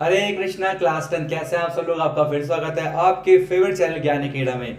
हरे Krishna class 10 कैसे हैं आप सब लोग। आपका फिर स्वागत है आपके फेवरेट चैनल ज्ञान अकेडमी में।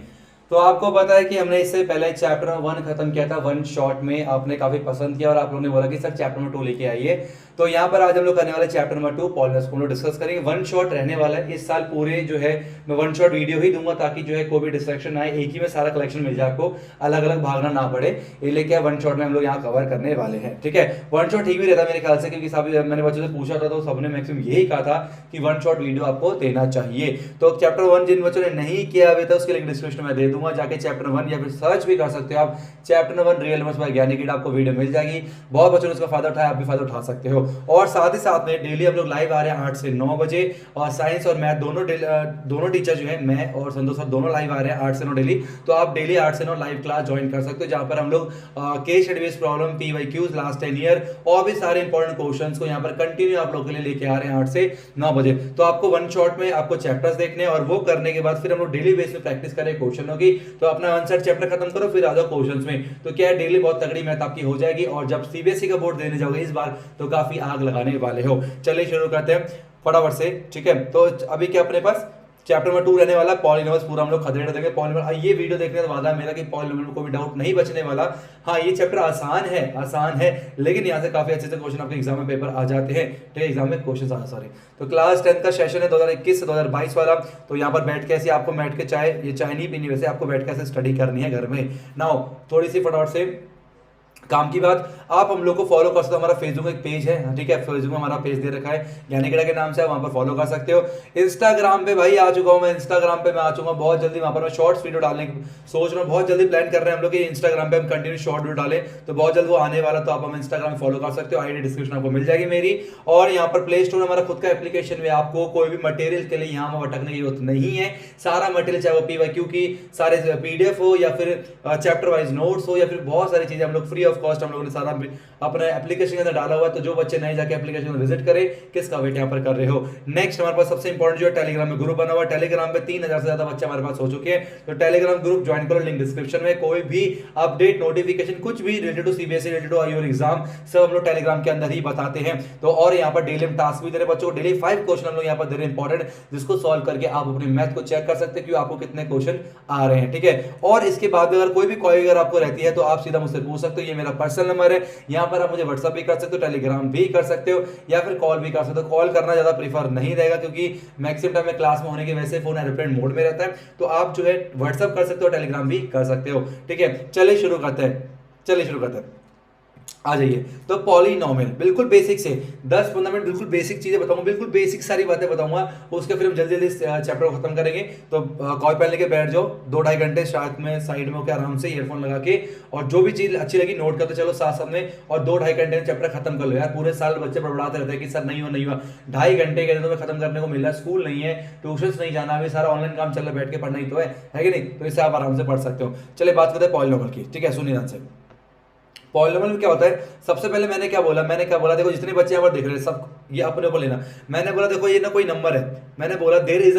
तो आपको पता है कि हमने इससे पहले चैप्टर नंबर 1 खत्म किया था वन शॉट में। आपने काफी पसंद किया और आप लोगों ने बोला कि सर चैप्टर नंबर 2 लेके आइए। तो यहाँ पर आज हम लोग करने वाले चैप्टर नंबर 2 पॉलिनस को डिस्कस करेंगे। वन शॉट रहने वाला है इस साल पूरे जो है। मैं वन शॉट वीडियो ही दूंगा ताकि जो है कोई भी डिस्ट्रैक्शन आए, एक ही में सारा कलेक्शन मिल जाए, आपको अलग अलग भागना ना पड़े। ये लेके वन शॉट में हम लोग यहाँ कवर करने वाले हैं। ठीक है, वन शॉट ठीक भी रहता है मेरे ख्याल से, क्योंकि मैंने बच्चों से पूछा था तो सबने मैक्सिमम यही कहा था कि वन शॉट वीडियो आपको देना चाहिए। तो चैप्टर 1 जिन बच्चों ने नहीं किया अभी तक उसके लिंक डिस्क्रिप्शन में दे दूंगा, जाके चैप्टर 1 या फिर सर्च भी कर सकते हो आप। Chapter number real numbers by ज्ञान अकेडमी आपको वीडियो मिल जाएगी। बहुत बच्चों ने उसका फायदा उठाया, आप भी फायदा उठा सकते हो। और साथ ही साथ में डेली हम लोग लाइव आ रहे हैं 8 से 9 बजे। और साइंस और मैथ दोनों टीचर जो है, मैं और संतोष सर दोनों लाइव आ रहे हैं 8 से 9 डेली। तो आप डेली 8 से 9 लाइव क्लास ज्वाइन कर सकते हो, जहां पर हम लोग case study based problem, PYQs, last 10 year और भी सारे इंपॉर्टेंट क्वेश्चंस को यहाँ पर कंटिन्यू आप लोगों के लिए लेके आ रहे हैं 8 से 9 बजे। तो आपको वन शॉट में आपको चैप्टर्स देखने और वो करने के बाद फिर हम लोग डेली बेस पे प्रैक्टिस करें क्वेश्चनों की। तो अपना आंसर चैप्टर खत्म करो फिर आ जाओ क्वेश्चंस में। तो क्या है, डेली बहुत तगड़ी मैथ आपकी हो जाएगी। और जब सीबीएसई का बोर्ड देने जाओगे इस बार तो काफी आग लगाने वाले हो। चलिए शुरू करते हैं फटाफट से। ठीक है, तो अभी क्या अपने पास चैप्टर नंबर 2 रहने वाला पॉलिनोमियल्स पूरा हम लोग खदेड़ देंगे। पॉलिनोमियल ये वीडियो देखने का वादा है मेरा कि पॉलिनोमियल में कोई भी डाउट नहीं बचने वाला। हाँ, ये चैप्टर आसान है लेकिन यहाँ से काफी अच्छे से क्वेश्चन आपके एग्जाम में पेपर आ जाते हैं। ठीक है, एग्जाम में क्वेश्चन आ सॉरी। तो क्लास 10 का सेशन है 2021 से 2022 वाला। तो यहाँ पर बैठ के ऐसे आपको बैठ के ये चाय नहीं पीनी, वैसे आपको बैठ के ऐसे स्टडी करनी है घर में। नाउ थोड़ी सी फटाफट से काम की बात, आप हम लोग को फॉलो कर सकते हो। हमारा फेसबुक एक पेज है, ठीक है, फेसबुक में हमारा पेज दे रखा है ज्ञान अकेडमी के नाम से, आप वहां पर फॉलो कर सकते हो। इंस्टाग्राम पे भाई आ चुका हूं मैं, इंस्टाग्राम पे मैं आ चुका बहुत जल्दी। वहां पर मैं शॉर्ट्स वीडियो डालने की सोच रहा हूँ, बहुत जल्दी प्लान कर रहे हैं हम लोग कि इंस्टाग्राम पे हम कंटिन्यू शॉर्ट वीडियो डालें, तो बहुत जल्द वो आने वाला। तो आप हम इंस्टाग्राम में फॉलो कर सकते हो, आईडी डिस्क्रिप्शन आपको मिल जाएगी मेरी। और यहाँ पर प्ले स्टोर में हमारा खुद का एप्लीकेशन में आपको कोई भी मटेरियल के लिए यहाँ भटकने की जरूरत नहीं है। सारा मटेरियल चाहे वो पीवाईक्यू की सारे पीडीएफ हो या फिर चैप्टर वाइज नोट्स हो या फिर बहुत सारी चीजें हम लोग फ्री ऑफ कॉस्ट हम लोगों ने सारा अपने एप्लीकेशन के अंदर डाला हुआ है। तो जो बच्चे नए जाके एप्लीकेशन में विजिट करें, किसका वेट यहाँ पर कर रहे हो। नेक्स्ट हमारे पास सबसे इंपॉर्टेंट जो है टेलीग्राम में ग्रुप बना हुआ है। टेलीग्राम पे 3000 से ज्यादा बच्चे हमारे पास हो चुके हैं। तो टेलीग्राम ग्रुप ज्वाइन करो, लिंक डिस्क्रिप्शन में। कोई भी अपडेट, नोटिफिकेशन, कुछ भी related to CBSE, related to your exam, सब हम लोग टेलीग्राम के अंदर ही बताते हैं। तो और यहाँ पर डेली टास्क भी दे रहे बच्चों को, डेली 5 क्वेश्चन हम लोग यहाँ पर दे रहे हैं इंपॉर्टेंट, जिसको सॉल्व करके आप अपने मैथ को चेक कर सकते हैं कि आपको कितने क्वेश्चन आ रहे हैं। ठीक है, और इसके बाद अगर कोई भी क्वेरी अगर आपको रहती है तो आप सीधा मुझसे पूछ सकते हो। ये मेरा पर्सनल नंबर है, यहाँ पर आप मुझे व्हाट्सएप भी कर सकते हो, टेलीग्राम भी कर सकते हो या फिर कॉल भी कर सकते हो। कॉल करना ज्यादा प्रीफर नहीं रहेगा क्योंकि मैक्सिमम टाइम में क्लास में होने के वैसे फोन एयरप्लेन मोड में रहता है। तो आप जो है व्हाट्सएप कर सकते हो, टेलीग्राम भी कर सकते हो। ठीक है, चलिए शुरू करते हैं। आ जाइए। तो पॉलिनोमियल बिल्कुल बेसिक से 10-15 मिनट बिल्कुल बेसिक चीजें बताऊंगा, बिल्कुल बेसिक सारी बातें बताऊंगा। उसके फिर हम जल्दी जल्दी चैप्टर को खत्म करेंगे। तो कॉल पहन लेके बैठ जाओ, 2-2.5 घंटे साथ में साइड में होकर आराम से ईयरफोन लगा के, और जो भी चीज अच्छी लगी नोट करते चलो साथ साथ में, और 2-2.5 घंटे में चैप्टर खत्म कर लो। यार पूरे साल बच्चे बड़बड़ाते रहते हैं कि सर नहीं हुआ 2.5 घंटे के तो खत्म करने को मिल रहा है। स्कूल नहीं है, ट्यूशन नहीं जाना, अभी सारा ऑनलाइन काम चल रहा है, बैठ के पढ़ना ही तो है कि नहीं। तो इससे आप आराम से पढ़ सकते हो। चलिए बात करते हैं पॉलिनोमियल की। ठीक है, सुनिए ध्यान से। पॉलिनोमियल में क्या होता है, सबसे पहले मैंने क्या बोला देखो जितने बच्चे यहाँ पर देख रहे हैं सब ये अपने ऊपर लेना। मैंने बोला देखो ये ना कोई नंबर है, मैंने बोला देयर इज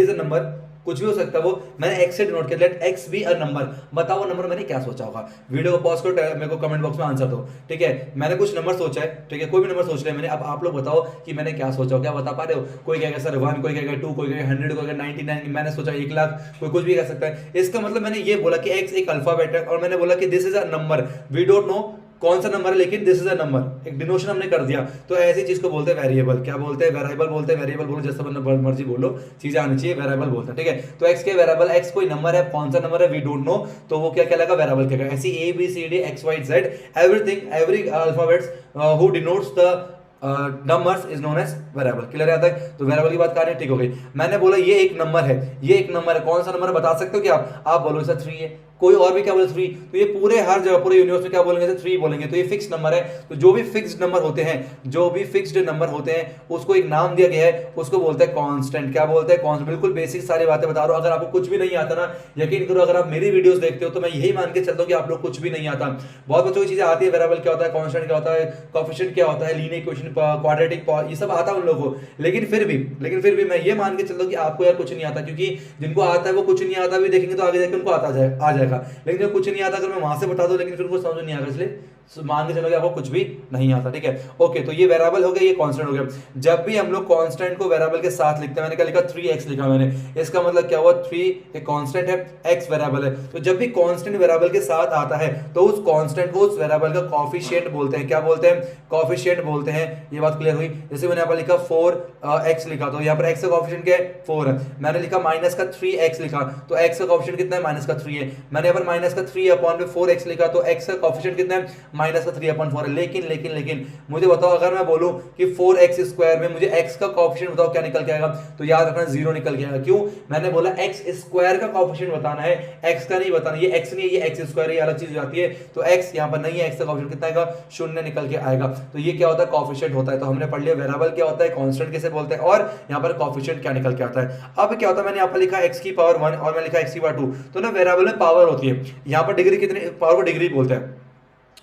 अ नंबर, कुछ भी हो सकता है वो, मैंने एक्स से डिनोट किया, let X be a number. बताओ वो नंबर मैंने क्या सोचा होगा। वीडियो को पॉज करो, मेरे को कमेंट बॉक्स में आंसर दो। ठीक है, मैंने कुछ नंबर सोचा है, ठीक है, कोई भी नंबर सोच लिया मैंने। अब आप लोग बताओ कि मैंने क्या सोचा हो, क्या बता पा रहे हो। कोई कहेगा सर 1, कोई कहेगा 2, कोई कहेगा 100, कोई कहेगा 99, मैंने सोचा 1 लाख, कोई कुछ भी कह सकता है। इसका मतलब मैंने ये बोला कि एक्स एक अल्फाबेट है, और मैंने बोला कि this is a number, we don't know कौन सा नंबर है लेकिन दिस इज अ नंबर, एक डिनोशन हमने कर दिया। तो ऐसी चीज को बोलते हैं वेरिएबल। क्या बोलते हैं, वेरिएबल बोलते हैं। वेरिएबल बोलो जैसा मर्जी बोलो, चीजें आनी चाहिए, वेरिएबल बोलते हैं। ठीक है, तो एक्स के वेरिएबल, एक्स कोई नंबर है, कौन सा नंबर है वी डोंट नो, तो वो क्या कहलाएगा, वेरिएबल कहलाएगा। ऐसी A B C D X Y Z everything, every alphabets who denotes the numbers is known as variable. Clear है तक। तो वेरिएबल की बात कर रहे हैं, ठीक हो गई। मैंने बोला ये एक नंबर है, ये एक नंबर है, कौन सा नंबर बता सकते हो क्या आप बोलो सर 3 है, कोई और भी क्या बोले 3। तो ये पूरे हर जगह पूरे यूनिवर्स में क्या बोलेंगे सर 3 बोलेंगे। तो ये फिक्स नंबर है। तो जो भी फिक्स्ड नंबर होते हैं उसको एक नाम दिया गया है, उसको बोलते हैं कांस्टेंट। क्या बोलते हैं, कांस्टेंट। बिल्कुल बेसिक सारी बातें बता रहा हूं। अगर आपको कुछ भी नहीं आता ना, यकीन करो अगर आप मेरी वीडियोस देखते हो तो मैं यही मान के चलता हूं कि आप लोग कुछ भी नहीं आता। बहुत बच्चों की चीजें आती है, वेरिएबल क्या होता है, कांस्टेंट क्या होता है, कोएफिशिएंट क्या होता है, लीनियर इक्वेशन, क्वाड्रेटिक, ये सब आता है उन लोगों को। लेकिन फिर भी मैं ये मान के चलता हूं कि आपको यार कुछ नहीं आता, क्योंकि जिनको आता है वो कुछ नहीं आता भी देखेंगे तो आगे जाके उनको आ जाएगा। लेकिन कुछ नहीं आता अगर मैं वहां से बता दूं लेकिन फिर उनको समझ नहीं आएगा, इसलिए मान के चलो कि आपको कुछ भी नहीं आता, ठीक है। ओके, तो ये वेरिएबल हो गया, ये कांस्टेंट हो गया। जब भी हम लोग कांस्टेंट को वेरिएबल के साथ लिखते हैं, मैंने क्या लिखा 3x लिखा मैंने, इसका मतलब क्या हुआ 3 एक कांस्टेंट है, x वेरिएबल है। तो जब भी कांस्टेंट वेरिएबल के साथ आता है तो उस कांस्टेंट को उस वेरिएबल का कोएफिशिएंट बोलते हैं। क्या बोलते हैं? कोएफिशिएंट बोलते हैं। ये बात क्लियर हुई। जैसे मैंने यहाँ पर लिखा 4x लिखा, तो यहाँ पर x का कोएफिशिएंट क्या है? 4 है। मैंने लिखा माइनस का 3x लिखा, तो x का कोएफिशिएंट कितना है? माइनस का 3 है। मैंने यहाँ पर माइनस का 3 अपॉन में 4x लिखा, तो x का कोएफिशिएंट कितना है? माइनस का 3 अपॉन 4 है। लेकिन लेकिन लेकिन मुझे बताओ, अगर मैं बोलूं कि 4x स्क्वायर में मुझे x का कोएफिशिएंट बताओ, क्या निकल के आएगा? तो याद रखना 0 निकल के आएगा। क्यों? मैंने बोला x स्क्वायर का कोएफिशिएंट बताना है, x का नहीं बताना। ये x नहीं है, ये x स्क्वायर, ये अलग चीज जाती है। तो x यहाँ पर नहीं है, x का कोएफिशिएंट कितना आएगा? 0 निकल के आएगा। तो ये क्या होता है? कोएफिशिएंट होता है। तो हमने पढ़ लिया वेरिएबल क्या होता है, कांस्टेंट कैसे बोलते हैं, और यहाँ पर कोएफिशिएंट क्या निकल के आता है। अब क्या होता है, मैंने यहाँ पर लिखा x की पावर 1 और मैं लिखा x की पावर 2। तो ना वेरिएबल में पावर होती है। यहाँ पर डिग्री कितनी, पावर को डिग्री बोलते हैं।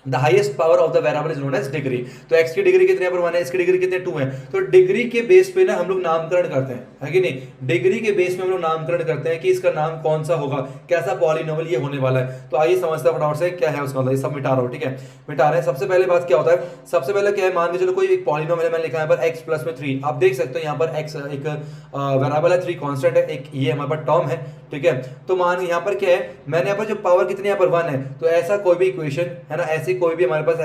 The highest power of the variable is known as degree. तो x की डिग्री कितने पर 1 है, इसकी डिग्री कितने 2 है। तो डिग्री के बेस पे ना हम लोग नामकरण करते हैं, है कि नहीं? डिग्री के बेस पे हम लोग नामकरण करते हैं कि इसका नाम कौन सा होगा, कैसा पॉलिनोमियल ये होने वाला है। तो आइए समझते हैं फटाफट से क्या है उसका मतलब। ये सब मिटा रहा हूं, ठीक है, मिटा रहे हैं। सबसे पहले बात क्या होता है, सबसे पहले क्या है, मान के चलो कोई एक पॉलिनोमियल मैंने लिखा है पर x प्लस में 3। आप देख सकते हो यहाँ पर x एक वेरिएबल है, 3 कांस्टेंट है, एक ये हमारे पास टर्म है, ठीक है। तो मान यहाँ पर क्या है, मैंने यहाँ पर जो पावर कितनी यहाँ पर 1 है, तो ऐसा कोई भी इक्वेशन है ना, ऐसी कोई भी हमारे पास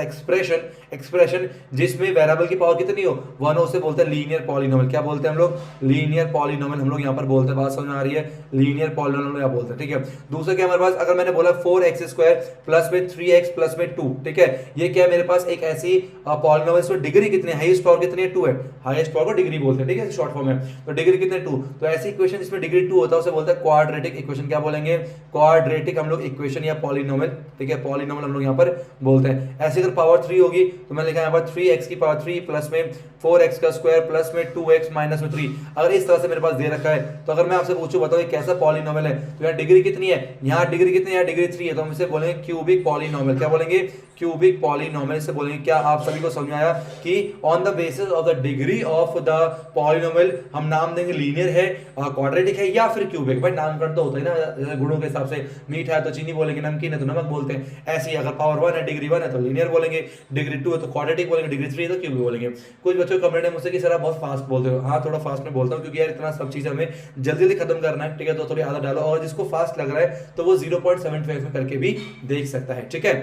एक्सप्रेशन जिसमें वेरिएबल की पावर कितनी हो 1 हो, उसे बोलते हैं लीनियर पॉलिनोमियल। क्या बोलते हैं हम लोग? लीनियर पॉलिनोमियल हम लोग यहाँ पर बोलते हैं। बात समझ में आ रही है? लीनियर पॉलिनोमियल यहाँ बोलते हैं, ठीक है। दूसरा क्या हमारे पास, अगर मैंने बोला 4x स्क्वायर प्लस में 3x प्लस में 2, ठीक है, ये क्या है मेरे पास एक ऐसी पॉलिनोमियल में डिग्री कितनी है, हाईएस्ट पावर कितनी है? 2 है। हाईएस्ट पावर को डिग्री बोलते हैं, ठीक है, शॉर्ट फॉर्म में। तो डिग्री कितने 2। तो ऐसी इक्वेशन जिसमें डिग्री 2 होता है उसे बोलते हैं क्वाड्रेटिक इक्वेशन। क्या बोलेंगे? क्वाड्रेटिक हम लोग इक्वेशन या पॉलिनोमियल, ठीक है, पॉलिनोमियल हम लोग यहाँ पर बोलते हैं। ऐसे अगर पावर 3 होगी तो मैंने लिखा यहाँ पर 3x की पावर 3 प्लस में 4x का स्क्वायर प्लस में 2x माइनस में 3। अगर इस तरह से मेरे पास दे रखा है, तो अगर मैं आपसे पूछूं बताओ ये कैसा पॉलिनोमियल है, तो यहाँ डिग्री कितनी है, यहाँ डिग्री कितनी है, यहाँ डिग्री 3 है, तो हम इसे बोलेंगे क्यूबिक पॉलिनोमियल। क्या बोलेंगे? क्यूबिक पॉलिनोमियल से बोलेंगे। क्या आप सभी को समझ में आया कि on the basis of the degree of the polynomial हम नाम देंगे लीनियर है, क्वाड्रेटिक है या फिर क्यूबिक। भाई नामकरण तो होता है ना, जैसे गुणों के हिसाब से, मीठा है तो चीनी बोलेंगे, नमकीन है तो नमक बोलते हैं। ऐसे ही अगर पावर 1 है, डिग्री 1 है तो लीनियर बोलेंगे, डिग्री 2 है तो क्वाड्रेटिक बोलेंगे, डिग्री 3 है तो क्यूबिक बोलेंगे। कुछ बच्चों कमेंट में मुझसे कि सर आप बहुत फास्ट बोलते हो। हाँ, थोड़ा फास्ट में बोलता हूँ क्योंकि यार इतना सब चीज़ हमें जल्दी जल्दी खत्म करना है, ठीक है। तो थोड़ी आदत डालो, और जिसको फास्ट लग रहा है तो वो 0.75 में करके भी देख सकता है, ठीक है।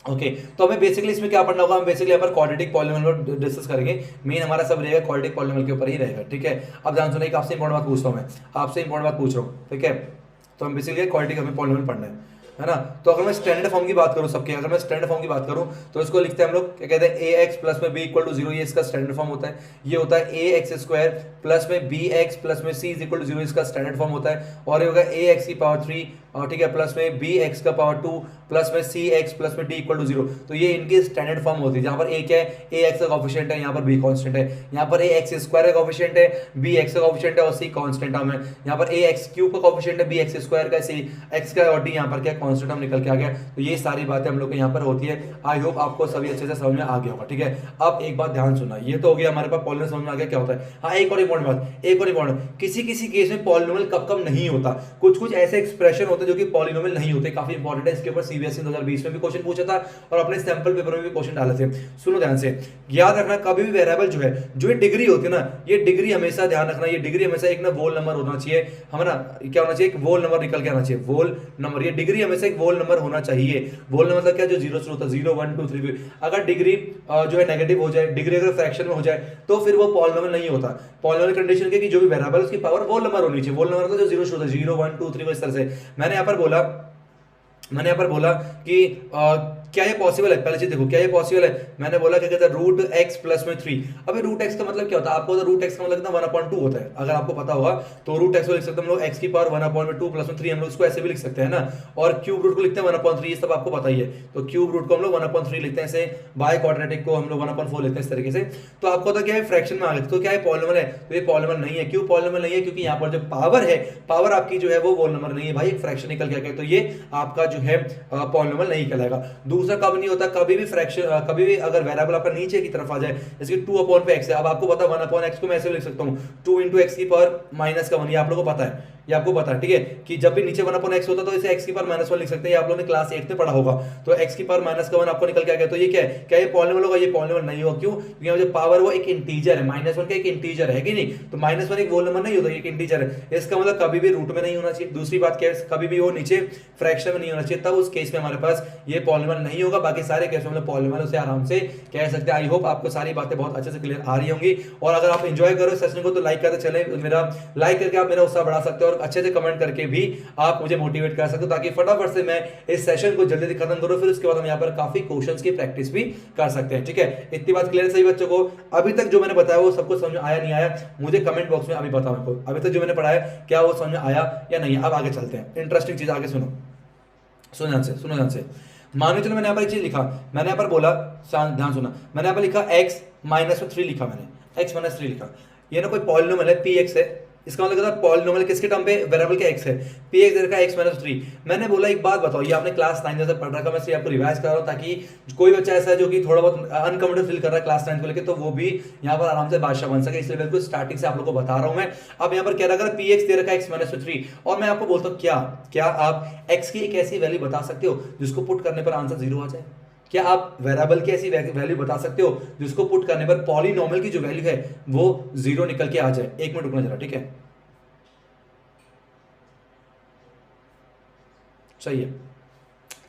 ओके, तो हमें बेसिकली इसमें क्या पढ़ना होगा, हम बेसिकली यहाँ पर क्वाड्रेटिक पॉलिनोमियल डिस्कस करेंगे। मेन हमारा सब रहेगा क्वाड्रेटिक पॉलिनोमियल के ऊपर ही रहेगा, ठीक है। अब ध्यान सुनिए, आपसे इंपॉर्टेंट बात पूछता हूँ मैं, आपसे इंपॉर्टेंट बात पूछ रहा हूँ, ठीक है। तो हम बेसिकली क्वाड्रेटिक हमें पॉलिनोमियल पढ़ना है ना। तो अगर मैं स्टैंडर्ड फॉर्म की बात करूं सबके, अगर मैं स्टैंडर्ड फॉर्म की बात करूं तो इसको लिखते हैं हम लोग, क्या कहते हैं, ax प्लस में b इक्वल टू 0, ये इसका स्टैंडर्ड फॉर्म होता है। ये होता है ax स्क्वायर प्लस में bx प्लस में c इज इक्वल टू 0, इसका स्टैंडर्ड फॉर्म होता है। और ये होगा ax की पावर 3, और ठीक है, प्लस में bx का पावर 2 प्लस में cx प्लस में d इक्वल टू 0। तो ये इनकी स्टैंडर्ड फॉर्म होती है, जहां पर a क्या है, ax का कोएफिशिएंट है, यहाँ पर b कांस्टेंट है, यहाँ पर ax स्क्वायर का कोएफिशिएंट है, bx का कोएफिशिएंट है और c कांस्टेंट टर्म है, यहाँ पर ax क्यूब का कोएफिशिएंट है, bx स्क्वायर का, c x का और d यहाँ पर क्या कांस्टेंट टर्म निकल के आ गया। तो ये सारी बातें हम लोग के यहाँ पर होती है। आई होप आपको सभी अच्छे से समझ में आ गया होगा, ठीक है। अब एक बात ध्यान सुनना, ये तो हो गया हमारे पास पॉलिनोमियल समझ में आ गया क्या होता है। हाँ, एक और इंपॉर्टेंट बात, एक और इंपॉर्टेंट, किसी किसी केस में पॉलिनोमियल कब कब नहीं होता। कुछ कुछ ऐसे एक्सप्रेशन होते हैं जो कि पॉलिनोमियल नहीं होते, काफी इंपॉर्टेंट है। इसके ऊपर सीबीएसई 2020 में भी क्वेश्चन पूछा था और अपने सैंपल पेपर में भी क्वेश्चन डाले थे। सुनो ध्यान से, याद रखना कभी भी वेरिएबल जो है, जो डिग्री होती है ना, ये डिग्री हमेशा ध्यान रखना, ये डिग्री हमेशा एक ना वोल नंबर होना चाहिए, हम ना क्या होना चाहिए, एक वोल नंबर निकल के आना चाहिए, वोल नंबर। ये डिग्री हमेशा एक वोल नंबर होना चाहिए। वोल नंबर मतलब क्या, जो 0 से होता है, 0 1 2 3। अगर डिग्री जो है नेगेटिव हो जाए, डिग्री अगर फ्रैक्शन में हो जाए तो फिर वो पॉलिनोमियल नहीं होता। पॉलिनोमियल कंडीशन की जो भी वेरिएबल उसकी पावर वोल नंबर होनी चाहिए। वोल नंबर मतलब जो 0 से होता है, 0 1 2 3, इस तरह से। मैंने यहाँ पर बोला कि क्या ये पॉसिबल है, पहले चीज देखो, क्या ये पॉसिबल है। मैंने बोला क्या कहता है, रूट एक्स प्लस में 3। अबे रूट एक्स का मतलब क्या होता है, आपको तो रूट एक्स का मतलब 1/2 होता है, अगर आपको पता होगा तो रूट एक्स को लिख सकते हैं हम लोग x की पावर 1/2 प्लस में 3, हम लोग इसको ऐसे भी लिख सकते हैं ना। और क्यूब रूट को लिखते हैं 1/3, ये सब आपको पता ही है। तो क्यूब रूट को हम लोग 1/3 लिखते हैं, ऐसे बाय क्वाड्रेटिक को हम लोग 1/4 लेते हैं, इस तरीके से। तो आपको तो क्या है, फ्रैक्शन में आ गए, तो क्या है, पॉलिनोमियल है। तो ये पॉलिनोमियल नहीं है। क्यों पॉलिनोमियल नहीं है? क्योंकि यहाँ पर जो पावर है, पावर आपकी जो है वो वोल नंबर नहीं है भाई, एक फ्रैक्शन निकल के आ गया, तो ये आपका जो है पॉलिनोमियल नहीं कहलाएगा। दूसरा कब नहीं होता, कभी भी फ्रैक्शन, कभी भी अगर वेरिएबल आपका नीचे की तरफ आ जाए, जैसे कि 2 अपॉन पे x है, अब आपको पता है 1 अपॉन x को मैं ऐसे लिख सकता हूं 2 इंटू एक्स की पावर माइनस का 1, ये आप लोगों को पता है, ये आपको पता है, ठीक है, कि जब भी नीचे 1 अपॉन x होता है तो इसे x की पावर माइनस 1 लिख सकते हैं, ये आप लोगों ने क्लास 8 में पढ़ा होगा। तो x की पावर माइनस का 1 आपको निकल के आ गया, तो ये क्या है, क्या ये पॉलिनोमियल होगा, ये पॉलिनोमियल नहीं होगा, क्यों, क्योंकि यहाँ जो पावर वो एक इंटीजर है, -1 का एक इंटीजर है कि नहीं, तो -1 एक होल नंबर नहीं होता, एक इंटीजर है, इसका मतलब कभी भी रूट में नहीं होना चाहिए। दूसरी बात क्या है, कभी भी वो नीचे फ्रैक्शन में नहीं होना चाहिए, तब उस केस में हमारे पास ये पॉलिनोमियल नहीं होगा। बाकी सारे केस में हम पॉलिनोमियल उसे आराम से कह सकते हैं। आई होप आपको सारी बातें बहुत अच्छे से क्लियर आ रही होंगी, और अगर आप एंजॉय करो सेशन को तो लाइक करते चले, मेरा लाइक करके आप मेरा उत्साह बढ़ा सकते हो, और अच्छे से कमेंट करके भी आप मुझे मोटिवेट कर सकते हो, ताकि फटाफट से मैं इस सेशन को जल्दी खत्म करूं, फिर उसके बाद हम यहाँ पर काफी क्वेश्चंस की प्रैक्टिस भी कर सकते हैं। ठीक है, इतनी बात क्लियर सही बच्चों को? अभी तक जो मैंने बताया वो सबको समझ आया नहीं आया, मुझे कमेंट बॉक्स में अभी बताओ मेरे को, अभी तक जो मैंने पढ़ाया क्या वो समझ में आया या नहीं। अब आगे चलते हैं, इंटरेस्टिंग चीज आगे सुनो, सुनो ध्यान से। मानो चलो मैंने यहाँ पर एक चीज लिखा, मैंने यहाँ पर बोला, ध्यान सुना, मैंने यहाँ पर लिखा x माइनस 3 लिखा, मैंने x माइनस 3 लिखा, ये ना कोई पॉलिनोमियल है px है, इसका मतलब पॉलिनोमियल किसके टर्म पे, वेरिएबल के x है, px दे रखा है x माइनस 3। मैंने बोला एक बात बताओ, ये आपने क्लास 9 जैसे पढ़ रखा, मैं इसलिए आपको रिवाइज कर रहा हूं, ताकि कोई बच्चा ऐसा है जो कि थोड़ा बहुत अनकंफर्टेबल फील कर रहा है क्लास 9 को लेकर, तो वो भी यहाँ पर आराम से बादशाह बन सके, इसलिए बिल्कुल स्टार्टिंग से आप लोगों को बता रहा हूं मैं। अब यहाँ पर क्या रखा है, px दे रखा है x माइनस 3, और मैं आपको बोलता हूँ क्या आप x की एक ऐसी वैल्यू बता सकते हो जिसको पुट करने पर आंसर 0 आ जाए? क्या आप वेरिएबल की ऐसी वैल्यू बता सकते हो जिसको पुट करने पर पॉलिनोमियल की जो वैल्यू है वो 0 निकल के आ जाए? एक मिनट रुकना जरा, ठीक है, सही है,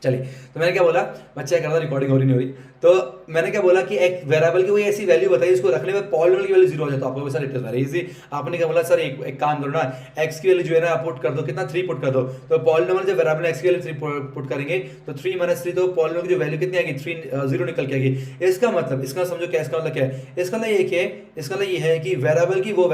चलिए। तो मैंने क्या बोला, मैं चेक कर रहा था रिकॉर्डिंग हो रही नहीं हो रही, तो मैंने क्या बोला कि एक वेरिएबल की कोई ऐसी वैल्यू बताइए जिसको रखने में पॉलिनोमियल की वैल्यू 0 हो जाए। तो आपको वैसा इट इज वेरी इजी, आपने क्या बोला, सर एक काम करो ना, x की वैल्यू जो है ना आप पुट कर दो, कितना 3 पुट कर दो, तो पॉलिनोमियल जब वेरिएबल x की वैल्यू 3 पुट करेंगे तो 3 माइनस 3, तो पॉलिनोमियल की जो वैल्यू कितनी आएगी, 0 निकल के आएगी। इसका मतलब, इसका समझो क्या, इसका मतलब क्या है, इसका मतलब ये क्या है, इसका मतलब ये है कि वेरिएबल की वो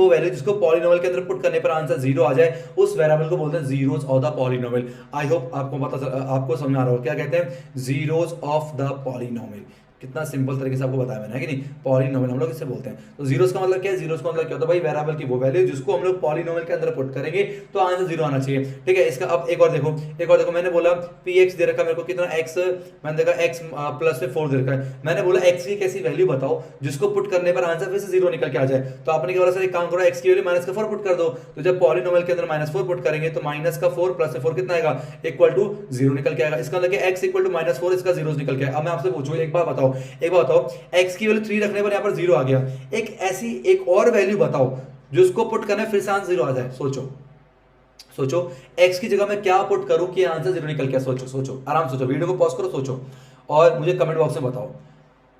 वैल्यू जिसको पॉलिनोमियल के अंदर पुट करने पर आंसर 0 आ जाए, उस वेरिएबल को बोलते हैं zeros of the polynomial. I hope आपको समझ आ रहा हो क्या कहते हैं, जीरोस ऑफ द पॉलिनोमियल। कितना सिंपल तरीके से आपको बताया मैंने, है कि नहीं, पॉलिनोमियल हम लोग इससे बोलते हैं। तो जीरोस का मतलब क्या है, जीरोस का मतलब क्या होता है भाई, वेरिएबल की वो वैल्यू जिसको हम लोग पॉलिनोमियल के अंदर पुट करेंगे तो आंसर 0 आना चाहिए। ठीक है, इसका अब एक और देखो, मैंने बोला px दे रखा मेरे को कितना x, मैंने देखा x प्लस में 4 दे रखा है, मैंने बोला x की कैसी वैल्यू बताओ जिसको पुट करने पर आंसर फिर से 0 निकल के आ जाए। तो आपने क्या बोला, सर एक काम करो, x की वैल्यू माइनस का 4 पुट कर दो, तो जब पॉलिनोमियल के अंदर -4 पुट करेंगे तो माइनस का 4 प्लस 4 कितना आएगा, इक्वल टू 0 निकल के आएगा। इसका मतलब x इक्वल टू -4, इसका 0 निकल के आएगा। अब मैं आपसे पूछूं, एक बात बताओ, x की वैल्यू 3 रखने पर यहां पर 0 आ गया, एक और वैल्यू बताओ जिसको पुट करने फिर से आंसर 0 आ जाए। सोचो x की जगह मैं क्या पुट करूं कि आंसर 0 निकल के, सोचो आराम से सोचो, वीडियो को पॉज करो, सोचो और मुझे कमेंट बॉक्स में बताओ।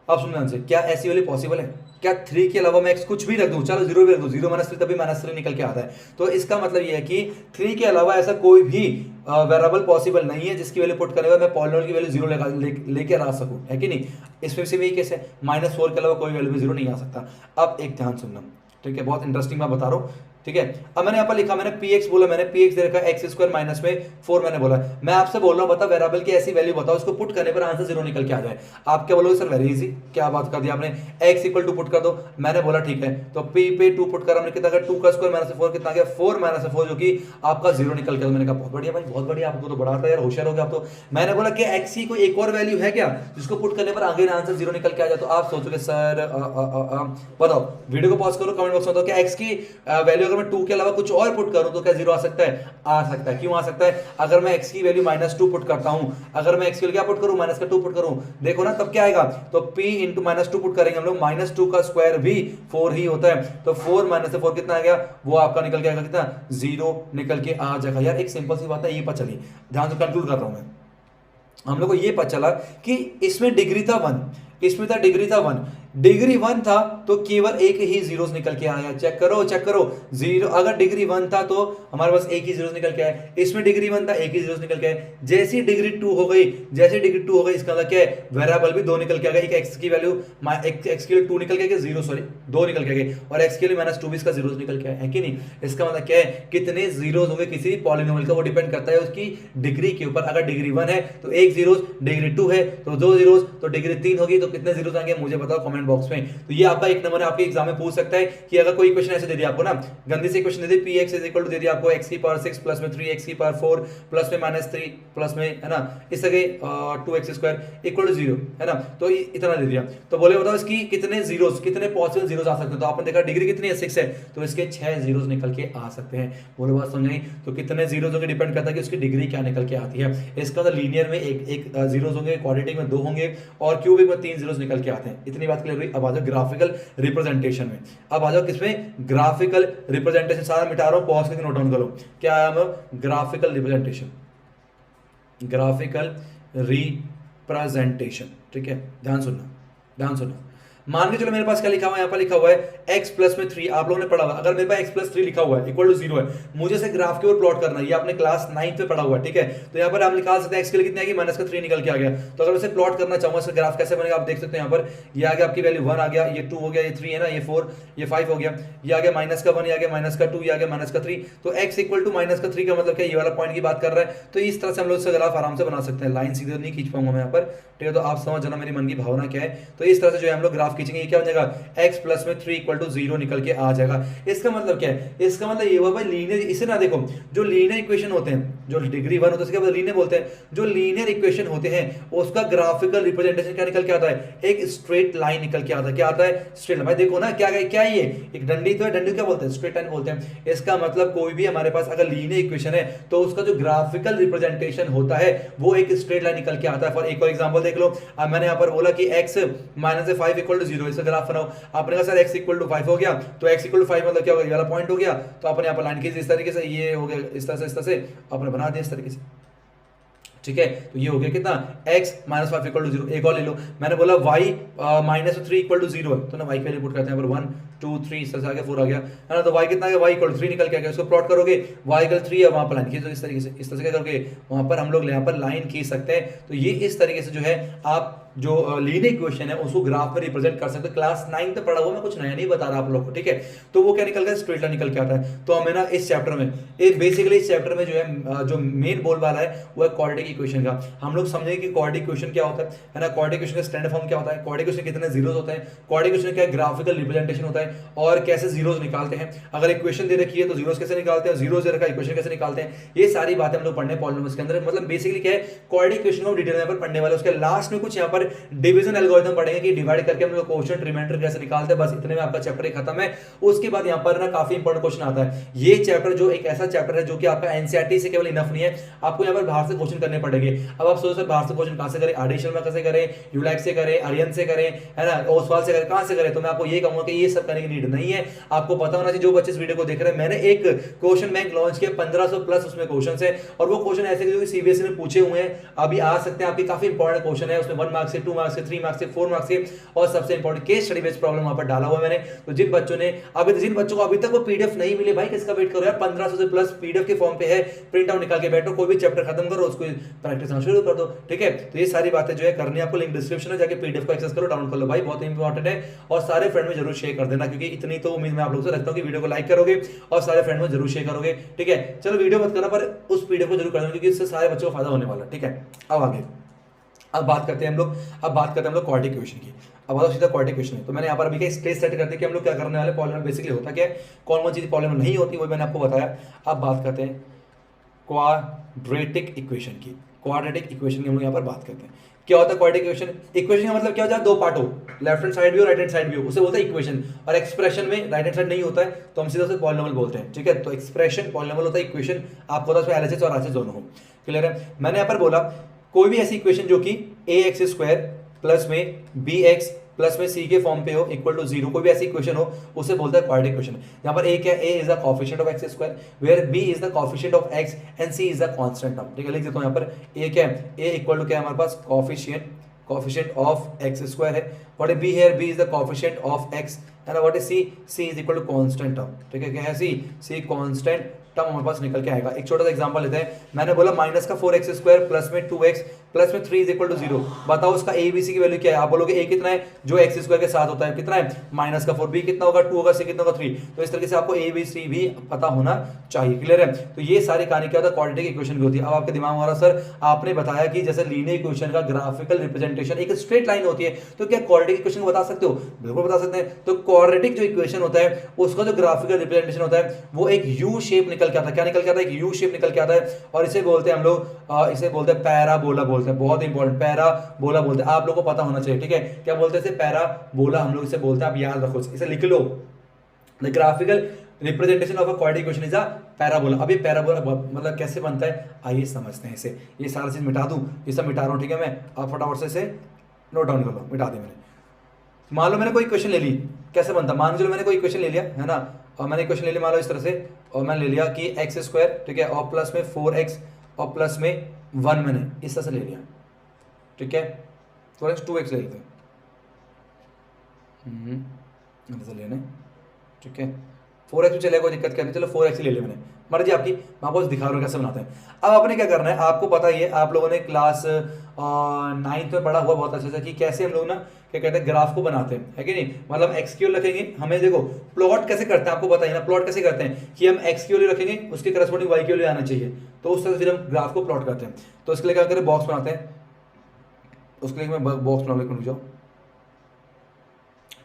अब सुनना आंसर, क्या ऐसी वैल्यू पॉसिबल है, क्या 3 के अलावा मैं x कुछ भी रख दूं, चलो 0 भी रख दूं, 0 माइनस 3 तभी -3 निकल के आता है। तो इसका मतलब ये है कि 3 के अलावा ऐसा कोई भी वेरिएबल पॉसिबल नहीं है जिसकी वैल्यू पुट करने पर मैं पॉलिनोमियल की वैल्यू 0 लेके आ सकूं, है कि नहीं। इसमें से भी केस है, -4 के अलावा कोई वैल्यू भी 0 नहीं आ सकता। अब एक ध्यान सुनना, ठीक है, बहुत इंटरेस्टिंग मैं बता रहा हूं, ठीक है। अब मैंने यहाँ पर लिखा, मैंने px बोला, मैंने px दे रखा x² माइनस में 4 मैंने बोला, मैं आपसे बोल रहा हूँ बता वेरिएबल की ऐसी वैल्यू बताओ इसको पुट करने पर आंसर 0 निकल के आ जाए। आप क्या बोलोगे, सर वेरी इजी, क्या बात कर दी आपने, x इक्वल टू पुट कर दो, मैंने बोला ठीक है, तो p पे 2 पुट कर, हमने कितना गया, 2 का स्क्वायर माइनस 4 कितना गया, 4 माइनस 4 जो कि आपका 0 निकल गया। मैंने कहा बहुत बढ़िया भाई, बहुत बढ़िया, आपको तो बड़ा आता है यार, होशियार हो गया आप तो। मैंने बोला कि x की कोई एक और वैल्यू है क्या जिसको पुट करने पर आगे आंसर 0 निकल के आ जाए। तो आप सोचोगे सर बताओ, वीडियो को पॉज करो, कमेंट बॉक्स में बताओ क्या x की वैल्यू अगर मैं 2 के अलावा कुछ और पुट करूं तो क्या 0 आ सकता है? आ सकता है। क्यों आ सकता है? अगर मैं x की वैल्यू -2 पुट करता हूं, अगर मैं x की वैल्यू क्या पुट करूं, -2 पुट करूं, देखो ना तब क्या आएगा, तो p इंटू -2 पुट करेंगे हम लोग, -2 का स्क्वायर भी 4 ही होता है, तो 4 माइनस 4 कितना आ गया, वो आपका निकल के आएगा कितना, 0 निकल के आ जाएगा। यार एक सिंपल सी बात है, ये पता चली, ध्यान से कंक्लूड कर रहा हूं मैं। हम लोग को ये पता चला कि इसमें डिग्री था 1, इसमें था डिग्री था 1, डिग्री 1 था तो केवल एक ही जीरोस निकल के आया। चेक करो 0, अगर डिग्री 1 था तो हमारे पास एक ही जीरोस निकल के आया, इसमें डिग्री 1 था, एक ही जीरोस निकल के आया। जैसी डिग्री 2 हो गई, इसका मतलब क्या है, वेरिएबल भी 2 निकल के आ गया, एक x की वैल्यू x के लिए 2 निकल के गया, 0 सॉरी 2 निकल के गए, और x के लिए -2 भी इसका जीरोस निकल के आया, है कि नहीं। इसका मतलब क्या है, कितने जीरोस होंगे किसी पॉलिनोमियल का, वो डिपेंड करता है उसकी डिग्री के ऊपर। अगर डिग्री 1 है तो एक जीरोस, डिग्री 2 है तो 2 जीरोस, तो डिग्री 3 होगी तो कितने जीरोस आएंगे मुझे बताओ कमेंट कमेंट बॉक्स में। तो ये आपका एक नंबर आपके एग्जाम में पूछ सकता है कि अगर कोई क्वेश्चन ऐसे दे दिया आपको ना, गंदी से क्वेश्चन दे दी, P X is equal to दे दिया आपको एक्स की पावर 6 प्लस में 3 एक्स की पावर 4 प्लस में -3 प्लस में, है ना, इस तरह 2x स्क्वायर इक्वल टू 0, है ना, तो इतना दे दिया। तो बोले बताओ इसकी कितने जीरोस, कितने पॉसिबल जीरोस आ सकते हैं। तो आपने देखा डिग्री कितनी है 6 है, तो इसके 6 जीरोस निकल के आ सकते हैं। बोलो बात समझ आई। तो कितने जीरोस होंगे डिपेंड करता है कि उसकी डिग्री क्या निकल के आती है। इसका तो लीनियर में एक जीरोस होंगे, क्वाड्रेटिक में 2 होंगे और क्यूबिक में 3 जीरोस निकल के आते हैं। इतनी बात क्लियर हुई। अब आ जाओ ग्राफिकल रिप्रेजेंटेशन में। अब आ जाओ किसमें, ग्राफिकल रिप्रेजेंटेशन। सारा मिटा रहा हूं, पॉज करके नोट डाउन करो क्या आया हम, ग्राफिकल रिप्रेजेंटेशन, ग्राफिकल रिप्रेजेंटेशन। ठीक है, ध्यान सुनना, ध्यान सुनना। मान के चलो मेरे पास क्या लिखा हुआ है, यहाँ पर लिखा हुआ है x प्लस में 3, आप लोगों ने पढ़ा हुआ। अगर मेरे पास x प्लस 3 लिखा हुआ है इक्वल टू 0 है, मुझे से ग्राफ के ऊपर प्लॉट करना है। ये आपने क्लास 9 पे पढ़ा हुआ है, ठीक है। तो यहाँ पर आप निकाल सकते हैं x के लिए कितने आएगी, माइनस का 3 निकल के आ गया। तो अगर मैं इसे प्लॉट करना चाहूंगा, इसका ग्राफ कैसे बनेगा आप देख सकते हैं। यहाँ पर ये आ गया आपकी वैल्यू 1 आ गया, ये 2 हो गया, ये 3 है ना, ये 4, ये 5 हो गया, ये आ गया माइनस का 1, ये आ गया माइनस का 2, ये आ गया माइनस का 3। तो x इक्वल टू माइनस का 3 का मतलब क्या, ये वाला पॉइंट की बात कर रहा है। तो इस तरह से हम लोग इसका ग्राफ आराम से बना सकते हैं। लाइन सीधे नहीं खींच पाऊंगा मैं यहाँ पर, ठीक है। तो आप समझ जाना मेरी मन की भावना क्या है। तो इस तरह से जो है हम लोग ग्राफ खींचेंगे। ये क्या हो जाएगा, x प्लस में 3 इक्वल टू 0 निकल के आ जाएगा। इसका मतलब क्या है, इसका मतलब ये हुआ भाई लीनियर। इसे ना देखो, जो लीनियर इक्वेशन होते हैं, जो डिग्री 1 होता है उसके बाद लीनियर बोलते हैं। जो लीनियर इक्वेशन होते हैं उसका ग्राफिकल रिप्रेजेंटेशन क्या निकल के आता है, एक स्ट्रेट लाइन निकल के आता है। क्या आता है, स्ट्रेट लाइन। भाई देखो ना क्या क्या ये एक डंडी, तो है डंडी क्या बोलते हैं, स्ट्रेट लाइन बोलते हैं। इसका मतलब कोई भी हमारे पास अगर लीनियर इक्वेशन है तो उसका जो ग्राफिकल रिप्रेजेंटेशन होता है वो एक स्ट्रेट लाइन निकल के आता है। फॉर एक और एग्जांपल देख लो, अब मैंने यहाँ पर बोला कि x माइनस 5 इक्वल टू 0, इसका ग्राफ बनाओ। आपने कहा सर x इक्वल टू 5 हो गया, तो x इक्वल टू 5 मतलब क्या होगा, ये वाला पॉइंट हो गया। तो अपन यहाँ पर लाइन खींच इस तरीके से, ये हो गया इस तरह से आपने बना दिया इस तरीके से, ठीक है। तो ये हो गया कितना, x माइनस 5 इक्वल टू 0। एक और ले लो, मैंने बोला y माइनस 3 इक्वल टू 0 है, तो ना y की वैल्यू पुट करते हैं यहाँ पर 1 2 3 इस तरह से आ गया 4 आ गया, है ना। तो y कितना आ गया, y इक्वल टू 3 निकल के आ गया। इसको प्लॉट करोगे, y इक्वल 3 है, वहां पर लाइन खींचो इस तरीके से, इस तरह से क्या करोगे, वहां पर हम लोग यहाँ पर लाइन खींच सकते हैं। तो ये इस तरीके से जो है आप जो लीनियर इक्वेशन है उसको ग्राफ में रिप्रेजेंट कर सकते हैं। क्लास 9 तक पढ़ा हुआ, मैं कुछ नया नहीं बता रहा आप लोग को, ठीक है। तो वो क्या निकल गया, स्ट्रेट लाइन निकल के आता है। तो हमें ना इस चैप्टर में, बेसिकली इस चैप्टर में जो है जो मेन बोल वाला है वो है क्वाड्रेटिक इक्वेशन का। हम लोग समझेंगे कि क्वाड्रेटिक इक्वेशन क्या होता है ना, क्वाड्रेटिक इक्वेशन का स्टैंडर्ड फॉर्म क्या होता है, क्वाड्रेटिक इक्वेशन कितने जीरोस होते हैं, क्वाड्रेटिक इक्वेशन क्या ग्राफिकल रिप्रेजेंटेशन होता है और कैसे जीरोस निकालते हैं। अगर इक्वेशन दे रखी है तो जीरोस कैसे निकालते हैं, जीरोस दे रखा है इक्वेशन कैसे निकालते हैं। ये सारी बातें हम लोग पढ़ने पॉलिनोमियल्स के अंदर। मतलब बेसिकली क्या है, क्वाड्रेटिक इक्वेशन को डिटेल में पर पढ़ने वाले। उसके लास्ट में कुछ यहाँ पर डिवीजन एल्गोरिथम पढ़ेंगे कि डिवाइड करके हम लोग क्वोशिएंट रिमाइंडर कैसे निकालते हैं। बस इतने में आपका चैप्टर खत्म है। उसके बाद यहाँ पर ना काफी इंपॉर्टेंट क्वेश्चन आता है। ये चैप्टर जो एक ऐसा चैप्टर है जो कि आपका एनसीईआरटी से केवल इनफ नहीं है, आपको यहाँ पर बाहर से क्वेश्चन करने पड़ेंगे। अब आप सोचो सर बाहर से क्वेश्चन कहां से करें, एडिशनल में कैसे करें, यूलैक से करें, आर्यन से करें, है ना, ओसवाल से करें, कहां से करें। तो मैं आपको ये कहूंगा कि ये सब करने की नीड नहीं है। आपको पता होना चाहिए, जो बच्चे इस वीडियो को देख रहे हैं, मैंने एक क्वेश्चन बैंक लॉन्च किया, 1500 प्लस उसमें क्वेश्चन है और वो क्वेश्चन ऐसे जो सीबीएसई में पूछे हुए हैं, अभी आ सकते हैं आपके, काफी इंपॉर्टेंट क्वेश्चन है। उसमें 1 मार्क्स से, 2 मार्क्स से, 3 मार्क्स से, 4 मार्क्स से और सबसे important case study based problem वहां पर डाला हुआ है मैंने। तो जिन बच्चों को अभी तक वो पीडीएफ नहीं मिले, भाई किसका वेट करो यार, 1500 से प्लस पीडीएफ के फॉर्म पे है, प्रिंट आउट निकाल के बैठो, कोई भी चैप्टर खत्म करो, उसको प्रैक्टिस शुरू कर दो, ठीक है। तो ये सारी बातें जो है करनी है आपको, लिंक डिस्क्रिप्शन में जाके पीडीएफ को एक्सेस करो, डाउनलोड कर लो भाई, बहुत इंपॉर्टेंट है। और सारे फ्रेंड में जरूर शेयर कर देना, क्योंकि इतनी तो उम्मीद मैं आप लोगों से रखता हूं कि वीडियो को लाइक करोगे और सारे फ्रेंड में जरूर शेयर करोगे, ठीक है। चलो वीडियो मत करना पर उस पीडीएफ को जरूर करना, क्योंकि इससे सारे बच्चों को फायदा होने वाला है, ठीक है। अब आगे अब बात करते हैं हम लोग क्वाड्रेटिक इक्वेशन की। अब आओ सीधा क्वाड्रेटिक इक्वेशन है। तो मैंने यहाँ पर अभी क्या स्टेज सेट कर दी कि हम लोग क्या करने वाले, पॉलिनोमियल बेसिकली होता क्या है, कौन कौन चीज पॉलिनोमियल नहीं होती वो मैंने आपको बताया। अब बात करते हैं क्वाड्रेटिक इक्वेशन की। क्वाड्रेटिक इक्वेशन की हम लोग यहाँ पर बात करते हैं। क्या होता है क्वाड्रेटिक इक्वेशन, इक्वेशन का मतलब क्या होता है, दो पार्ट हो, लेफ्ट हैंड साइड भी हो राइट हैंड साइड भी हो, उसे बोलते हैं इक्वेशन। और एक्सप्रेशन में राइट हैंड साइड नहीं होता है तो हम सीधा उसे पॉलिनोमियल बोलते हैं, ठीक है। तो एक्सप्रेशन पॉलिनोमियल होता है, इक्वेशन आपको होता है एलएचएस और आरएचएस दोनों हो, क्लियर है। मैंने यहाँ पर बोला कोई भी ऐसी इक्वेशन जो कि ax स्क्वायर प्लस में bx प्लस में c के फॉर्म पे हो इक्वल टू 0, कोई भी ऐसी इक्वेशन हो उसे बोलता है क्वाड्रेटिक इक्वेशन। यहाँ पर a क्या है, a is the coefficient of x square where b is the coefficient of x and c is the constant term, ठीक है। लिख देता हूँ यहाँ पर a क्या है, a इक्वल टू क्या है हमारे पास, कोएफिशिएंट ऑफ x स्क्वायर है। What is b here, b is the coefficient of x है ना। What is c, c is equal to constant term, ठीक है। क्या है c कांस्टेंट टर्म हमारे पास निकल के आएगा। एक छोटा सा एग्जांपल लेते हैं। मैंने बोला माइनस का 4x स्क्वायर प्लस में 2x प्लस में 3 इज इक्वल टू 0। बताओ उसका ए बी सी की वैल्यू क्या है? आप बोलोगे ए कितना है, जो एक्स स्क्वायर के साथ होता है कितना है माइनस का 4, बी कितना होगा 2 होगा, सी कितना होगा 3। तो इस तरीके से आपको ए बी सी भी पता होना चाहिए। क्लियर है? तो ये सारी कहानी क्या होता है, क्वाड्रेटिक इक्वेशन की होती है। अब आपके दिमाग में आ रहा सर आपने बताया कि जैसे लीनियर इक्वेशन का ग्राफिकल रिप्रेजेंटेशन एक स्ट्रेट लाइन होती है, तो क्या क्वाड्रेटिक इक्वेशन को बता सकते हो? बिल्कुल बता सकते हैं। तो क्वाड्रेटिक जो इक्वेशन होता है उसका जो ग्राफिकल रिप्रेजेंटेशन होता है वो एक यू शेप निकल के आता है। क्या निकल के आता है? एक यू शेप निकल के आता है, और इसे बोलते हैं हम लोग इसे बोलते हैं पैराबोला बोलते हैं। बहुत इंपॉर्टेंट, पैराबोला बोलते हैं, आप लोगों को पता होना चाहिए। ठीक है, क्या बोलते हैं इसे? पैराबोला हम लोग इसे बोलते हैं। आप याद रखो, इसे लिख लो। The graphical representation of a quadratic equation is a parabola. अब ये पैराबोला मतलब कैसे बनता है आइए समझते हैं इसे। ये सारा चीज मिटा दूं, ये सब मिटा रहा हूं, ठीक है मैं। आप फटाफट से इसे नोट डाउन कर लो, मिटा दी मैंने। मान लो मैंने कोई इक्वेशन ले ली, कैसे बनता? मान लो मैंने कोई इक्वेशन ले लिया है ना, और मैंने इक्वेशन ले ली मान लो इस तरह से, और मैंने ले लिया कि एक्स स्क्वायर, ठीक है, और प्लस में 4x और प्लस में 1 मैंने इस तरह से ले लिया। ठीक है, थोड़ा 2x ले लेते हैं, ऐसे लेने। ठीक है, 4x में चलेगा, कोई दिक्कत क्या नहीं, चलो 4x ही ले लिया मैंने, मर्जी आपकी। मैं आपको दिखा रहा हूँ कैसे बनाते हैं। अब आपने क्या करना है, आपको पता ही है, आप लोगों ने क्लास 9th में पढ़ा हुआ बहुत अच्छे से कि कैसे हम लोग ना क्या कहते हैं ग्राफ को बनाते हैं, है कि नहीं? मतलब एक्स क्यू रखेंगे, हमें देखो प्लॉट कैसे करते हैं आपको पता ही ना। प्लॉट कैसे करते हैं कि हम एक्स क्यू रखेंगे, उसके करस्पॉन्डिंग वाई क्यू आना चाहिए, तो उस तरह से फिर हम ग्राफ को प्लॉट करते हैं। तो इसके लिए क्या करें, बॉक्स बनाते हैं। उसके लिए मैं बॉक्स बना लेकर रुक जाओ।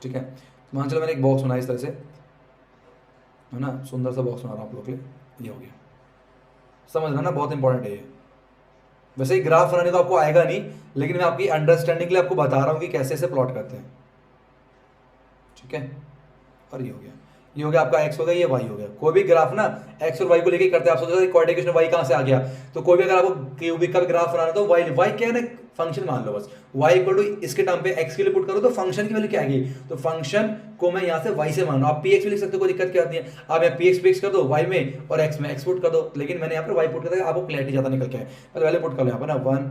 ठीक है, मान चलो मैंने एक बॉक्स बनाया इस तरह से, है ना, सुंदर सा बॉक्स बना रहा हूँ आप लोग के लिए, ये हो गया। समझना ना, बहुत इंपॉर्टेंट है ये। वैसे ही ग्राफ बनाने को आपको आएगा नहीं, लेकिन मैं आपकी अंडरस्टैंडिंग के लिए आपको बता रहा हूँ कि कैसे इसे प्लॉट करते हैं। ठीक है, और ये हो गया, ये हो गया आपका एक्स हो गया, ये वाई हो गया। कोई भी ग्राफ ना एक्स और वाई को लेके करते हैं। आप सोचते हैं क्वाड्रेटिक इक्वेशन वाई कहाँ से आ गया, तो कोई भी अगर आपको क्यूबिक का भी ग्राफ बनाना तो वाई क्या है ना, फंक्शन मान लो बस। y इक्वल टू इसके टर्म पे x के लिए पुट करो तो फंक्शन की वैल्यू क्या आएगी, तो फंक्शन को मैं यहाँ से y से मान रहा हूँ। आप px भी लिख सकते हो, कोई दिक्कत क्या आती है। आप यहाँ px कर दो y में और x में x पुट कर दो, लेकिन मैंने यहाँ पर y पुट कर दिया, आपको क्लैरिटी ज्यादा निकल के आए। पहले वैल्यू पुट कर लो यहाँ पर ना, 1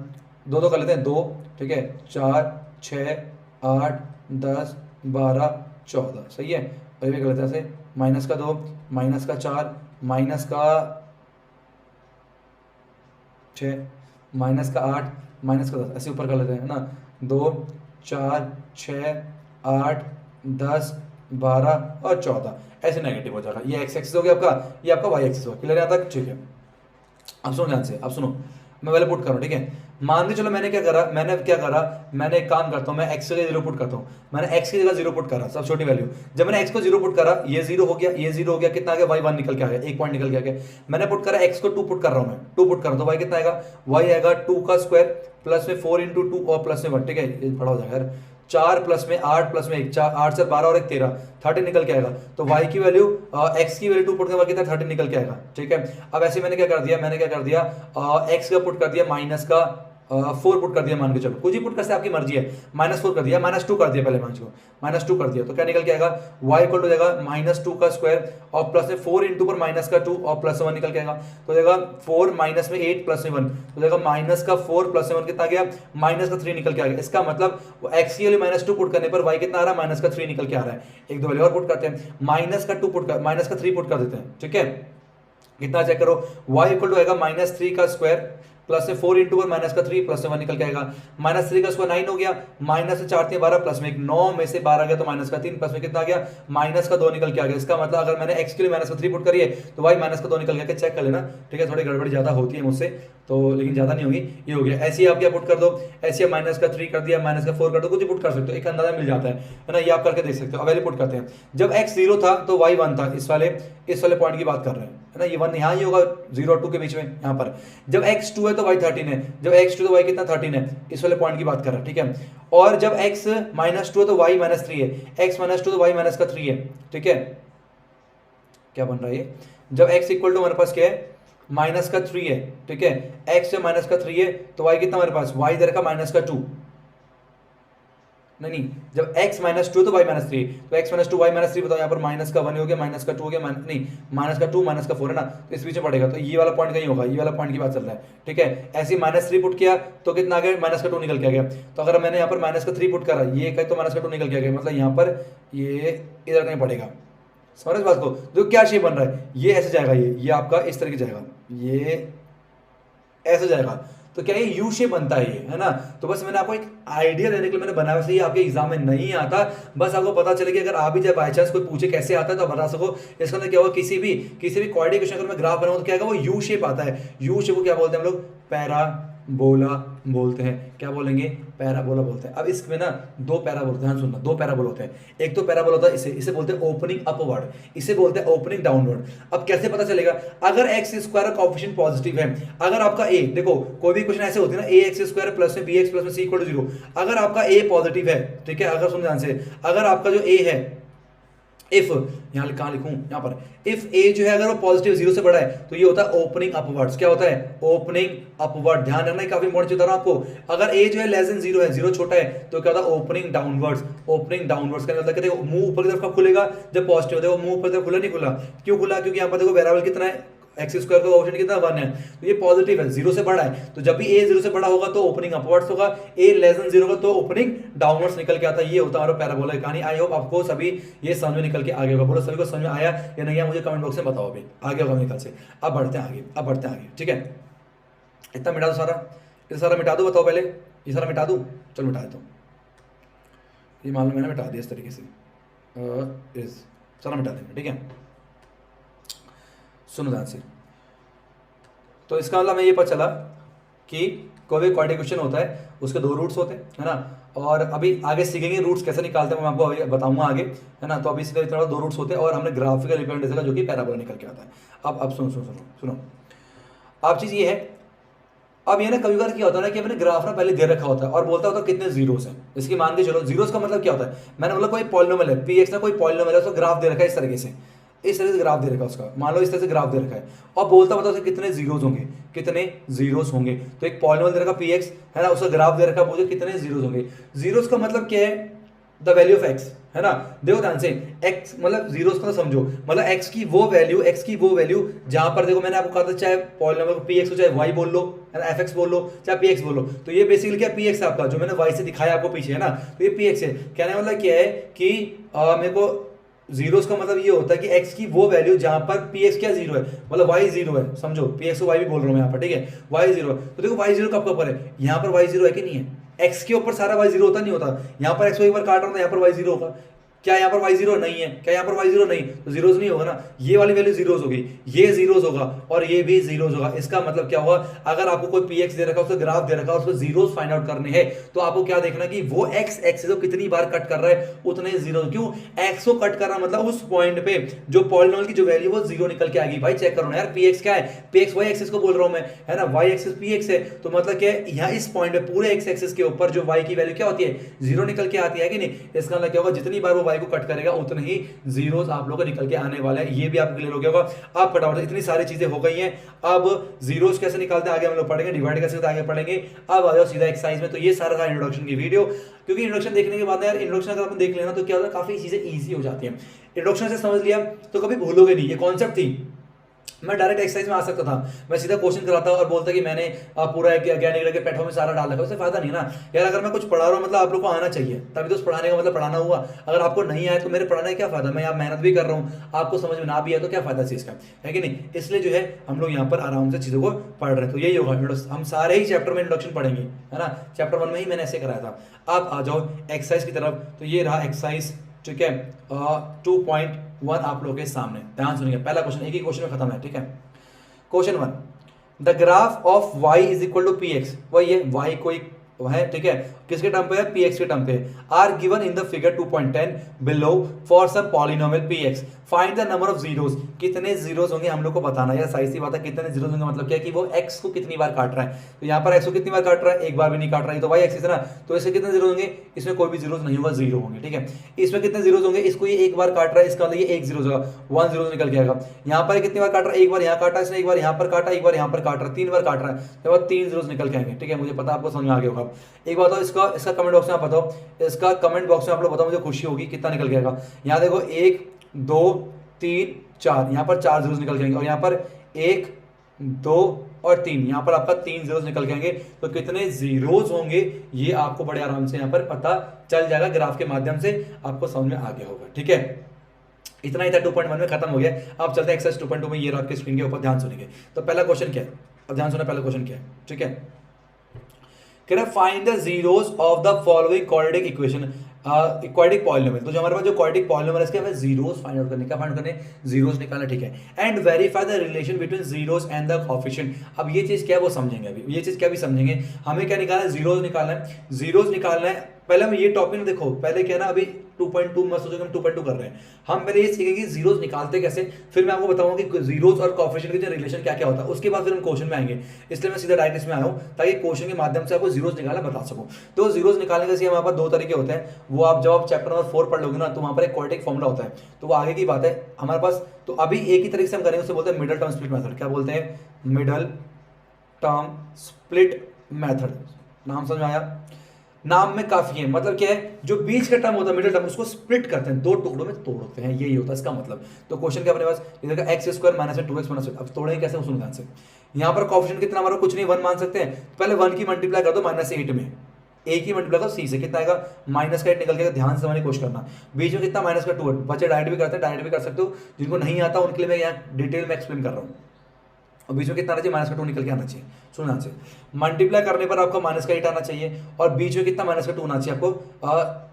2 कर लेते हैं 2, ठीक है, 4 6 8 10 12 14, सही है। और ये कर लेते हैं ऐसे, माइनस का 2 माइनस का 4 माइनस का 6 माइनस का 8 माइनस का 10, ऐसे ऊपर कर लेते हैं, है ना। 2 4 6 8 10 12 और 14, ऐसे नेगेटिव हो जाएगा। ये एक्स एक्सिस हो गया आपका, ये आपका वाई एक्सिस हो गया। क्लियर है यहाँ तक? ठीक है, अब सुनो ध्यान से, अब सुनो, मैं पहले पुट करूँ, ठीक है। मान के चलो मैंने क्या करा, मैंने एक काम करता हूँ, मैं एक्स की जगह 0 पुट करता हूँ। मैंने एक्स की जगह 0 पुट करा, सब छोटी वैल्यू। जब मैंने एक्स को 0 पुट करा, ये 0 हो गया, ये 0 हो गया, कितना आ गया, वाई 1 निकल के आ गया, 1 पॉइंट निकल के आ गया। मैंने पुट करा एक्स को 2 पुट कर रहा हूँ, मैं 2 पुट कर रहा हूँ, तो वाई कितना आएगा, वाई आएगा 2 का स्क्वायर प्लस में 4 इंटू 2 और प्लस में 1, ठीक है, ये बड़ा हो जाएगा यार। 4 प्लस में 8 प्लस में 1, 4 8 से 12 और 1 13, 30 निकल के आएगा। तो y की वैल्यू x की वैल्यू 2 पुट करने के बाद 30 निकल के आएगा। ठीक है, अब ऐसे मैंने क्या कर दिया, x का पुट कर दिया, माइनस का 4 पुट कर दिया, मान के चलो कुछ ही पुट कर सकते, आपकी मर्जी है। -4 कर दिया, -2 कर दिया, पहले मान चलो -2 कर दिया, तो क्या निकल के आएगा, y इक्वल टू जाएगा -2 का स्क्वायर और प्लस में 4 इंटू पर माइनस का 2 और प्लस 1 निकल के आएगा। तो जाएगा 4 माइनस में 8 प्लस में 1, तो जाएगा माइनस का 4 प्लस में 1 कितना गया, माइनस का 3 निकल के आ गया। इसका मतलब x की वैल्यू -2 पुट करने पर y कितना आ रहा है, माइनस का 3 निकल के आ रहा है। एक दो वैल्यू और पुट करते हैं, माइनस का 3 पुट कर देते हैं। ठीक है, कितना चेक करो, y इक्वल टू आएगा -3 का स्क्वायर प्लस से 4 इंटू पर माइनस का 3 प्लस से 1 निकल के आएगा। -3 का स्क्वायर 9 हो गया, माइनस से 4 3 12 प्लस में 1 9 में से 12 गया तो माइनस का 3 प्लस में कितना आ गया, माइनस का 2 निकल के आ गया। इसका मतलब अगर मैंने x के लिए माइनस का 3 पुट करी है तो y माइनस का 2 निकल गया। चेक कर लेना, ठीक है, थोड़ी गड़बड़ी ज्यादा होती है मुझसे तो, लेकिन ज्यादा नहीं होगी। ये हो गया, ऐसे ही आप क्या पुट कर दो, ऐसे आप माइनस का 3 कर दिया, माइनस का 4 कर दो, कुछ ही पुट कर सकते हो, एक अंदाजा मिल जाता है ना। ये आप करके देख सकते हो। अब वैल्यू पुट करते हैं, जब x 0 था तो y 1 था, इस वाले पॉइंट की बात कर रहे हैं, है ना। ये 1 यहाँ ही होगा 0 और 2 के बीच में, यहाँ पर। जब x 2 है तो y 13 है, जब x 2 तो y कितना 13 है, इस वाले पॉइंट की बात कर रहा है। ठीक है, और जब x -2 है तो y -3 है, x -2 तो y माइनस का 3 है। ठीक है, क्या बन रहा है ये, जब x इक्वल टू हमारे पास क्या है, माइनस का 3 है। ठीक है, x से माइनस का 3 है तो y कितना हमारे पास, y इधर का माइनस का 2, नहीं जब x -2 तो y -3, तो x -2 y -3 बताओ, यहाँ पर माइनस का 1 हो गया, माइनस का 2 हो गया, नहीं माइनस का 2 माइनस का 4 है ना, तो इस बीच में पड़ेगा, तो ये वाला पॉइंट कहीं होगा, ये वाला पॉइंट की बात चल रहा है। ठीक है, ऐसे -3 पुट किया तो कितना आ गया, माइनस का 2 निकल के आ गया। तो अगर मैंने यहाँ पर माइनस का 3 पुट करा, ये कहीं तो माइनस का 2 निकल के आ गया, मतलब यहाँ पर ये इधर कहीं पड़ेगा। समझ बात को, तो क्या शेप बन रहा है, ये ऐसे जाएगा, ये आपका इस तरह की जाएगा, ये ऐसे जाएगा। तो क्या ये यू शेप बनता है ये, है ना। तो बस मैंने आपको एक आइडिया देने के लिए मैंने बनाया, वैसे ये आपके एग्जाम में नहीं आता, बस आपको पता चले कि अगर आप भी जब बाई चांस कोई पूछे कैसे आता है तो आप बता सको। इसके अंदर क्या होगा, किसी भी कोऑर्डिनेशन अगर मैं ग्राफ बनाऊं तो क्या होगा, वो यू शेप आता है। यू शेप को क्या बोलते हैं हम लोग, पैराबोला बोलते हैं। क्या बोलेंगे, पैराबोला बोलते हैं। अब इसमें ना दो पैराबोला, ध्यान सुनना, दो पैराबोला होते हैं। एक तो पैराबोला होता है इसे बोलते हैं ओपनिंग अपवर्ड, इसे बोलते हैं ओपनिंग डाउनवर्ड। अब कैसे पता चलेगा, अगर एक्स स्क्वायर का कोएफिशिएंट पॉजिटिव है, अगर आपका ए, देखो कोई भी क्वेश्चन ऐसे होते हैं ना, ए एक्स स्क्वायर प्लस में बी एक्स प्लस में सी इक्वल टू 0, अगर आपका ए पॉजिटिव है, ठीक है, अगर सुन ध्यान से, अगर आपका जो ए है, इफ यहां कहां लिखूं, यहां पर, इफ ए जो है अगर वो पॉजिटिव 0 से बड़ा है तो ये होता है ओपनिंग अपवर्ड्स। क्या होता है, ओपनिंग अपवर्ड। ध्यान रखना, काफी इंपॉर्टेंट बता रहा हूं आपको। अगर ए जो है लेस देन 0 है, 0 छोटा है, तो क्या होता है, ओपनिंग डाउनवर्ड्स। ओपनिंग डाउनवर्ड्स का मतलब कि देखो मुंह ऊपर की तरफ कब खुलेगा, जब पॉजिटिव। देखो मुंह ऊपर की तरफ खुला, नहीं खुला, क्यों खुला, क्योंकि यहां पर देखो वेरिएबल कितना है, एक्स स्क्वायर का कोएफिशिएंट कितना 1 है, तो ये पॉजिटिव है, 0 से बड़ा है। तो जब भी ए 0 से बड़ा होगा तो ओपनिंग अपवर्ड्स होगा, ए लेस देन 0 होगा तो ओपनिंग डाउनवर्ड्स निकल के आता है। ये होता है हमारा पैराबोला की कहानी। आई होप आपको सभी ये समझ में निकल के आगे होगा। बोलो सभी को समझ में आया या नहीं आया, मुझे कमेंट बॉक्स में बताओ अभी, आगे होगा निकल से। अब बढ़ते हैं आगे, अब बढ़ते हैं आगे, ठीक है। इतना मिटा दो सारा, ये सारा मिटा दो, बताओ पहले, ये सारा मिटा दूं, चलो मिटा देता हूं। ये मालूम मैंने मिटा दिया इस तरीके से, इस सारा मिटा देंगे, ठीक है। सुनो ध्यान से, तो इसका मतलब हमें ये पता चला कि कोई भी क्वाड्रेटिक क्वेश्चन होता है उसके दो रूट्स होते हैं, है ना। और अभी आगे सीखेंगे रूट्स कैसे निकालते हैं, मैं आपको अभी बताऊंगा आगे, है ना। तो अभी इसके तरह दो रूट्स होते हैं और हमने ग्राफिकल रिप्रेजेंटेशन का जो कि पैराबोला निकल के आता है। अब सुनो सुनो सुनो सुनो, अब चीज़ ये है, अब ये ना कभी बार क्या होता है ना कि मैंने ग्राफ ना पहले दे रखा होता है और बोलता होता है कितने जीरोस हैं। इसकी मान के चलो, जीरोस का मतलब क्या होता है, मैंने बोला कोई पॉलिनोमियल है, पी एक्स ना कोई पॉलिनोमियल है, उसका ग्राफ दे रखा है इस तरीके से, इस तरह से ग्राफ दे रखा है उसका, मान लो इस तरह से ग्राफ दे रखा है, और बोलता बताओ कितने जीरोस होंगे, कितने जीरोस होंगे। तो एक पॉलिनोमियल दे रखा पी एक्स, है ना, उसका ग्राफ दे रखा, मुझे कितने जीरोस होंगे। जीरोस का मतलब क्या है, द वैल्यू ऑफ एक्स, है ना। देखो ध्यान से, एक्स मतलब जीरोस का समझो, मतलब एक्स की वो वैल्यू जहां पर देखो मैंने आपको कहा था, चाहे पॉलिनोमियल पी एक्स हो, चाहे वाई बोल लो, है ना, एफ एक्स बोल लो, चाहे पी एक्स बोल लो, तो ये बेसिकली क्या पी एक्स है आपका, जो मैंने वाई से दिखाया आपको पीछे, है ना। तो ये पी एक्स है। कहने का मतलब क्या है कि मेरे को जीरोस का मतलब ये होता है कि एक्स की वो वैल्यू जहां पर पी एक्स क्या 0 है, मतलब वाई 0 है, समझो पी एक्स को वाई भी बोल रहा हूं मैं यहाँ पर, ठीक है, वाई 0 है। तो देखो वाई 0 कब कब पर है, यहाँ पर वाई 0 है कि नहीं है, एक्स के ऊपर सारा वाई 0 होता नहीं होता, यहाँ पर एक्स को एक बार काट रहा हूं, यहाँ पर वाई 0 होगा। क्या यहाँ पर y0 नहीं है, क्या यहाँ पर y0 नहीं, तो जीरोस नहीं होगा ना, ये वाली वैल्यू जीरोस होगी, ये जीरोस होगा और ये भी जीरोस होगा। इसका मतलब क्या होगा, अगर आपको कोई px दे रखा है, उसका ग्राफ दे रखा है, उसको जीरोस फाइंड आउट करने हैं, तो आपको क्या देखना कि वो x एक्सिस को कितनी बार कट कर रहा है, उतने जीरो। क्यों x को कट कर रहा, मतलब उस पॉइंट पे जो पॉलिनोमियल की जो वैल्यू वो 0 निकल के आएगी। भाई चेक करो ना यार, px क्या है, px y एक्सिस को बोल रहा हूं मैं, है ना, y एक्सिस px है, तो मतलब क्या है, यहाँ इस पॉइंट पे पूरे x एक्सिस के ऊपर जो y की वैल्यू क्या होती है, 0 निकल के आती है कि नहीं। इसका मतलब क्या होगा, जितनी बार वो y को कट करेगा उतने ही जीरोस आप लोगों को निकल के आने वाला है। ये भी आपको क्लियर हो गया होगा। आप फटाफट, इतनी सारी चीजें हो गई हैं, अब जीरोस कैसे निकालते हैं आगे हम लोग पढ़ेंगे, डिवाइड कैसे होता है आगे पढ़ेंगे। अब आ जाओ सीधा एक्सरसाइज में। तो ये सारा था इंट्रोडक्शन की वीडियो, क्योंकि इंट्रोडक्शन देखने के बाद यार, इंट्रोडक्शन अगर अपन देख लेना तो क्या होता है, काफी चीजें ईजी हो जाती हैं। इंट्रोडक्शन से समझ लिया तो कभी भूलोगे नहीं, ये कॉन्सेप्ट थी। मैं डायरेक्ट एक्सरसाइज में आ सकता था, मैं सीधा क्वेश्चन कराता और बोलता कि मैंने पूरा ज्ञान के प्लेटफॉर्म में सारा डाल रखा, उससे फायदा नहीं ना यार। अगर मैं कुछ पढ़ा रहा हूँ मतलब आप लोग को आना चाहिए, तभी तो उस पढ़ाने का मतलब पढ़ाना हुआ। अगर आपको नहीं आया तो मेरे पढ़ाने का क्या फायदा, मैं यहाँ मेहनत भी कर रहा हूँ, आपको समझ में ना भी आया तो क्या फायदा चीज का, है कि नहीं। इसलिए जो है हम लोग यहाँ पर आराम से चीजों को पढ़ रहे हैं। तो यही होगा, हम सारे ही चैप्टर में इंट्रोडक्शन पढ़ेंगे, है ना। चैप्टर 1 में ही मैंने ऐसे कराया था। आप आ जाओ एक्सरसाइज की तरफ। तो ये रहा एक्सरसाइज, ठीक है, 2.1 आप लोगों के सामने, ध्यान सुनिए। पहला क्वेश्चन एक ही क्वेश्चन में खत्म है, ठीक है। Question 1, the graph of y is equal to P X, वही है y कोई है, ठीक है, किसके टर्म पे है, px के टर्म पे। Are given in the figure 2.10 below for some polynomial px, find the number of zeros, कितने जीरोस होंगे हम लोग को बताना है। यार साइज सी बात है, कितने जीरोस होंगे मतलब क्या है कि वो x को कितनी बार काट रहा है। तो यहाँ पर x को कितनी बार काट रहा है, एक बार भी नहीं काट रहा है, तो y एक्सिस है ना, तो इसके कितने जीरो होंगे, इसमें कोई भी जीरोस नहीं होगा, जीरो होंगे, ठीक है। इसमें कितने जीरोस होंगे, इसको ये एक बार काट रहा है, इसका मतलब ये एक जीरो होगा, 1 जीरो निकल के आएगा। यहाँ पर कितनी बार काट रहा है, एक बार यहाँ काटा इसने, एक बार यहाँ पर काटा, एक बार यहाँ पर काट रहा है, 3 बार काट रहा है, तो बाद 3 जीरोस निकल के आएंगे, ठीक है। मुझे पता आपको समझ में आ गया होगा। एक बात इसका कमेंट बॉक्स में आप बताओ, इसका कमेंट बॉक्स में आप लोग बताओ, मुझे खुशी होगी कितना निकल गया। यहाँ देखो 1 2 3 4, यहाँ पर 4 जीरोस निकल जाएंगे, और यहाँ पर 1 2 और 3, यहाँ पर आपका 3 जीरोस निकल जाएंगे। तो कितने जीरोस होंगे ये आपको बड़े आराम से यहाँ पर पता चल जाएगा, ग्राफ के माध्यम से आपको समझ में आ गया होगा, ठीक है। इतना ही था, 2.1 में खत्म हो गया। अब चलते हैं एक्सरसाइज 2.2 में। ये आपके स्क्रीन के ऊपर ध्यान सुनेंगे। तो पहला क्वेश्चन क्या है, अब ध्यान सुना, पहला क्वेश्चन क्या है, ठीक है। कह रहा है find the zeros of the following quadratic equation, quadratic polynomial. तो जो हमारे पास जो क्वाड्रेटिक पॉलिनोमियल है इसके हमें जीरोस फाइंड आउट करने का, फाइंड करने जीरोस निकालना, ठीक है। And verify the relation between zeros and the coefficient. अब ये चीज क्या है वो समझेंगे, अभी ये चीज क्या भी समझेंगे। हमें क्या निकालना है, जीरोस निकालना है, जीरोस निकालना है। पहले हम ये टॉपिक में देखो, पहले क्या है ना, अभी 2.2 मत सोचो कि हम 2.2 कर रहे हैं, हम पहले ये सीखेंगे कि जीरोस निकालते कैसे, फिर मैं आपको बताऊंगा कि जीरोस और कोएफिशिएंट के जो रिलेशन क्या क्या होता है, उसके बाद फिर हम क्वेश्चन में आएंगे। इसलिए मैं सीधा डायरेक्ट इसमें आया हूं ताकि क्वेश्चन के माध्यम से आपको जीरोस निकालना बता सकूं। तो जीरोस निकालने के हमारे पास दो तरीके होते हैं, वो आप जब आप चैप्टर नंबर 4 पढ़ लोगे ना तो वहां पर एक क्वाड्रेटिक फॉर्मूला होता है, तो वो आगे की बात है हमारे पास। तो अभी एक ही तरीके से हम करेंगे, उसे बोलते हैं मिडल टर्म स्प्लिट मेथड। क्या बोलते हैं, मिडल टर्म स्प्लिट मेथड। नाम समझ में आया, नाम में काफी है, मतलब क्या है, जो बीच का टर्म होता है मिडिल टर्म, उसको स्प्लिट करते हैं, दो टुकड़ों में तोड़ते हैं, यही होता है इसका मतलब। तो क्वेश्चन क्या अपने पास, इधर का x square minus 2x minus, अब तोड़ेंगे कैसे उस ध्यान से। यहाँ पर कोएफिशिएंट कितना हमारा, कुछ नहीं 1 मान सकते हैं, पहले 1 की मल्टीप्लाई कर दो -8 में, ए की मल्टीप्लाई करो सी से, कितना आएगा -8 निकल के, ध्यान से समझने की कोशिश करना। बीच में कितना -2 है, बच्चे डायरेक्ट भी करते हैं, डायरेक्ट भी कर सकते हो, जिनको नहीं आता उनके लिए मैं यहाँ डिटेल में एक्सप्लेन कर रहा हूँ। और बीच में कितना आना चाहिए, -2 निकल के आना चाहिए। सुनना चाहिए, मल्टीप्लाई करने पर आपको -8 आना चाहिए, और बीच में कितना -2 आना चाहिए आपको,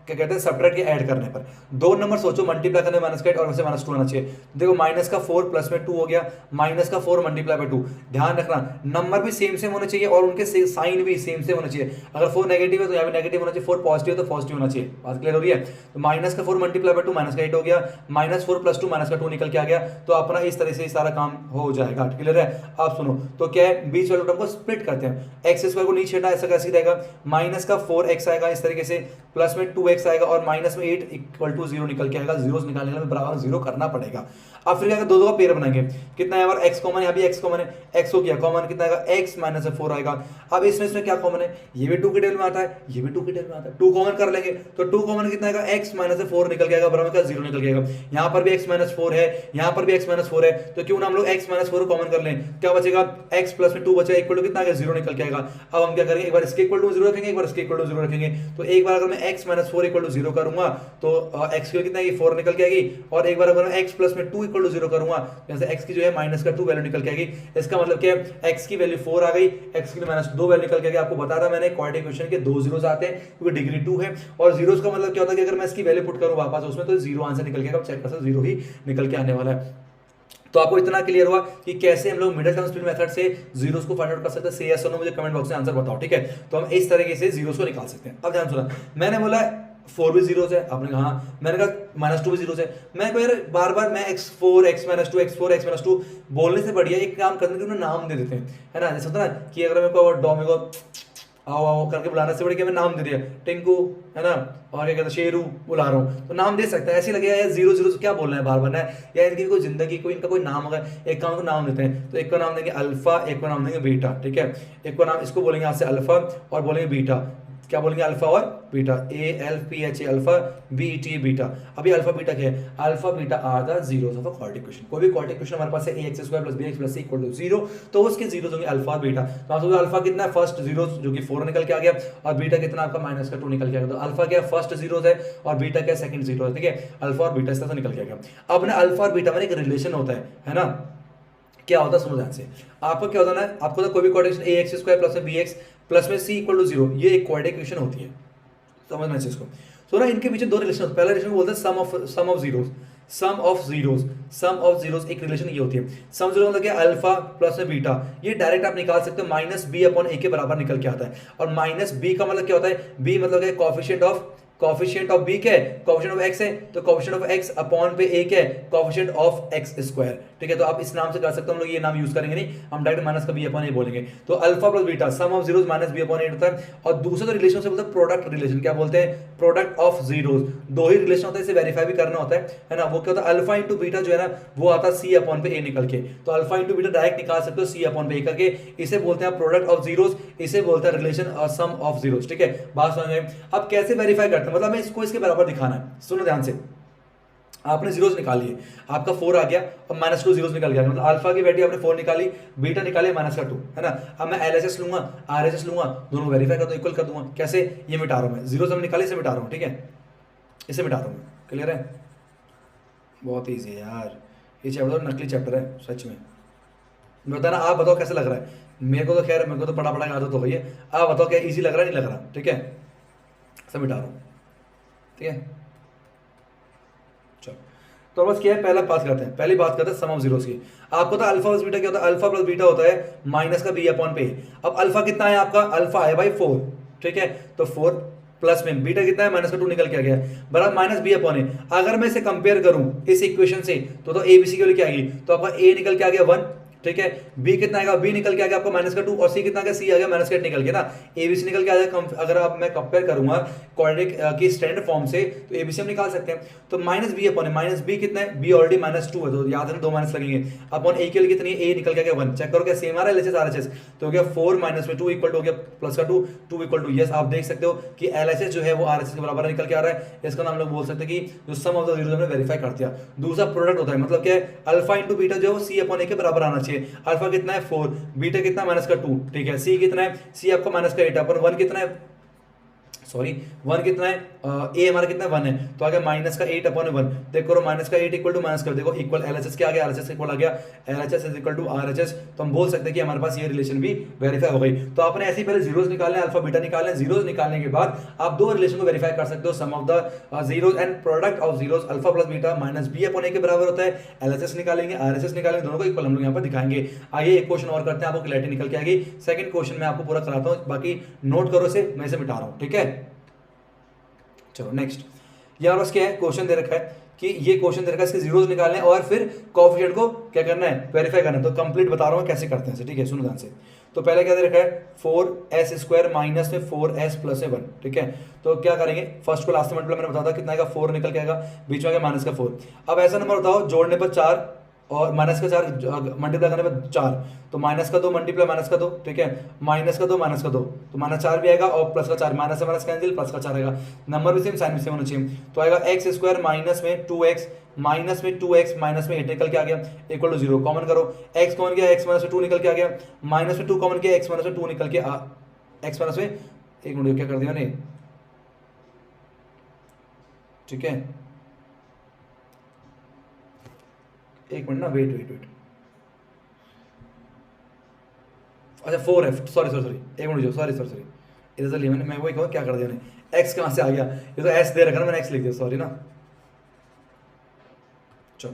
क्या कहते हैं, सब्ट्रैक्ट या ऐड करने पर। दो नंबर सोचो, मल्टीप्लाई करने में -8 और वैसे -2 आना चाहिए। देखो -4 प्लस में 2 हो गया, -4 मल्टीप्लाई बाय 2। ध्यान रखना नंबर भी सेम सेम होने चाहिए और उनके साइन भी सेम सेम होने चाहिए। अगर 4 नेगेटिव है तो यहाँ भी नेगेटिव होना चाहिए, 4 पॉजिटिव है तो पॉजिटिव होना चाहिए। बात क्लियर हो रही है। तो -4 मल्टीप्लाई बाय 2 -8 हो गया, -4 प्लस 2 -2 निकल के आ गया। तो अपना इस तरह से सारा काम हो जाएगा, क्लियर है। आप सुनो, तो क्या है, बीच वाले टर्म को स्प्लिट करते हैं, एक्स स्क्वायर को नीचे छेड़ना, ऐसा कैसे रहेगा, -4x आएगा इस तरीके से, प्लस में 2x आएगा और -8 = 0 निकल के आएगा। जीरोस निकालने के लिए बराबर 0 करना पड़ेगा। अब फिर क्या, दो का पेयर बनाएंगे, कितना है हमारा, x कॉमन, यहाँ भी x कॉमन है, x हो गया कॉमन, कितना आएगा, x -4 आएगा। अब इसमें क्या कॉमन है, ये भी 2 के टेबल में आता है, ये भी 2 के टेबल में आता है, 2 कॉमन कर लेंगे, तो 2 कॉमन कितना आएगा, x -4 निकल के आएगा, बराबर का 0 निकल के आएगा। यहाँ पर भी x -4 है, यहाँ पर भी x -4 है, तो क्यों ना हम लोग x -4 कॉमन कर लें, क्या बचेगा, x प्लस में 2 बचेगा, इक्वल टू कितना आएगा, 0 निकल के आएगा। अब हम क्या करेंगे, एक बार इसके इक्वल टू 0 रखेंगे, एक बार इसके इक्वल टू 0 रखेंगे। तो एक बार अगर मैं x -4 = 0 करूंगा तो x की कितना है, 4 निकल के आएगी, और एक बार अगर मैं x प्लस में 2 = 0 करूंगा, जैसे x की जो है -2 वैल्यू निकल के आएगी। इसका मतलब क्या है, x की वैल्यू 4 आ गई, x की -2 वैल्यू निकल के आएगी। आपको बता था मैंने, क्वाड्रेटिक इक्वेशन के 2 जीरोस आते हैं क्योंकि डिग्री 2 है, और जीरोस का मतलब क्या होता है कि अगर मैं इसकी वैल्यू पुट करूं वापस उसमें तो 0 आंसर निकल के आएगा। चेक कर सकते, 0 ही निकल के आने वाला है। तो आपको इतना क्लियर हुआ कि कैसे हम लोग मिडिल टर्म स्प्लिट मेथड से जीरोस को फाइंड आउट कर सकते हैं। से यस और नो मुझे कमेंट बॉक्स में आंसर बताओ, ठीक है। तो हम इस तरीके से जीरोस को निकाल सकते हैं। अब ध्यान सुना, मैंने बोला 4 भी जीरोस है, आपने कहा हाँ, मैंने कहा -2 भी जीरोस है। मैं कहा यार बार-बार मैं x4 x -2 x4 x -2 बोलने से बढ़िया एक काम करने के उन्हें नाम दे देते हैं, है ना। जैसे होता है ना कि अगर मेरे को डोमिगो आओ आओ करके बुलाने से बड़ी क्या मैं नाम दे दिया टिंकू, है ना, और क्या कहते हैं शेरू बुला रहा हूँ, तो नाम दे सकता है। ऐसे लगेगा यार 0 0 क्या बोलना है बार बार, या इनकी कोई जिंदगी कोई इनका कोई नाम होगा, एक काम को नाम देते हैं। तो एक को नाम देंगे अल्फा, एक को नाम देंगे बीटा, ठीक है। एक को नाम इसको बोलेंगे यहाँ से अल्फा और बोलेंगे बीटा, क्या बोलेंगे, अल्फा और beta, ALPHA alpha, BT beta. अभी अल्फा बीटा क्या है, alpha beta are the zeros of a quadratic equation. कोई भी क्वाड्रेटिक इक्वेशन हमारे पास है ax² + bx + c = 0, तो उसके जीरोस होंगे अल्फा और बीटा। तो आप सोचो अल्फा कितना है, फर्स्ट जीरो जो कि 4 निकल के आ गया, और बीटा कितना आपका -2 निकल के आ गया। तो अल्फा क्या फर्स्ट जीरोस है और बीटा क्या सेकंड जीरो है, ठीक है। अल्फा और बीटा इस तरह से निकल के आ गया। अब ना अल्फा और बीटा में एक रिलेशन होता है ना, क्या होता है समझ ध्यान से। आपको क्या होता है ना, आपको तो कोई भी क्वाड्रेटिक ax² + bx + में c = 0, ये एक क्वाड्रेटिक इक्वेशन होती है, समझना चाहिए इसको। तो ना इनके पीछे दो रिलेशन होते हैं। पहला रिलेशन बोलते हैं sum of zeros, sum of zeros एक रिलेशन ये होती है। सम जीरो मतलब क्या, अल्फा प्लस में बीटा, ये डायरेक्ट आप निकाल सकते हो, -b/a के बराबर निकल के आता है। और -b का मतलब क्या होता है, b मतलब क्या, कोएफिशिएंट ऑफ b क्या है, कोएफिशिएंट ऑफ x है, तो कोएफिशिएंट ऑफ x अपॉन पे a क्या है, कोएफिशिएंट ऑफ x², ठीक है। तो आप इस नाम से कर सकते हो, हम लोग ये नाम यूज करेंगे नहीं, हम डायरेक्ट माइनस का b/a बोलेंगे। तो alpha plus beta some of zeros -b/8 होता है। और दूसरा तो रिलेशन से बोलते हैं प्रोडक्ट रिलेशन, क्या बोलते हैं, प्रोडक्ट ऑफ जीरोस। दो ही रिलेशन होता है, इसे वेरीफाई भी करना होता है ना। वो क्या होता है, अल्फा इंटू बीटा जो है ना वो आता है c/a निकल के। तो अल्फा इंटू बीटा डायरेक्ट निकाल सकते हो c/a करके, इसे बोलते हैं प्रोडक्ट ऑफ जीरोस, इसे बोलते हैं रिलेशन और सम ऑफ जीरोस, ठीक है। बात समझ में। अब कैसे वेरीफाई करते हैं, मतलब मैं इसको इसके बराबर दिखाना है, सुनो ध्यान से। आपने जीरोस निकाल लिए, आपका 4 आ गया और -2 जीरोस निकल गया, मतलब अल्फा की वैल्यू आपने 4 निकाली, बीटा निकाले -2, है ना। अब मैं LHS लूंगा, RHS लूंगा, दोनों वेरीफाई कर दो, इक्वल कर दूंगा। कैसे, ये मिटा रहा हूं मैं, जीरोस हम निकाले, इसे मिटा रहा हूं, ठीक है, इसे मिटा रहा हूं मैं, क्लियर है। बहुत ईजी है यार, ये चैप्टर नकली चैप्टर है सच में। बताना, आप बताओ कैसे लग रहा है। मेरे को तो खैर, मेरे को तो पढ़ा पढ़ा की आदत हो गई है। आप बताओ क्या इजी लग रहा है, नहीं लग रहा? ठीक है, सब मिटा रहा हूँ। ठीक है, चलो। तो बस क्या है, पहला बात करते हैं, पहली बात करते हैं सम ऑफ जीरोस की। आपको तो अल्फा प्लस बीटा क्या होता है? अल्फा प्लस बीटा होता है माइनस का बी अपॉन पे। अब अल्फा कितना है आपका? अल्फा है भाई 4। ठीक है, तो 4 प्लस में बीटा कितना है? माइनस का 2 निकल के आ गया बराबर माइनस बी अपॉन ए। अगर मैं इसे कंपेयर करूं इस इक्वेशन से तो ए बी सी की वैल्यू क्या आएगी? तो आपका ए निकल के आ गया 1। ठीक है, बी कितना आएगा? बी निकल के आ गया आपका माइनस का 2, और सी कितना आ गया? सी आ गया माइनस का 8 निकल के ना। एबीसी निकल के आ जाएगा। अगर आप मैं कंपेयर करूंगा क्वाड्रेटिक की स्टैंडर्ड फॉर्म से तो एबीसी हम निकाल सकते हैं। तो minus B upon minus B कितना है? बी ऑलरेडी माइनस 2 है, तो याद है ना, 2 माइनस लगेंगे। अपॉन ए के लिए कितनी? ए निकल के आ गया 1। चेक करो क्या सेम आ रहा है एलएचएस आरएचएस? तो हो गया 4 माइनस में 2 इक्वल टू हो गया प्लस का 2, 2 इक्वल टू यस। आप देख सकते हो कि एलएचएस जो है वो आरएचएस के बराबर निकल के आ रहा है। इसका नाम लोग बोल सकते हैं कि जो सम ऑफ द जीरोस हमने वेरीफाई कर दिया। दूसरा प्रोडक्ट होता है, मतलब क्या है? अल्फा इंटू बीटा जो है वो सी अपॉन ए के बराबर आना चाहिए। अल्फा कितना है? 4, बीटा कितना? माइनस का 2। ठीक है, सी कितना है? सी आपका माइनस का 8 है, पर 1 कितना है? सॉरी 1 कितना है? ए हमारा कितना 1 है, तो आ गया माइनस का 8 अपॉन 1। देखो माइनस का 8 इक्वल टू माइनस कर, देखो इक्वल एलएचएस क्या आ गया? आरएचएस इक्वल आ गया LHS is equal to RHS. तो हम बोल सकते हैं कि हमारे पास ये रिलेशन भी वेरीफाई हो गई। तो आपने ऐसे ही पहले जीरोस निकालने, अल्फा बीटा निकालने, जीरोस निकालने के बाद आप दो रिलेशन को वेरीफाई कर सकते हो। Sum of the zeros and product of zeros alpha plus beta minus B upon A के बराबर होता है। एलएचएस निकालेंगे, आरएचएस निकालेंगे, दोनों को इक्वल हम लोग यहाँ पर दिखाएंगे। आइए एक क्वेश्चन और करते हैं, आपको क्लैरिटी निकल के आएगी। सेकंड क्वेश्चन मैं आपको पूरा कराता हूँ, बाकी नोट करो से, मैं इसे मिटा रहा हूँ। ठीक है, चलो नेक्स्ट। यहाँ बस क्या है, क्वेश्चन दे रखा है कि ये क्वेश्चन दे रखा है, इसके जीरोस निकालने और फिर कोएफिशिएंट को क्या करना है? वेरीफाई करना है। तो कंप्लीट बता रहा हूँ कैसे करते हैं। ठीक है, सुनो ध्यान से। तो पहले क्या दे रखा है? 4s स्क्वायर माइनस में 4s प्लस 1। ठीक है, तो क्या करेंगे? फर्स्ट को लास्ट में मल्टीप्लाई, मैंने बताया था कितना आएगा? 4 निकल के आएगा, बीच में आ गया माइनस का 4। अब ऐसा नंबर बताओ जोड़ने पर 4 और माइनस का 4 मल्टीप्लाई करने पर 4, तो माइनस का 2 मल्टीप्लाई माइनस का 2। ठीक है, माइनस का 2 माइनस का 2, तो माइनस 4 भी आएगा और प्लस का 4, माइनस से माइनस कैंसिल, प्लस का 4 आएगा। नंबर भी सेम, साइन भी सेम होना चाहिए। तो आएगा एक्स स्क्वायर माइनस में 2x माइनस में 2x माइनस में 8 निकल के आ गया इक्वल टू 0। कॉमन करो, x कॉमन किया, x माइनस में 2 निकल के आ गया, माइनस में 2 कॉमन किया, x माइनस में 2 निकल के x माइनस में, एक मिनट क्या कर दिया मैंने? ठीक है, एक मिनट ना, वेट वेट वेट, अच्छा 4f, सॉरी सॉरी सॉरी, एक मिनट, सॉरी सॉरी सॉरी, इधर लिया मैंने, मैं वही कहूँ क्या कर दिया मैंने, x कहाँ से आ गया? ये तो s दे रखा ना, मैंने x लिख दिया, सॉरी ना। चलो,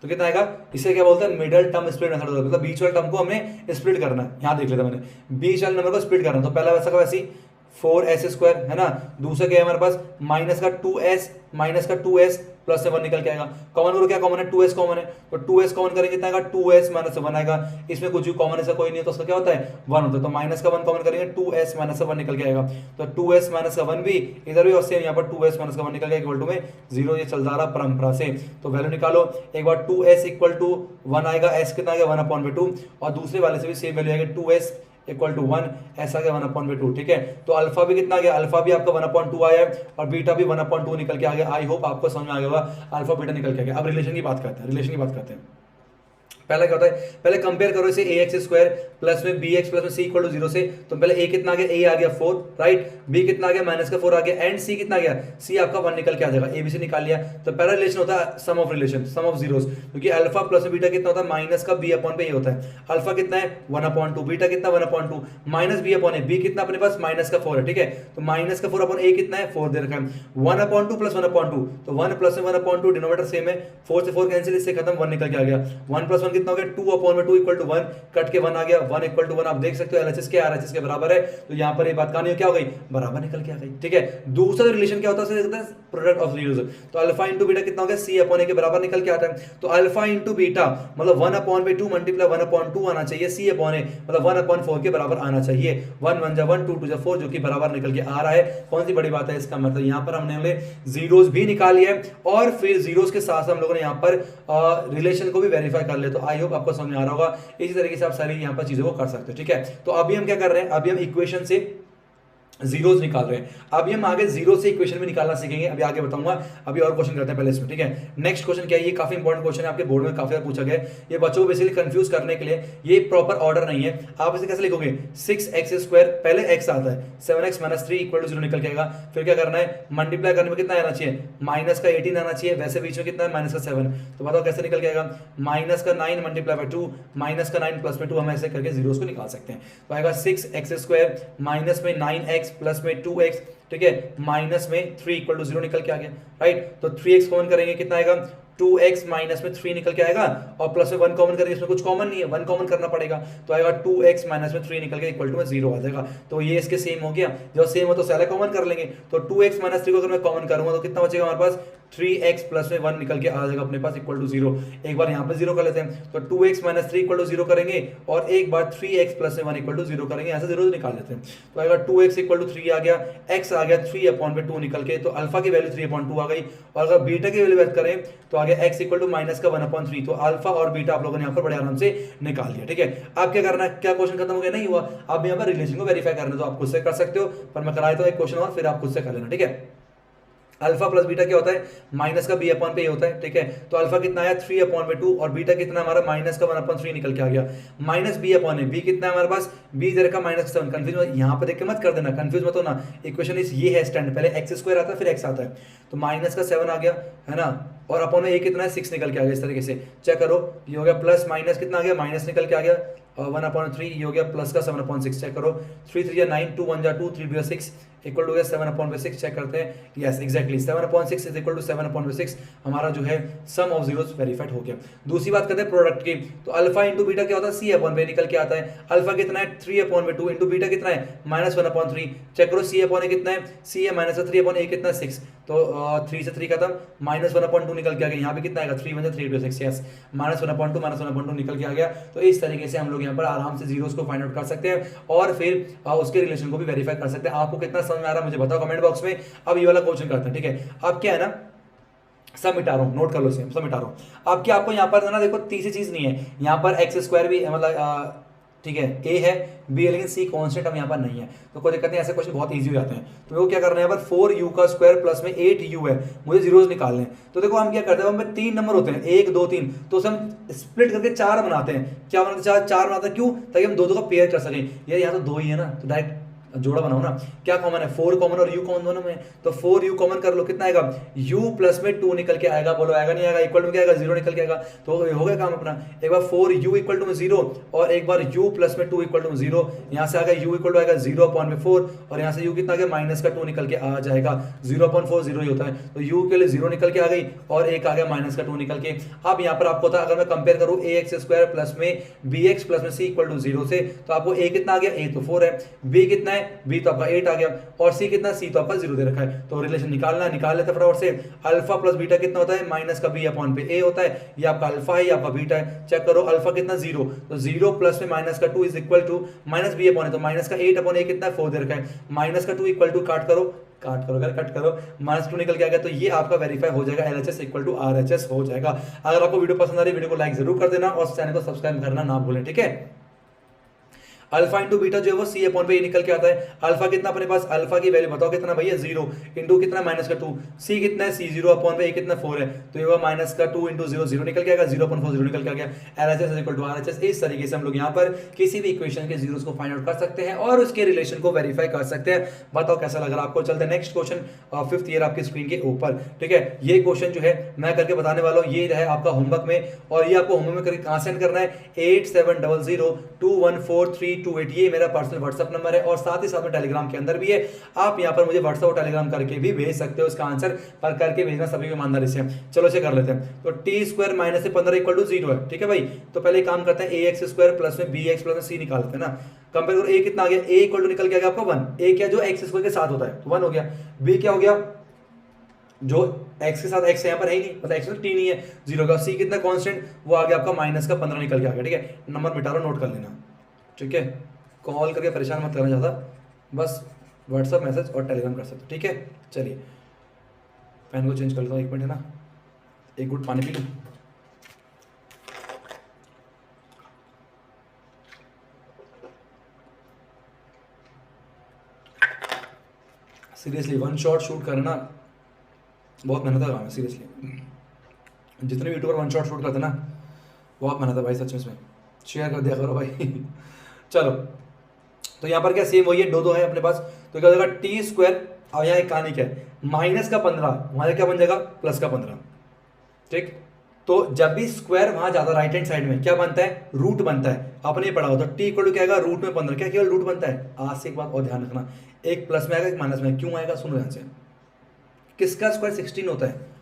तो कितना आएगा? इसे क्या बोलते हैं? मिडल टर्म स्प्लिट मेथड होता है, मतलब बीच वाले टर्म को हमने स्प्लिट करना है। यहाँ देख लेता मैंने, बीच वाले नंबर को स्प्लिट करना, तो पहला वैसा का वैसी 4s स्क्वायर है ना, दूसरा क्या है हमारे पास? माइनस का 2s प्लस से 1 निकल के आएगा। कॉमन करो, क्या कॉमन है? 2s कॉमन है, तो 2s कॉमन करेंगे कितना आएगा? 2s माइनस 1 आएगा। इसमें कुछ भी कॉमन ऐसा कोई नहीं है, तो उसका क्या होता है? 1 होता है। तो माइनस का 1 कॉमन करेंगे, 2s माइनस 1 निकल के आएगा। तो 2s माइनस 1 भी इधर भी, और सेम यहाँ पर 2s माइनस 1 निकल गया इक्वल टू में 0। ये चल जा रहा परंपरा से, तो वैल्यू निकालो। एक बार 2s इक्वल टू 1 आएगा, s कितना आ गया? 1/2, और दूसरे वाले से भी सेम वैल्यू आएगी, 2s इक्वल टू 1, ऐसा गया 1/2। ठीक है, तो अल्फा भी कितना गया? अल्फा भी आपका 1/2 आया है, और बीटा भी 1/2 निकल के आ गया। आई होप आपको समझ में आ गया होगा, अल्फा बीटा निकल के आ गया। अब रिलेशन की बात करते हैं, रिलेशन की बात करते हैं। पहला क्या होता है? पहले कंपेयर करो इसे ax स्क्वायर प्लस में bx प्लस में c इक्वल टू 0 से। तो पहले a कितना आ गया? a आ गया 4, राइट। b कितना आ गया? माइनस का 4 आ गया, एंड c कितना आ गया? c आपका 1 निकल के आ जाएगा। abc निकाल लिया। तो पहला रिलेशन होता है sum of relation, sum of zeros, क्योंकि अल्फा प्लस बीटा कितना होता है? माइनस का b अपॉन पे ये होता है। अल्फा कितना है? 1/2, बीटा कितना? 1/2 minus b upon a, b कितना अपने पास? माइनस का 4 है। ठीक है, तो माइनस का 4 अपॉन a कितना है? 4 दे रखा है। 1/2 प्लस 1/2, तो 1 प्लस 1/2, डिनोमिनेटर सेम है, 4 से 4 कैंसिल, इससे खत्म, 1 निकल के आ गया। 1 प्लस 1 कितना हो गया? 2/2 इक्वल टू 1, कट के 1 आ गया, 1 इक्वल टू 1। आप देख सकते हो एलएचएस के आरएचएस के बराबर है, तो यहां पर ये बात कहानी क्या हो गई? बराबर निकल के आ गई। ठीक है, दूसरा रिलेशन क्या होता है? उसे कहते हैं प्रोडक्ट ऑफ जीरोस। तो अल्फा इंटू बीटा कितना हो गया? c अपॉन a के बराबर निकल के आता है। तो अल्फा इंटू बीटा मतलब 1/2 मल्टीप्लाई 1/2 आना चाहिए, c अपॉन a मतलब 1/4 के बराबर आना चाहिए। 1 1 जा 1, 2 2 जा 4, जो कि बराबर निकल के आ रहा है। कौन सी बड़ी बात है? इसका मतलब यहां पर हमने जीरोस भी निकाली है, और फिर जीरोस के साथ हम लोगों ने यहां पर रिलेशन को भी वेरीफाई कर लिया। तो आई होप आपको समझ में आ रहा होगा। इसी तरीके से आप सारी यहाँ पर चीजों को कर सकते हो। ठीक है, तो अभी हम क्या कर रहे हैं? अभी हम इक्वेशन से जीरोस निकाल रहे हैं। अभी हम आगे जीरो से इक्वेशन भी निकालना सीखेंगे, अभी आगे बताऊंगा। अभी और क्वेश्चन करते हैं पहले इसमें, ठीक है। नेक्स्ट क्वेश्चन क्या है, ये काफी इंपॉर्टेंट क्वेश्चन है, आपके बोर्ड में काफी बार पूछा गया है। ये बच्चों को बेसिकली कंफ्यूज करने के लिए, ये प्रॉपर ऑर्डर नहीं है। आप इसे कैसे लिखोगे, 6x², पहले x आता है, 7x - 3 = 0 निकल के आएगा। फिर क्या करना है, मल्टीप्लाई करने में कितना आना चाहिए, -18 आना चाहिए। वैसे बीच में कितना है, -7। तो बताओ कैसे निकल के आएगा, -9 × 2, -9 + 2, हम ऐसे करके जीरोस को निकाल सकते हैं। तो आएगा 6x² माइनस में 9x प्लस में 2x, ठीक है, माइनस में 3 = 0 निकल के आ गया, राइट। तो 3x कॉमन करेंगे, कितना आएगा, 2x माइनस में 3 निकल के आएगा, और प्लस में 1 कॉमन करेंगे, इसमें कुछ कॉमन नहीं है, 1 कॉमन करना पड़ेगा। तो आएगा 2x माइनस में 3 निकल के इक्वल टू में 0 आ जाएगा। तो ये इसके सेम हो गया, जब सेम हो तो सारे कॉमन कर लेंगे। तो 2x - 3 को अगर मैं कॉमन करूंगा तो कितना बचेगा हमारे पास, 3x प्लस में 1 निकल के आ जाएगा अपने पास इक्वल टू 0। एक बार यहाँ पे 0 कर लेते हैं, तो 2x - 3 = 0 करेंगे, और एक बार 3x प्लस में 1 = 0 करेंगे, यहाँ से 0 निकाल लेते हैं। तो आएगा 2x = 3 आ गया, x आ गया 3/2 निकल के, तो अल्फा की वैल्यू 3/2 आ गई। और अगर बीटा की वैल्यू बात करें तो आ गया x = -1/3। तो अल्फा और बीटा आप लोगों ने यहाँ पर बड़े आराम से निकाल लिया, ठीक है। अब क्या करना है, क्या क्वेश्चन खत्म हो गया, नहीं हुआ। अब यहाँ पर रिलेशन को वेरीफाई करना, तो आप खुद से कर सकते हो, पर मैं कराया तो एक क्वेश्चन और फिर आप खुद से कर लेना, ठीक है। अल्फा प्लस बीटा क्या होता है, माइनस का b/a होता है, ठीक है। तो अल्फा कितना आया 3/2, और बीटा कितना हमारा माइनस का 1/3 निकल के आ गया, माइनस b/a। बी कितना है हमारे पास, b दे रखा -7। कंफ्यूज यहाँ पे देख के मत कर देना, कंफ्यूज मत होना। इक्वेशन इस ये है स्टैंड, पहले x² आता है फिर x आता है, तो माइनस का 7 आ गया, है ना, और अपॉन में a कितना है 6 निकल के आ गया। इस तरीके से चेक करो, ये हो गया प्लस माइनस कितना आ गया, माइनस निकल के आ गया, 1/3, ये हो गया प्लस का 7/6। चेक करो, 3 3 9, 2 1 2, 3 2 6 इक्वल टू गया 7/6। चेक करते हैं, yes exactly 7/6 is equal to 7/6। हमारा जो है सम ऑफ जीरोस वेरीफाइड हो गया। दूसरी बात करते हैं प्रोडक्ट की, तो अल्फा इंटू बीटा क्या होता है, c/a निकल के आता है। अल्फा कितना है 3/2 इंटू बीटा कितना है -1/3। चेक करो c/a कितना है, c है -3/a कितना है 6, तो 3 से 3 खत्म, -1/2 निकल के आ गया। यहाँ पे कितना आएगा 3 1 3 2 6, यस -1/2 निकल के आ गया। तो इस तरीके से हम लोग यहाँ पर आराम से जीरोस को फाइंड आउट कर सकते हैं, और फिर उसके रिलेशन को भी वेरीफाई कर सकते हैं। आपको कितना समझ में आ रहा है मुझे बताओ कमेंट बॉक्स में। अब ये वाला क्वेश्चन करते हैं, ठीक है। अब क्या है ना, सब मिटा रहा हूँ, नोट कर लो, सेम सब मिटा रहा हूँ। अब क्या आपको यहाँ पर ना देखो तीसरी चीज नहीं है, यहाँ पर x² भी मतलब ठीक है, a है, b है, लेकिन c कांस्टेंट हम यहाँ पर नहीं है, तो कोई दिक्कत नहीं, ऐसे क्वेश्चन बहुत इजी हो जाते हैं। तो वो क्या करना है, यहाँ पर 4u² प्लस में 8u है, मुझे जीरोस निकालने हैं। तो देखो हम क्या करते हैं, हमें 3 नंबर होते हैं 1 2 3, तो उसे हम स्प्लिट करके 4 बनाते हैं। क्या बनाते हैं, 4 बनाते हैं, क्यों, ताकि हम दो का पेयर कर सकें। यार यहाँ तो 2 ही है ना, तो डायरेक्ट जोड़ा बनाओ ना। क्या कॉमन है, 4 कॉमन और u कॉमन दोनों में, तो 4u कॉमन कर लो, कितना आएगा, u प्लस में 2 निकल के आएगा, बोलो आएगा नहीं आएगा, इक्वल टू क्या आएगा 0 निकल के आएगा। तो हो गया काम अपना, एक बार 4u इक्वल टू में 0, और एक बार u प्लस में 2 इक्वल टू में 0। यहाँ से आ गया u इक्वल टू आएगा 0/4, और यहाँ से u कितना आ गया माइनस का 2 निकल के आ जाएगा, 0/4 0 ही होता है। तो u के लिए 0 निकल के आ गई, और एक आ गया माइनस का 2 निकल के। अब यहाँ पर आपको था, अगर मैं कंपेयर करूँ ax² प्लस में bx प्लस में c इक्वल टू 0 से, तो आपको a कितना आ गया, a तो 4 है, b कितना है, b तो आपका 8 आ गया, और c कितना, c तो आपका 0 दे रखा है। तो रिलेशन निकाल लेते फटाफट से। अल्फा प्लस बीटा कितना होता है, माइनस का b/a होता है, ये आपका अल्फा है, ये आपका बीटा है। चेक करो, अल्फा कितना 0, तो 0 प्लस में माइनस का 2 is equal to minus b/a, तो माइनस का 8/a कितना है 4 दे रखा है, माइनस का 2 इक्वल टू कट करो -2 निकल के आ गया। तो ये आपका वेरीफाई हो जाएगा, LHS इक्वल टू RHS हो जाएगा। अगर आपको वीडियो पसंद आ रही है, वीडियो को लाइक जरूर कर देना, और चैनल को सब्सक्राइब करना ना भूलें, ठीक है। अल्फा इंटू बीटा जो है वो c/a निकल के आता है। अल्फा कितना अपने पास, अल्फा की वैल्यू बताओ कितना भैया 0, इंटू कितना -2, c कितना है, c 0/a कितना 4 है, तो ये -2 इंटू 0 0 निकल के आएगा, 0/4 0 निकल के आ गया। LHS equal to RHS। इस तरीके से हम लोग यहाँ पर किसी भी इक्वेशन के जीरोस को फाइंड आउट कर सकते हैं, और उसके रिलेशन को वेरीफाई कर सकते हैं। बताओ कैसा लग रहा है आपको। चलते हैं नेक्स्ट क्वेश्चन, 5th ईयर आपकी स्क्रीन के ऊपर, ठीक है। ये क्वेश्चन जो है मैं करके बताने वाला हूँ, ये है आपका होमवर्क में, और ये आपको होमवर्क में करके कहाँ सेंड करना है, 8700214328, ये मेरा पर्सनल व्हाट्सएप नंबर है, और साथ ही साथ में टेलीग्राम के अंदर भी है। आप यहाँ पर मुझे व्हाट्सएप और टेलीग्राम करके भी भेज सकते हो, इसका आंसर पर करके भेजना सभी को ईमानदारी से। चलो इसे कर लेते हैं। तो t² माइनस से 15 इक्वल टू 0 है, ठीक है भाई। तो पहले काम करते हैं, ax² प्लस में bx प्लस में c निकालते हैं ना। कंपेयर करो, a कितना आ गया, a इक्वल टू निकल के आ गया आपका 1, a क्या जो x² के साथ होता है, तो 1 हो गया। b क्या हो गया, जो x के साथ x यहाँ पर है ही नहीं, मतलब x में t नहीं है, 0 का। c कितना कांस्टेंट, वो आ गया आपका माइनस का 15 निकल के आ गया, ठीक है। नंबर मिटा लो, नोट कर लेना, ठीक है। कॉल करके परेशान मत करना ज़्यादा, बस व्हाट्सअप मैसेज और टेलीग्राम कर सकते हो, ठीक है। चलिए पेन को चेंज कर लेता हूँ, 1 मिनट है ना, एक घूंट पानी पी लूँ। सीरियसली वन शॉट शूट करना बहुत मेहनत का काम है सीरियसली। जितने भी यूट्यूबर वन शॉट शूट करते ना बहुत मेहनत है भाई सच में, इसमें शेयर कर दिया करो भाई। चलो तो यहाँ पर क्या सेम वही है, दो है अपने पास, तो क्या हो जाएगा टी स्क्वायर, और यहाँ एक कहानी क्या है माइनस का 15, हमारे क्या बन जाएगा प्लस का 15, ठीक। तो जब भी स्क्वायर वहां जाता है राइट हैंड साइड में क्या बनता है, रूट बनता है, आपने पढ़ा हो तो टी इक्वल टू क्या आएगा रूट में 15, क्या केवल रूट बनता है। आज से एक बात और ध्यान रखना, एक प्लस में आएगा एक माइनस में, क्यों आएगा सुनो ध्यान से। किसका स्क्वायर 16 होता है,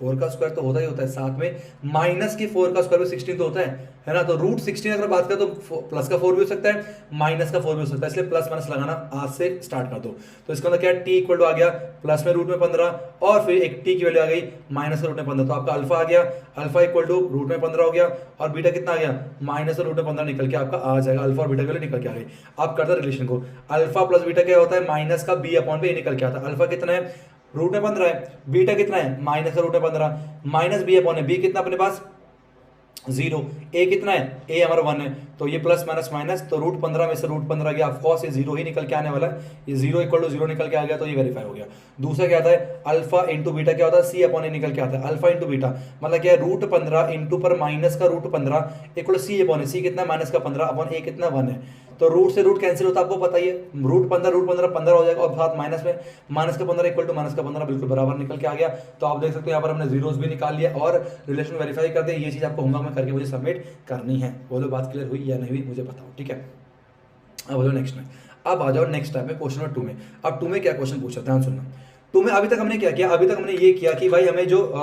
4 का स्क्वायर तो होता ही होता है, साथ में माइनस की 4 का स्क्वायर भी 16 तो होता है ना। तो रूट 16 अगर बात करें तो प्लस का 4 भी हो सकता है, माइनस का 4 भी हो सकता है, इसलिए प्लस माइनस लगाना आज से स्टार्ट कर दो। तो इसका मतलब क्या टी इक्वल टू आ गया प्लस में रूट में 15, और फिर एक टी की वैल्यू आ गई माइनस रूट में 15, तो आपका अल्फा आ गया, अल्फा इक्वल टू रूट में 15 हो गया, और बीटा कितना आ गया माइनस रूट में 15 निकल के आपका आ जाएगा, अल्फा और बीटा की वैल्यू निकल के आ गई। आप करते रिलेशन को, अल्फा प्लस बीटा क्या होता है माइनस का बी अपॉन पे निकल के आता है। अल्फा कितना है रूट में 15 है, बीटा कितना है माइनस का रूट में 15, माइनस बी अपॉन है, बी कितना अपने पास 0, ए कितना है ए हमारा 1 है, तो ये प्लस माइनस माइनस, तो रूट 15 में से रूट 15 गया, ऑफकोर्स ये 0 ही निकल के आने वाला है, ये 0 इक्वल टू 0 निकल के आ गया, तो ये वेरीफाई हो गया। दूसरा क्या आता है अल्फा इंटू बीटा क्या होता है सी अपॉन ए निकल के आता है, अल्फा इंटू बीटा मतलब क्या है रूट 15 इंटू पर माइनस का रूट 15 इक्वल सी अपॉन ए, सी कितना माइनस का 15 अपॉन ए कितना 1 है, तो रूट से रूट कैंसिल होता है आपको पता ही है, रूट 15 15 हो जाएगा, और साथ माइनस में माइनस का 15 इक्वल टू माइनस का 15 बिल्कुल बराबर निकल के आ गया। तो आप देख सकते हो यहाँ पर हमने जीरोस भी निकाल लिया और रिलेशन वेरीफाई कर दिया। ये चीज आपको होमवर्क में करके मुझे सबमिट करनी है, बोलो बात क्लियर हुई या नहीं हुई मुझे बताओ, ठीक है। अब बोलो नेक्स्ट में, अब आ जाओ नेक्स्ट टाइप में क्वेश्चन नंबर 2 में। अब 2 में क्या क्वेश्चन पूछा ध्यान सुनना। 2 में अभी तक हमने क्या किया, अभी तक हमने ये किया कि भाई हमें जो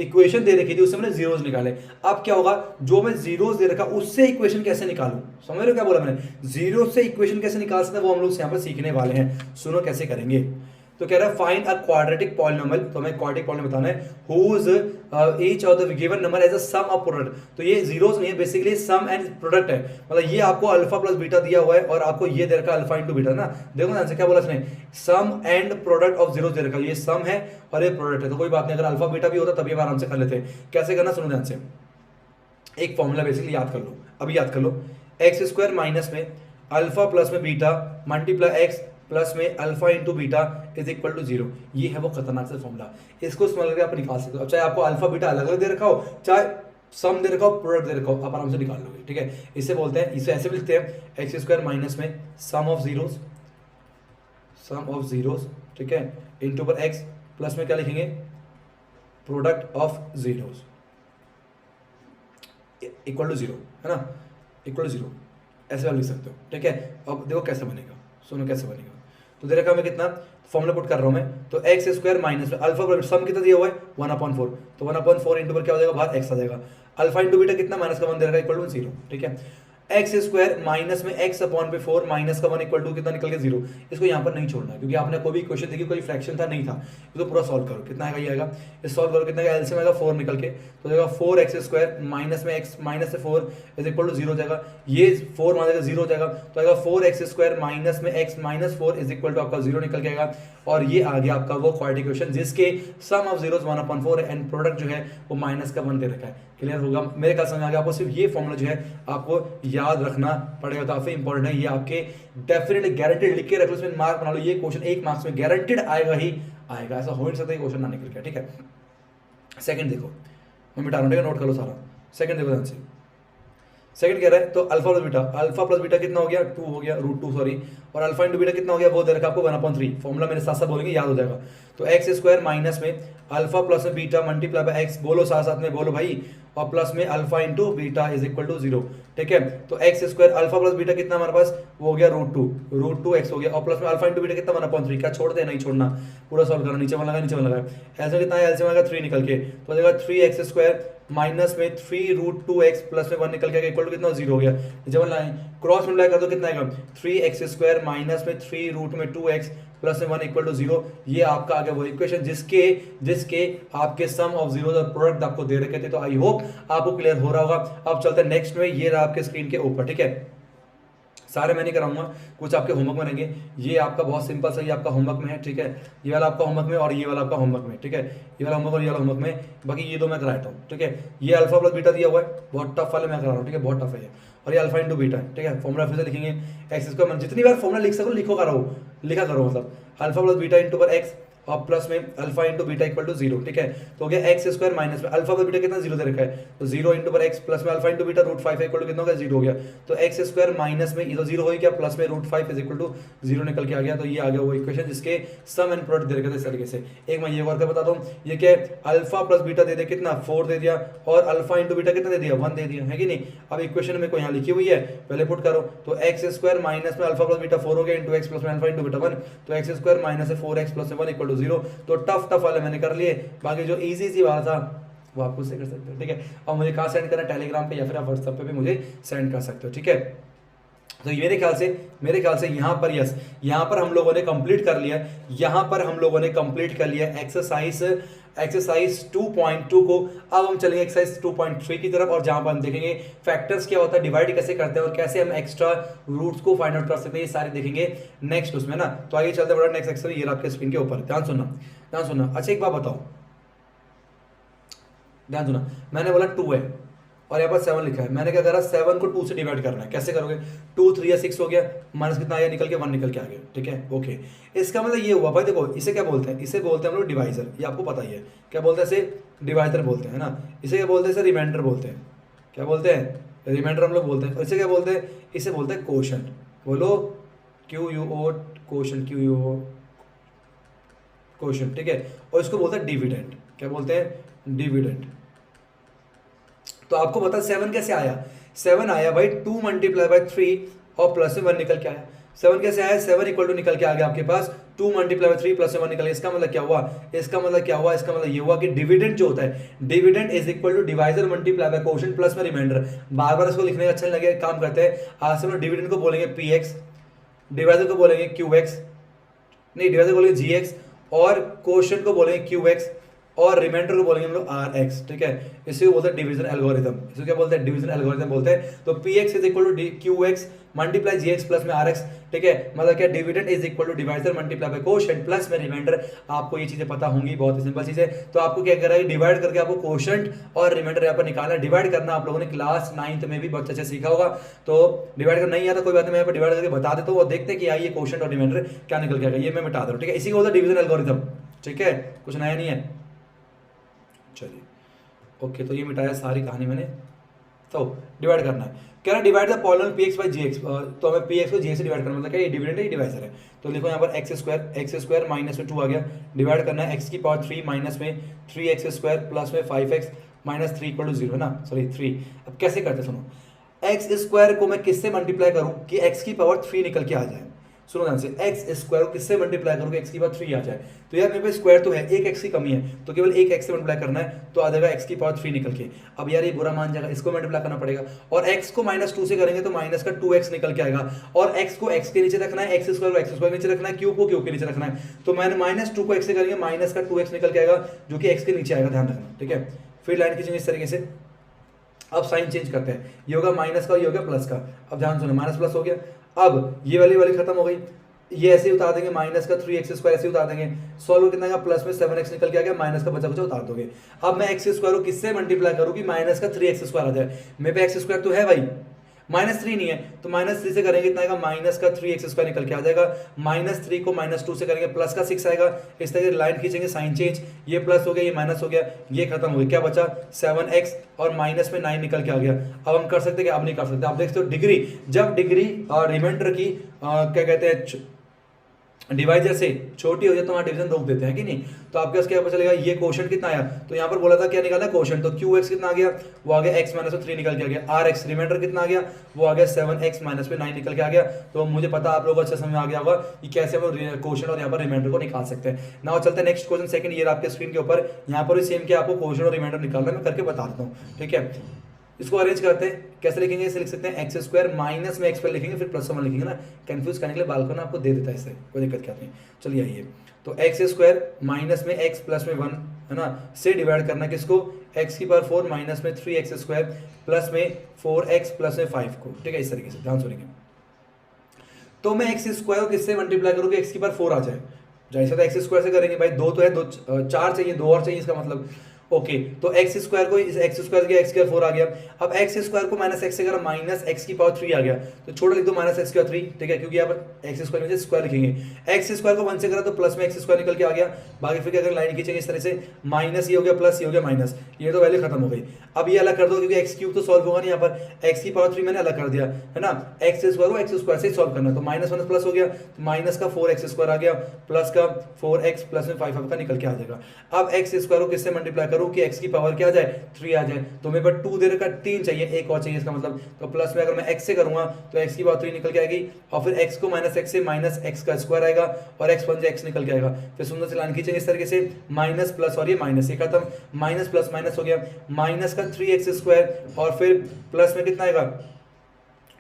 इक्वेशन दे रखी थी उससे हमने जीरोस निकाले। अब क्या होगा जो मैं जीरोस दे रखा उससे इक्वेशन कैसे निकालूं, समझ रहे हो क्या बोला मैंने, जीरो से इक्वेशन कैसे निकाल सकते हैं वो हम लोग यहाँ पर सीखने वाले हैं। सुनो कैसे करेंगे, तो कह रहा है फाइंड अ क्वाड्रेटिक पॉलिनोमियल, तो हमें क्वाड्रेटिक पॉलिनोमियल बताना है whose each of the given number as a sum of product. तो ये जीरोस नहीं है बेसिकली सम एंड प्रोडक्ट है, मतलब ये आपको अल्फा प्लस बीटा दिया हुआ है और आपको ये दे रखा है अल्फा इंटू बीटा ना। देखो ना आंसर क्या बोला इसने, सम एंड प्रोडक्ट ऑफ जीरोस दे रखा है, ये सम है और ये प्रोडक्ट है, तो कोई बात नहीं, अगर अल्फा बीटा भी होता तभी हम आराम से कर लेते हैं। कैसे करना सुनो ध्यान से, एक फॉर्मूला बेसिकली याद कर लो, अभी याद कर लो, एक्स स्क्वायर माइनस में अल्फा प्लस में बीटा मल्टीप्लाई एक्स प्लस में alpha into beta is equal to 0। ये है वो खतरनाक सा फॉर्मूला, इसको समझ के आप निकाल सकते हो। चाहे आपको अल्फा बीटा अलग अलग दे रखा हो, चाहे सम दे रखा हो प्रोडक्ट दे रखा हो, आप आराम से निकाल लोगे, ठीक है। इसे बोलते हैं, इसे ऐसे भी लिखते हैं एक्स स्क्वायर माइनस में सम ऑफ जीरोस, ठीक है, इंटू पर एक्स प्लस में क्या लिखेंगे product of zeros equal to 0, है ना, इक्वल टू 0 ऐसे आप लिख सकते हो, ठीक है। अब देखो कैसे बनेगा, सुनो कैसे बनेगा। तो दे रखा हमें कितना फॉर्मूला पुट कर रहा हूं मैं, तो एक्स स्क्वायर माइनस में अल्फा सम कितना दिया हुआ है 1/4, तो 1/4 इंटू पर क्या हो जाएगा बाहर एक्स आ जाएगा, अल्फा इंटू बीटा कितना माइनस का 1 दे रखा है इक्वल टू 0, ठीक है। एक्स स्क्वायर माइनस में एक्स अपॉन पे 4 माइनस का 1 इक्वल टू कितना निकल के 0। इसको यहाँ पर नहीं छोड़ना क्योंकि आपने कोई भी क्वेश्चन देखी कोई फ्रैक्शन था नहीं था, इसको पूरा सॉल्व करो, कितना आएगा ये आएगा, इस सॉल्व करो कितना एलसीएम आएगा 4 निकल के, तो जाएगा 4x स्क्वायर माइनस में x माइनस से 4 इज इक्वल टू 0 हो जाएगा, ये 4 मान जाएगा 0 हो जाएगा, तो आएगा 4x स्क्वायर माइनस में x minus 4 is equal to आपका 0 निकल के आएगा। और ये आ गया आपका वो क्वाड्रेटिक इक्वेशन जिसके सम ऑफ जीरोस 1/4 एंड प्रोडक्ट जो है वो माइनस का 1 दे रखा है। क्लियर होगा मेरे ख्याल समझ आ गया आपको। सिर्फ ये फॉर्मूला जो है आपको याद रखना पड़ेगा, काफी इंपॉर्टेंट है ये, आपके डेफिनेटली गारंटेड लिख के रख लो, इसमें मार्क बना लो, ये क्वेश्चन 1 मार्क्स में गारंटेड आएगा ही आएगा, ऐसा हो नहीं सकता क्वेश्चन ना निकल गया, ठीक है। सेकंड देखो मैं मिटा रहा हूं, नोट कर लो सारा। सेकंड देखो ध्यान से, सेकंड कह रहा है तो अल्फा प्लस बीटा कितना हो गया 2 हो गया √2 सॉरी, और अल्फा इंटू बीटा कितना हो गया वो दे रखा आपको 1/3, फॉर्मूला मेरे साथ साथ बोलेंगे याद हो जाएगा। तो एक्स स्क्वायर माइनस में अल्फा प्लस में बीटा मल्टीप्लाई बाय एक्स, बोलो साथ साथ में बोलो भाई, और प्लस में alpha into beta is equal to 0, ठीक है। तो X square alpha plus beta कितना हमारे पास वो हो गया √2 एक्स हो गया, और प्लस में अल्फा इंटू बीटा कितना 1/3, क्या छोड़ दे नहीं छोड़ना, पूरा सॉल्व करना, नीचे लगा ऐसे कितना है एलसीएम आएगा 3 निकल के, तो जाएगा 3x स्क्वायर माइनस में 3√2x प्लस में 1 निकल के इक्वल टू कितना 0 हो गया, जब क्रॉस मल्टीप्लाई कर दो कितना आएगा 3x स्क्वायर माइनस में 3√2x प्लस में 1 इक्वल टू 0। ये आपका आ गया वो इक्वेशन जिसके आपके सम ऑफ जीरोस और प्रोडक्ट आपको दे रखे थे। तो आई होप आपको क्लियर हो रहा होगा। अब चलते हैं नेक्स्ट में, ये रहा आपके स्क्रीन के ऊपर, ठीक है। सारे मैं नहीं कराऊंगा, कुछ आपके होमवर्क में रहेंगे। ये आपका बहुत सिंपल सा, ये आपका होमवर्क में है, ठीक है। ये वाला आपका होमवर्क में और ये वाला आपका होमवर्क में, ठीक है। ये वाला होमवर्क और ये वाला होमवर्क में, बाकी ये दो मैं कराता हूँ, ठीक है। ये अल्फा प्लस बीटा दिया हुआ है, बहुत टफ वाले मैं करा रहा हूँ, ठीक है, बहुत टफ है ये। और ये अल्फा इंटू बीटा है, ठीक है। फॉर्मुला फिर से लिखेंगे, एक्स स्क्वायर, जितनी बार फॉर्मुला लिख सको लिखो करो, लिखा करो, मतलब अल्फा प्लस बीटा इंटू पर एक्स और प्लस में alpha into beta equal to 0, ठीक है। तो हो गया एक्स स्क्वायर माइनस में अल्फा पर बीटा कितना 0 दे रखा है, तो 0 इंटू पर एक्स प्लस में alpha into beta √5 equal to कितना हो गया 0 हो गया। तो एक्स स्क्वायर माइनस में इधर 0 हो गया, प्लस में √5 इक्वल टू 0 निकल के आ गया। तो ये आ गया वो इक्वेशन जिसके सम एंड प्रोडक्ट दे रखे थे इस तरीके से। एक मैं ये और बताता हूँ, ये क्या है, अल्फा प्लस बीटा दे दिया कितना 4 दे दिया, और अल्फा इंटू बीटा कितना दे दिया 1 दे दिया, है कि नहीं। अब इक्वेशन में कोई यहाँ लिखी हुई है, पहले पुट करो, तो एक्स स्क्वायर माइनस में अल्फा प्लस बीटा 4 हो गया इंटू एक्स प्लस में अल्फा इंटू बीटा 1, तो एक्स स्क्वायर माइनस से 4x प्लस 1 इक्वल टू 0। तो टफ वाले मैंने कर लिए, बाकी जो इजी वाला था वो आप खुद से कर सकते हो, ठीक है। और मुझे कहाँ सेंड करना है, टेलीग्राम पे या फिर आप व्हाट्सएप पे भी मुझे सेंड कर सकते हो, ठीक है। तो मेरे ख्याल से यहाँ पर यस, यहाँ पर हम लोगों ने कंप्लीट कर लिया, यहाँ पर हम लोगों ने कंप्लीट कर लिया एक्सरसाइज 2.2 को। अब हम चलेंगे एक्सरसाइज 2.3 की तरफ, और जहां पर हम देखेंगे फैक्टर्स क्या होता है, डिवाइड कैसे करते हैं और कैसे हम एक्स्ट्रा रूट्स को फाइंड आउट कर सकते हैं, ये सारे देखेंगे नेक्स्ट उसमें ना। तो आगे चलते हैं नेक्स्ट एक्सरसाइज, ये आपके स्क्रीन के ऊपर, ध्यान सुनना। अच्छा एक बात बताओ, ध्यान सुना, मैंने बोला 2 है और यहाँ पर 7 लिखा है, मैंने क्या करा 7 को 2 से डिवाइड करना है। कैसे करोगे, 2 3 या 6 हो गया, माइनस कितना आया निकल के 1 निकल के आ गया, ठीक है, ओके। इसका मतलब ये हुआ भाई, देखो इसे क्या बोलते हैं, इसे बोलते हैं हम लोग डिवाइजर, ये आपको पता ही है क्या बोलते हैं, इसे डिवाइजर बोलते हैं ना। इसे क्या बोलते हैं, इसे रिमाइंडर बोलते हैं, क्या बोलते हैं, रिमाइंडर हम लोग बोलते हैं। इसे क्या बोलते हैं, इसे बोलते हैं कोशंट, बोलो QUO, कोशंट QUO कोशंट, ठीक है। और इसको बोलते हैं डिविडेंड, क्या बोलते हैं, डिविडेंड। तो आपको पता 7 कैसे आया, 7 आया भाई 2 मल्टीप्लाई बाई 3 और प्लस में 1 निकल के आया। 7 कैसे आया, 7 इक्वल टू निकल के आ गया आपके पास 2 मल्टीप्लाई बाई 3 प्लस में 1 निकल गया। इसका मतलब क्या हुआ, इसका मतलब ये हुआ कि डिविडेंड जो होता है, dividend is equal to divisor multiply by quotient plus में रिमाइंडर। बार बार इसको लिखने का अच्छा नहीं लगे, काम करते हैं, आज से हम लोग डिविडेंड को बोलेंगे PX, डिवाइजर को बोलेंगे QX, नहीं डिवाइजर को बोलेंगे GX, और कोशंट को बोलेंगे QX, और रिमाइंडर को बोलेंगे हम लोग RX, ठीक है। इसे बोलते हैं डिवीजन एल्गोरिथम, इसको क्या बोलते हैं, डिवीजन एल्गोरिथम बोलते हैं। तो PX is equal to QX multiply GX plus में RX, ठीक है। मतलब क्या, dividend is equal to divisor multiply by quotient plus में रिमाइंडर। आपको ये चीजें पता होंगी, बहुत ही सिंपल चीज है। तो आपको क्या करना है, डिवाइड करके आपको कोशंट और रिमाइंडर यहाँ पर निकालना है। डिवाइड करना आप लोगों ने क्लास 9th में भी बहुत अच्छे से सीखा होगा, तो डिवाइड करना नहीं आता कोई बात नहीं, मैं यहाँ पर डिवाइड करके बता देता हूँ और देखते हैं कि आइए कोशंट और रिमाइंडर क्या निकल के आएगा। ये मैं मिटा दे रहा हूँ, ठीक है। इसी को बोलते हैं डिवीजन एल्गोरिथम, ठीक है, कुछ नया नहीं है। चलिए ओके, तो ये मिटाया सारी कहानी मैंने। तो डिवाइड करना है, कह रहा divide the polynomial PX by GX, तो हमें PX को GX से डिवाइड करना, मतलब क्या ये डिविडेंड है, ये डिवाइजर है। तो लिखो यहाँ पर एक्स स्क्वायर माइनस में 2 आ गया, डिवाइड करना है x की पावर 3 माइनस में 3x स्क्वायर प्लस में 5x माइनस 3 इक्वल टू 0 है ना, सॉरी 3। अब कैसे करते सुनो, एक्स स्क्वायर को मैं किससे मल्टीप्लाई करूँ कि x की पावर 3 निकल के आ जाए। सुनो ध्यान से, एक्स स्क्वायर को किससे मल्टीप्लाई करोगे, एक्स की पावर 3 आ जाए। तो यार मेरे पास स्क्वायर तो है, एक एक्स की कमी है, तो केवल एक एक्स से मल्टीप्लाई करना है, तो आ जाएगा एक्स की पावर 3 निकल के। अब यार ये बुरा मान जाएगा, इसको मल्टीप्लाई करना पड़ेगा, और एक्स को -2 से करेंगे तो माइनस का 2x निकल के आएगा, और एक्स को एक्स के नीचे रखना है, एक्स स्क्वायर को एक्स स्क्वायर नीचे रखना है, क्यूब को क्यूब के नीचे रखना है। तो मैंने -2 को एक्स से करेंगे, माइनस का 2x निकल के आएगा, जो कि एक्स के नीचे आएगा, ध्यान रखना, ठीक है। फिर लाइन खींचेंगे इस तरीके से। अब साइन चेंज करते हैं, ये होगा माइनस का, ये होगा प्लस का। अब ध्यान सुनो, माइनस प्लस हो गया, अब ये वाली खत्म हो गई, ये ऐसे ही उतार देंगे, माइनस का 3x स्क्वायर ऐसे उतार देंगे, सॉल्व कितना आएगा, प्लस में 7x निकल के आ गया, माइनस का बचा कुछ उतार दोगे। अब मैं x स्क्वायर को किससे मल्टीप्लाई करूँ कि माइनस का 3x स्क्वायर आ जाए। मेरे पे x स्क्वायर तो है भाई, -3 नहीं है, तो -3 से करेंगे कितना आएगा, माइनस का 3x स्क्वायर निकल के आ जाएगा, -3 को -2 से करेंगे प्लस का 6 आएगा। इस तरह लाइन खींचेंगे, साइन चेंज, ये प्लस हो गया, ये माइनस हो गया, ये खत्म हो गया, क्या बचा 7x और माइनस में 9 निकल के आ गया। अब हम कर सकते हैं, अब नहीं कर सकते। आप देखते हो डिग्री, जब डिग्री और रिमाइंडर की क्या कहते हैं डिवाइजर से छोटी हो जाए तो वहाँ डिवीजन रोक देते हैं कि नहीं। तो आपके पास क्या पता चलेगा, ये क्वोशंट कितना आया, तो यहाँ पर बोला था क्या निकालना क्वोशंट, तो QX कितना आ गया, वो आ गया x माइनस 3 निकल के आ गया, RX रिमाइंडर कितना आ गया, वो आ गया 7x माइनस में 9 निकल के आ गया। तो मुझे पता आप लोगों को अच्छा समझ में आ गया होगा कि कैसे हम क्वोशंट और यहाँ पर रिमाइंडर को निकाल सकते हैं। नाउ चलते हैं नेक्स्ट क्वेश्चन सेकंड, ये आपके स्क्रीन के ऊपर, यहाँ पर भी सेम क्या आपको क्वोशंट और रिमाइंडर निकालना है, मैं करके बता देता हूँ, ठीक है। इसको अरेंज करते हैं, कैसे लिखेंगे, इसे लिख सकते हैं एक्स स्क्वायर माइनस में एक्स पर लिखेंगे, फिर प्लस वन लिखेंगे ना, कंफ्यूज करने के लिए बालकों आपको दे देता है, इससे कोई दिक्कत क्या नहीं। चलिए आइए, तो एक्स स्क्वायर माइनस में एक्स प्लस में 1 है ना, से डिवाइड करना किसको, एक्स की पावर 4 माइनस में 3x स्क्वायर प्लस में 4x प्लस में 5 को, ठीक है, इस तरीके से ध्यान सुनेंगे। तो मैं एक्स स्क्वायर को किससे मल्टीप्लाई करूँ कि एक्स की पावर 4 आ जाए। जैसे तो एक्स स्क्वायर से करेंगे भाई, दो तो है, दो 4 चाहिए, दो और चाहिए इसका मतलब। ओके तो एक्स स्क्वायर को एक्स स्क्वायर गया, एक्स स्क्वायर 4 आ गया। अब एक्स स्क्वायर को माइनस एक्स से करा, माइनस एक्स की पावर 3 आ गया, तो छोटा लिख दो माइनस एक्स की पावर 3, ठीक है, क्योंकि यहाँ पर एक्स स्क्वायर में स्क्वायर लिखेंगे। एक्स स्क्वायर को 1 से करा तो प्लस में एक्स स्क्वायर निकल के आ गया। बाकी फिर अगर लाइन खींचेंगे इस तरह से, माइनस ये हो गया प्लस ये हो गया माइनस, ये तो वैल्यू खत्म हो गई। अब ये अलग कर दो क्योंकि एक्स क्यूब तो सॉल्व होगा नहीं, यहाँ पर एक्स की पावर 3 मैंने अलग कर दिया है ना। एक्स स्क्वायर को एक्स स्क्वायर से सॉल्व करना, तो माइनस माइनस प्लस हो गया, तो माइनस का 4x स्क्वायर आ गया, प्लस का 4x प्लस में 5 का निकल के आ जाएगा। अब एक्स स्क्वायर को किससे मल्टीप्लाई करूँ कि एक्स की पावर क्या आ जाए, 3 आ जाए। तो मेरे पास 2 दे रखा, 3 चाहिए, एक और चाहिए इसका मतलब, तो प्लस में अगर मैं x से करूंगा तो x की पावर 3 निकल के आएगी, और फिर x को माइनस x से माइनस x का स्क्वायर आएगा, और x बन जाए x निकल के आएगा। फिर सुंदर से लाइन खींचेंगे इस तरीके से, माइनस प्लस और ये माइनस, ये खत्म, माइनस प्लस माइनस हो गया, माइनस का 3x स्क्वायर, और फिर प्लस में कितना आएगा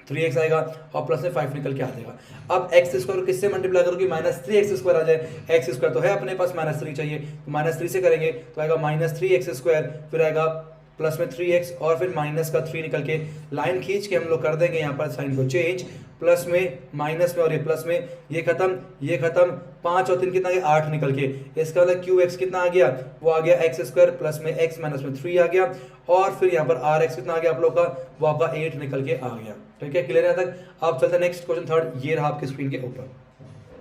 3x आएगा, और प्लस में 5 निकल के आ जाएगा। अब एक्स स्क्वायर किससे मल्टीप्लाई करोगे, माइनस 3x स्क्वायर आ जाए, एक्स स्क्वायर तो है अपने पास, माइनस 3 चाहिए, तो माइनस 3 से करेंगे तो आएगा माइनस 3x स्क्वायर, फिर आएगा प्लस में 3x, और फिर माइनस का 3 निकल के, लाइन खींच के हम लोग कर देंगे यहाँ पर साइन को चेंज, प्लस में माइनस में और ये प्लस में, ये खत्म ये खत्म, 5 और 3 कितना गया 8 निकल के, इसका मतलब क्यू एक्स कितना आ गया, वो आ गया एक्स स्क्वायर प्लस में एक्स माइनस में 3 आ गया, और फिर यहाँ पर आर एक्स कितना आ गया आप लोग का, वो आपका 8 निकल के आ गया। ठीक है, क्लियर है तक। अब चलते हैं नेक्स्ट क्वेश्चन थर्ड, ये रहा आपकी स्क्रीन के ऊपर।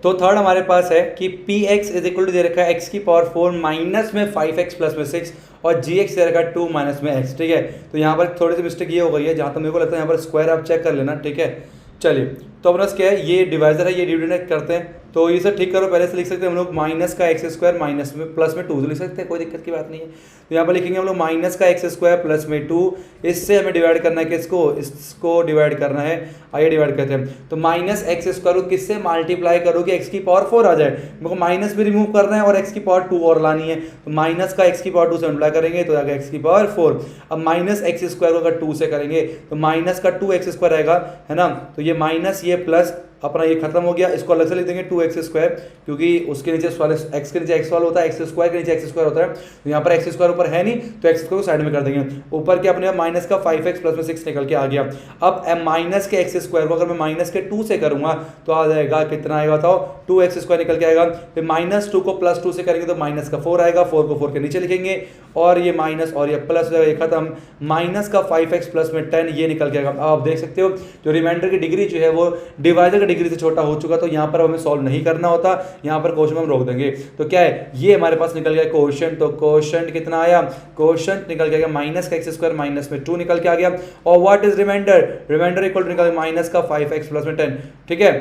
तो थर्ड हमारे पास है कि P X is equal to दे रखा है एक्स की पावर 4 माइनस में 5x प्लस में 6, और जी एक्स दे रखा है 2 माइनस में x। ठीक है, तो यहाँ पर थोड़ी सी मिस्टेक ये हो गई है, जहाँ तक मेरे को लगता है यहाँ पर स्क्वायर आप चेक कर लेना। ठीक है, चलिए तो अपना क्या है, ये डिवाइजर है, ये डिविडेंड करते हैं, तो ये सब ठीक करो। पहले से लिख सकते हैं हम लोग माइनस का एक्स स्क्वायर माइनस में प्लस में 2 लिख सकते हैं, कोई दिक्कत की बात नहीं है। तो यहाँ पर लिखेंगे हम लोग माइनस का एक्स स्क्वायर प्लस में 2, इससे हमें डिवाइड करना है किसको, इसको डिवाइड करना है, आइए डिवाइड करते हैं। तो माइनस एक्स स्क्वायर को किससे मल्टीप्लाई करो कि एक्स की पावर 4 आ जाए, मेरे को माइनस भी रिमूव करना है और एक्स की पावर 2 और लानी है, तो माइनस का एक्स की पावर 2 से मल्टीप्लाई करेंगे तो आएगा एक्स की पावर 4। अब माइनस एक्स स्क्वायर को अगर 2 से करेंगे तो माइनस का 2x स्क्वायर आएगा, है ना, तो ये माइनस ये प्लस अपना ये खत्म हो गया, इसको अलग से लिख देंगे 2x स्क्वायर, क्योंकि उसके नीचे x के नीचे x वाला होता है, x स्क्वायर के नीचे x स्क्वायर होता है, तो यहाँ पर x स्क्वायर ऊपर है नहीं तो x स्क्वायर को साइड में कर देंगे, ऊपर के अपने माइनस का 5x प्लस में 6 निकल के आ गया। अब माइनस के x स्क्वायर को अगर मैं माइनस के 2 से करूंगा तो आ जाएगा कितना आएगा बताओ, 2x स्क्वायर निकल के आएगा। फिर माइनस 2 को प्लस 2 से करेंगे तो माइनस का 4 आएगा, 4 को 4 के नीचे लिखेंगे, और ये माइनस और ये प्लस ये खत्म, माइनस का 5x प्लस में 10 ये निकल के आएगा। अब आप देख सकते हो जो रिमाइंडर की डिग्री जो है वो डिवाइजर की डिग्री से छोटा हो चुका, तो यहाँ पर हमें सॉल्व नहीं करना होता, यहाँ पर क्वेश्चन हम रोक देंगे। तो क्या है, ये हमारे पास निकल गया क्वेश्चन, तो क्वेश्चन कितना आया, क्वेश्चन निकल गया माइनस का एक्स स्क्वायर माइनस में 2 निकल के आ गया, और what is remainder, remainder equal to निकल माइनस का 5x प्लस में 10। ठीक है,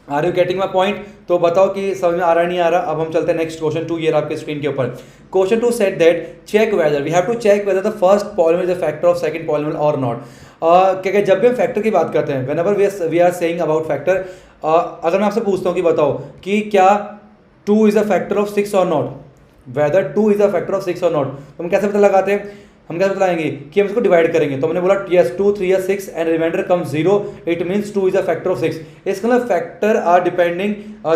are you getting my point. तो बताओ कि समझ में आ रहा नहीं आ रहा। अब हम चलते हैं नेक्स्ट क्वेश्चन 2, ये आपके स्क्रीन के ऊपर। Question 2 said that check whether, we have to check whether the first polynomial is a factor of second polynomial और नॉट। क्या जब भी हम फैक्टर की बात करते हैं, whenever we are saying about factor, अगर मैं आपसे पूछता हूँ कि बताओ कि क्या 2 इज अ फैक्टर ऑफ 6 और not, whether 2 is a factor of 6 और नॉट, तो हम कैसे पता लगाते हैं, हम क्या बताएंगे कि हम इसको डिवाइड करेंगे। तो हमने बोला yes 2 3 या 6 and remainder come 0, it means 2 is a factor of 6। इसका मतलब फैक्टर आर डिपेंडिंग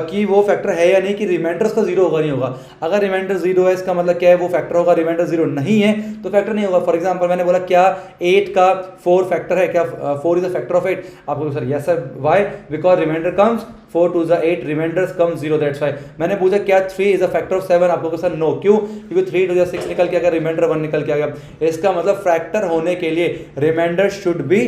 कि वो फैक्टर है या नहीं, कि रिमाइंडर उसका 0 होगा नहीं होगा। अगर रिमाइंडर 0 है इसका मतलब क्या है, वो फैक्टर होगा, रिमाइंडर 0 नहीं है तो फैक्टर नहीं होगा। फॉर एग्जांपल मैंने बोला क्या 8 का 4 फैक्टर है, क्या 4 इज अ फैक्टर ऑफ 8, आपको sir yes sir, why, because remainder comes 4 2 8, remainders come 0, that's why. मैंने पूछा क्या 3 इज अ फैक्टर ऑफ 7, आपको सर नो, क्यों, क्योंकि 3 2 6 निकल के आ गया, रिमाइंडर 1 निकल के आ गया। इसका मतलब फैक्टर होने के लिए रिमाइंडर शुड बी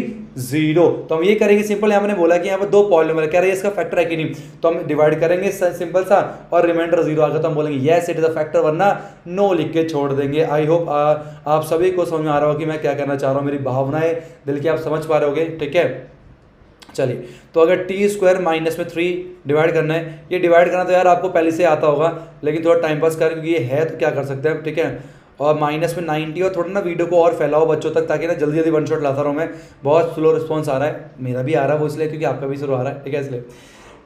0। तो हम ये करेंगे सिंपल, यहाँ मैंने बोला कि यहाँ पर 2 पॉलिनोमियल है, कह रहे हैं इसका फैक्टर है कि नहीं, तो हम डिवाइड करेंगे सिंपल सा, और रिमाइंडर 0 आ गया तो हम बोलेंगे yes it is a factor, वरना नो लिख के छोड़ देंगे। आई होप आप सभी को समझ में आ रहा हो कि मैं क्या कहना चाह रहा हूँ, मेरी भावनाएं दिल की आप समझ पा रहे होगे। ठीक है, चलिए तो अगर टी स्क्वायर माइनस में 3 डिवाइड करना है, ये डिवाइड करना तो यार आपको पहले से आता होगा, लेकिन थोड़ा टाइम पास करें क्योंकि ये है तो क्या कर सकते हैं। ठीक है, और माइनस में 90, और थोड़ा ना वीडियो को और फैलाओ बच्चों तक, ताकि ना जल्दी जल्दी वन शॉट लाता रहूँ मैं। बहुत स्लो रिस्पॉन्स आ रहा है, मेरा भी आ रहा है वो इसलिए क्योंकि आपका भी शुरू आ रहा है। ठीक है, इसलिए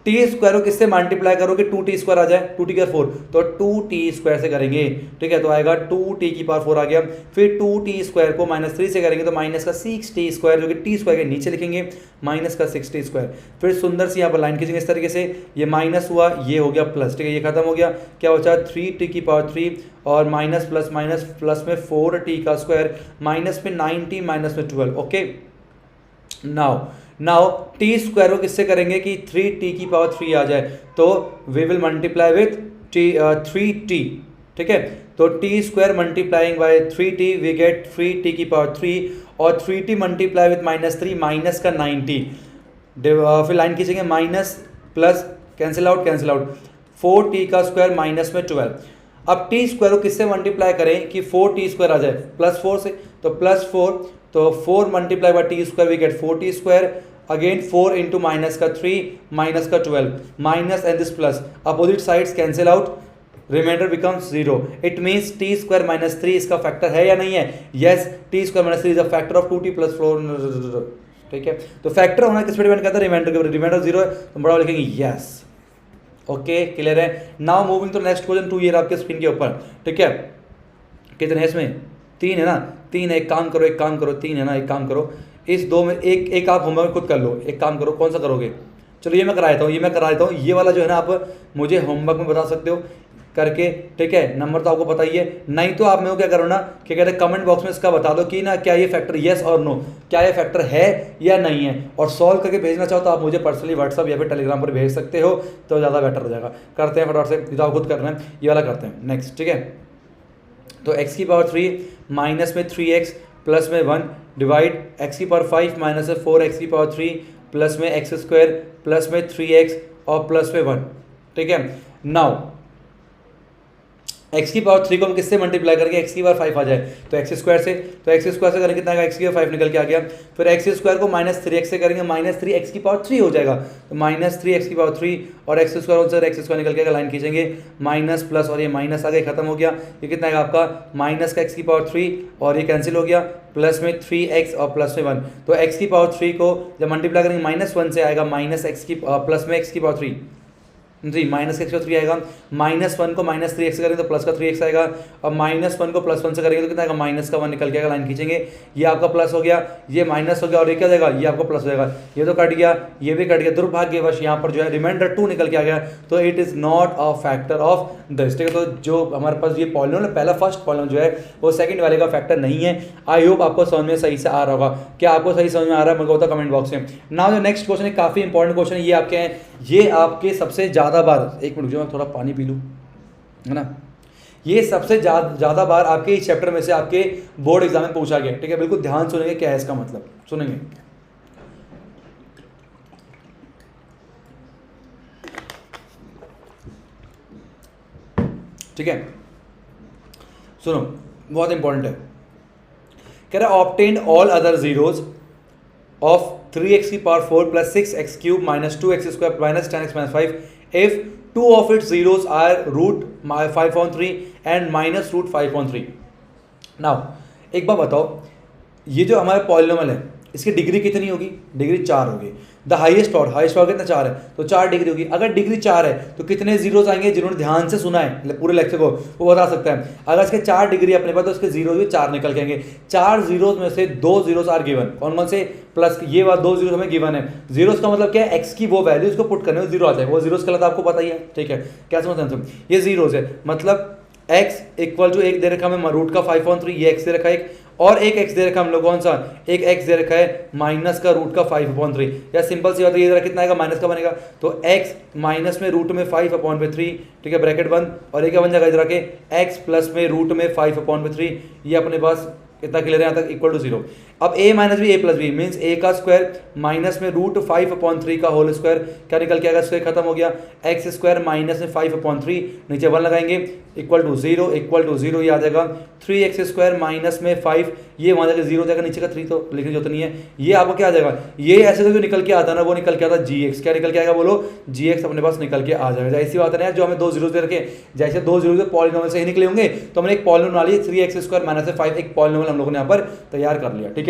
टी स्क्वायर को किससे मल्टीप्लाई करोगे, 2t स्क्वायर आ जाए, 2t का 4, तो 2t स्क्वायर से करेंगे। ठीक है, तो आएगा 2t की पावर 4 आ गया, फिर 2t स्क्वायर को माइनस 3 से करेंगे तो माइनस का 6t स्क्वायर, जो कि t स्क्वायर के नीचे लिखेंगे, माइनस का 6t स्क्वायर। फिर सुंदर सी यहाँ पर लाइन खींचेंगे इस तरीके से, ये माइनस हुआ, ये हो गया प्लस। ठीक है, ये खत्म हो गया, क्या बचा 3t की पावर 3, और माइनस प्लस माइनस प्लस में 4t का स्क्वायर, माइनस में 90 माइनस में 12। Okay, now now T square को किससे करेंगे कि 3t³ आ जाए, तो we will multiply with T 3t, ठीक है। तो T square multiplying by 3t we get 3t³ और 3t मल्टीप्लाई विथ -3 माइनस का 90, फिर लाइन खींचेंगे minus plus cancel out 4t का स्क्वायर माइनस में 12। अब टी स्क्वायर को किससे मल्टीप्लाई करें कि 4t² आ जाए, +4 से, तो +4, तो 4 multiply by T square we get 4t², again 4 into minus का 3 माइनस का 12 minus and this plus, opposite sides cancel out, remainder becomes 0। It means t² - 3 इसका फैक्टर है या नहीं है? Yes, t² - 3 is a factor of 2t + 4, ठीक है। तो फैक्टर होना किस पर डिपेंड करता है? रिमाइंडर के ऊपर। रिमाइंडर 0 है तो बड़ा लिखेंगे यस। ओके, क्लियर है। Now moving to next question 2 here आपके स्क्रीन के ऊपर, ठीक है। कितने हैं इसमें? 3 है ना, 3 है। एक काम करो 3 है ना, एक काम करो, इस 2 में एक आप होमवर्क खुद कर लो। एक काम करो, कौन सा करोगे? चलो ये मैं करा देता हूँ, ये वाला जो है ना आप मुझे होमवर्क में बता सकते हो करके, ठीक है। नंबर तो आपको पता ही है, नहीं तो आप मेरे को क्या करो ना, क्या कहते हैं, कमेंट बॉक्स में इसका बता दो कि ना क्या ये फैक्टर यस और नो, क्या ये फैक्टर है या नहीं है, और सॉल्व करके भेजना चाहो तो आप मुझे पर्सनली व्हाट्सअप या फिर टेलीग्राम पर भेज सकते हो, तो ज़्यादा बेटर हो जाएगा। करते हैं फटाफट से, जो आप खुद करना है ये वाला करते हैं नेक्स्ट, ठीक है। तो x³ माइनस में 3x प्लस में 1 डिवाइड x⁵ माइनस में 4x³ प्लस में x² प्लस में 3x और प्लस में 1, ठीक है। नाउ x³ को हम किससे मल्टीप्लाई करेंगे? x⁵ आ जाए तो x² से, तो x² से करेंगे कितना आएगा? x⁵ निकल के आ गया। फिर x² को -3x से करेंगे, -3x³ हो जाएगा, तो -3x³ और x² निकल के लाइन खींचेंगे, माइनस प्लस और ये माइनस आ गया, खत्म हो गया। ये कितना आएगा आपका? माइनस का x³ और ये कैंसिल हो गया, प्लस में 3x और प्लस में 1। तो x³ को जब मल्टीप्लाई करेंगे -1 से आएगा प्लस में x³ जी माइनस का x³ आएगा, -1 को -3x से करेंगे तो प्लस का 3x आएगा, और -1 को +1 से करेंगे तो कितना आएगा? माइनस का 1 निकल के आएगा, लाइन खींचेंगे, ये आपका प्लस हो गया, ये माइनस हो गया, और ये क्या जाएगा? ये आपका प्लस हो जाएगा। ये तो कट गया, ये भी कट गया, दुर्भाग्यवश यहाँ पर जो है रिमाइंडर 2 निकल के आ गया, तो it is not a factor of this, ठीक है। तो जो हमारे पास ये पॉलिनोमियल पहला फर्स्ट पॉलिनोमियल जो है वो सेकंड वाले का फैक्टर नहीं है। आई होप आपको समझ में सही से आ रहा होगा। क्या आपको सही समझ में आ रहा है? मुझे बताओ कमेंट बॉक्स में। नाउ जो नेक्स्ट क्वेश्चन है काफ़ी इंपॉर्टेंट क्वेश्चन है, ये आपके हैं, ये आपके सबसे ज़्यादा बार, एक मिनट जो मैं थोड़ा पानी पी लूँ, है ना, ये सबसे ज़्यादा बार आपके इस चैप्टर में से आपके बोर्ड एग्जाम में पूछा गया, ठीक है। बिल्कुल ध्यान सुनेंगे क्या है इसका मतलब, सुनेंगे। ठीक है, सुनो, बहुत इंपॉर्टेंट है। कह रहा है obtain all other zeros of 3x⁴ + 6x³ - 2x² - 10x - 5 if two of its zeros are √5/3 and -√5/3। Now एक बात बताओ, ये जो हमारा पॉलिनोमियल है इसकी डिग्री कितनी होगी? डिग्री 4 होगी। द हाईएस्ट ऑर्डर कितना? 4 है, तो 4 डिग्री होगी। अगर डिग्री 4 है तो कितने जीरोस आएंगे? जिन्होंने ध्यान से सुना है पूरे लेक्चर को वो बता सकता है। अगर इसके 4 डिग्री अपने पास तो इसके जीरो भी 4 निकल के आएंगे। 4 जीरोस में से 2 जीरोस आर गिवन, कौन कौन से? प्लस ये बात 2 जीरोस हमें गिवन है। जीरोस का मतलब क्या है? एक्स की वो वैल्यू इसको पुट करने में जीरो आता है, वो जीरोस का आपको पता ही है, ठीक है। क्या समझते हैं? ये जीरोस है, मतलब x = 1 दे रखा हमें √5/3, ये x दे रखा है एक, और एक x दे रखा हम लोग कौन सा? एक x दे रखा है माइनस का √5/3, या सिंपल सी बात है, ये कितना आएगा? माइनस का बनेगा, तो x माइनस में √5/3, ठीक है, ब्रैकेट बंद, और ये क्या बन जाएगा इधर आके? x प्लस में √5/3, ये अपने पास कितना क्लियर है यहाँ तक? =0। अब a - b a + b means a का स्क्वायर माइनस में √5/3 का होल स्क्वायर, क्या निकल के आएगा? स्क्वायर खत्म हो गया, x² माइनस में 5/3, नीचे 1 लगाएंगे, =0 ये आ जाएगा। 3x² माइनस में 5, ये वहाँ जाकर 0 हो जाएगा, नीचे का 3 तो लिखने की जरूरत नहीं है। ये आपको क्या आ जाएगा? ये ऐसे तो जो निकल के आता है ना, वो निकल के आता है gx। क्या निकल के आएगा? बोलो, gx अपने पास निकल के आ जाएगा। ऐसी बात है ना, जो हमें 2 जीरोस दे रखे, जैसे 2 जीरोस पॉलिनोमियल से ही निकले होंगे, तो हमने एक पॉलिनोमियल वाली 3x² माइनस 5 एक पॉलिनोमियल हम लोगों ने यहाँ पर तैयार कर लिया, ठीक है।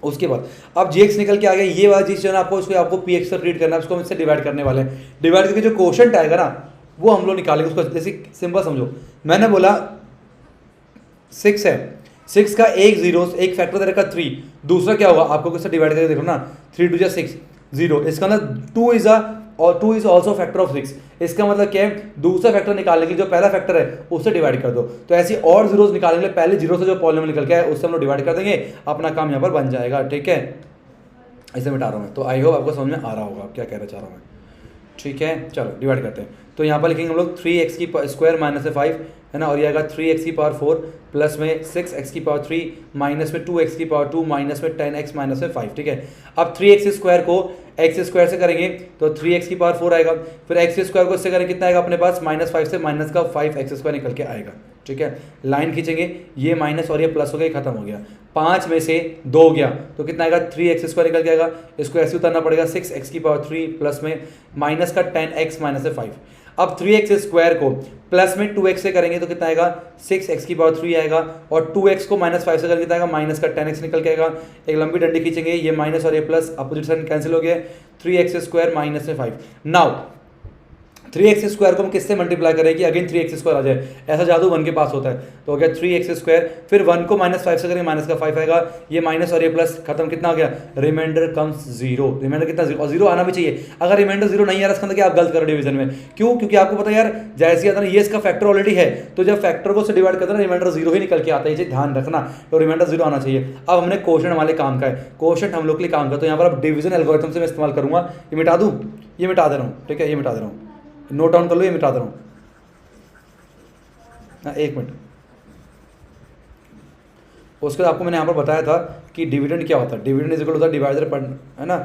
उसके बाद अब gx निकल के आ गया, ये वाला चीज जो है ना आपको px से ट्रीट करना है, उसको हम इससे डिवाइड करने वाले हैं। डिवाइड करके जो क्वोशंट आएगा ना वो हम लोग निकालेंगे उसको। जैसे सिंपल समझो, मैंने बोला 6 है, 6 का एक जीरो, एक फैक्टर दे रखा 3, दूसरा क्या होगा? आपको किससे डिवाइड करके देखो ना, 3 × 6 0, इसका मतलब 2 इज ऑल्सो फैक्टर ऑफ 6। इसका मतलब क्या है? दूसरा फैक्टर निकालने के लिए जो पहला फैक्टर है उससे डिवाइड कर दो। तो ऐसी और जीरोस निकालने के लिए पहले जीरो से जो पॉलिनोमियल निकल के आए उससे हम लोग डिवाइड कर देंगे, अपना काम यहाँ पर बन जाएगा, ठीक है। इसे मिटा रहा हूँ मैं। तो आई होप आपको समझ में आ रहा होगा आप क्या कहना चाह रहा हूँ मैं। ठीक है, चलो डिवाइड करते हैं। तो यहाँ पर लिखेंगे हम लोग 3x की स्क्वायर माइनस में 5 है ना, और ये आएगा 3x की पावर 4 प्लस में 6x की पावर 3 माइनस में 2x की पावर 2 माइनस में 10x माइनस में 5। ठीक है, अब 3x स्क्वायर को x स्क्वायर से करेंगे तो 3x की पावर 4 आएगा, फिर x स्क्वायर को इससे करेंगे कितना आएगा अपने पास -5 से माइनस का 5x स्क्वायर निकल के आएगा। ठीक है, लाइन खींचेंगे, ये माइनस और ये प्लस हो गया, खत्म हो गया। 5 में से 2 हो गया तो कितना आएगा 3x स्क्वायर निकल के आएगा, इसको ऐसे उतारना पड़ेगा 6x की पावर 3 प्लस में माइनस का 10x माइनस से 5। अब 3x स्क्वायर को प्लस में 2x से करेंगे तो कितना आएगा 6x की पावर 3 आएगा, और 2x को -5 से करके कितना आएगा माइनस का 10x निकल के आएगा। एक लंबी डंडी खींचेंगे, ये माइनस और ये प्लस अपोजिट साइड कैंसिल हो गया, 3x स्क्वायर माइनस में 5। नाउ 3x स्क्वायर को हम किससे मल्टीप्लाई करें कि अगेन 3x स्क्वायर आ जाए, ऐसा जादू 1 के पास होता है। तो हो गया 3x स्क्वायर, फिर 1 को -5 से करेंगे माइनस का 5 आएगा, ये माइनस और ये प्लस खत्म, कितना हो गया रिमाइंडर कम्स 0। रिमाइंडर कितना 0, और 0 आना भी चाहिए। अगर रिमाइंडर 0 नहीं आ रहा इसका मतलब आप गलत कर रहे हो डिवीजन में। क्यों? क्योंकि आपको पता है यार जैसे आता है ये इसका फैक्टर ऑलरेडी है, तो जब फैक्टर को से डिवाइड करते हैं रिमाइंडर 0 ही निकल के आता है, ये ध्यान रखना। तो रिमाइंडर 0 आना चाहिए। अब हमने क्वोशंट हमारे काम का है, क्वोशंट हम लोग के लिए काम का, तो यहाँ पर अब डिवीजन एल्गोरिथम से मैं इस्तेमाल करूंगा। ये मिटा दूं, ये मिटा दे रहा हूँ। ठीक है, ये मिटा दे रहा हूँ, नोट डाउन कर लो, ये मिटा दे रहा हूँ। एक मिनट, उसके बाद आपको मैंने यहाँ पर बताया था कि डिविडेंड क्या होता है। Dividend is equal to the divider, है ना,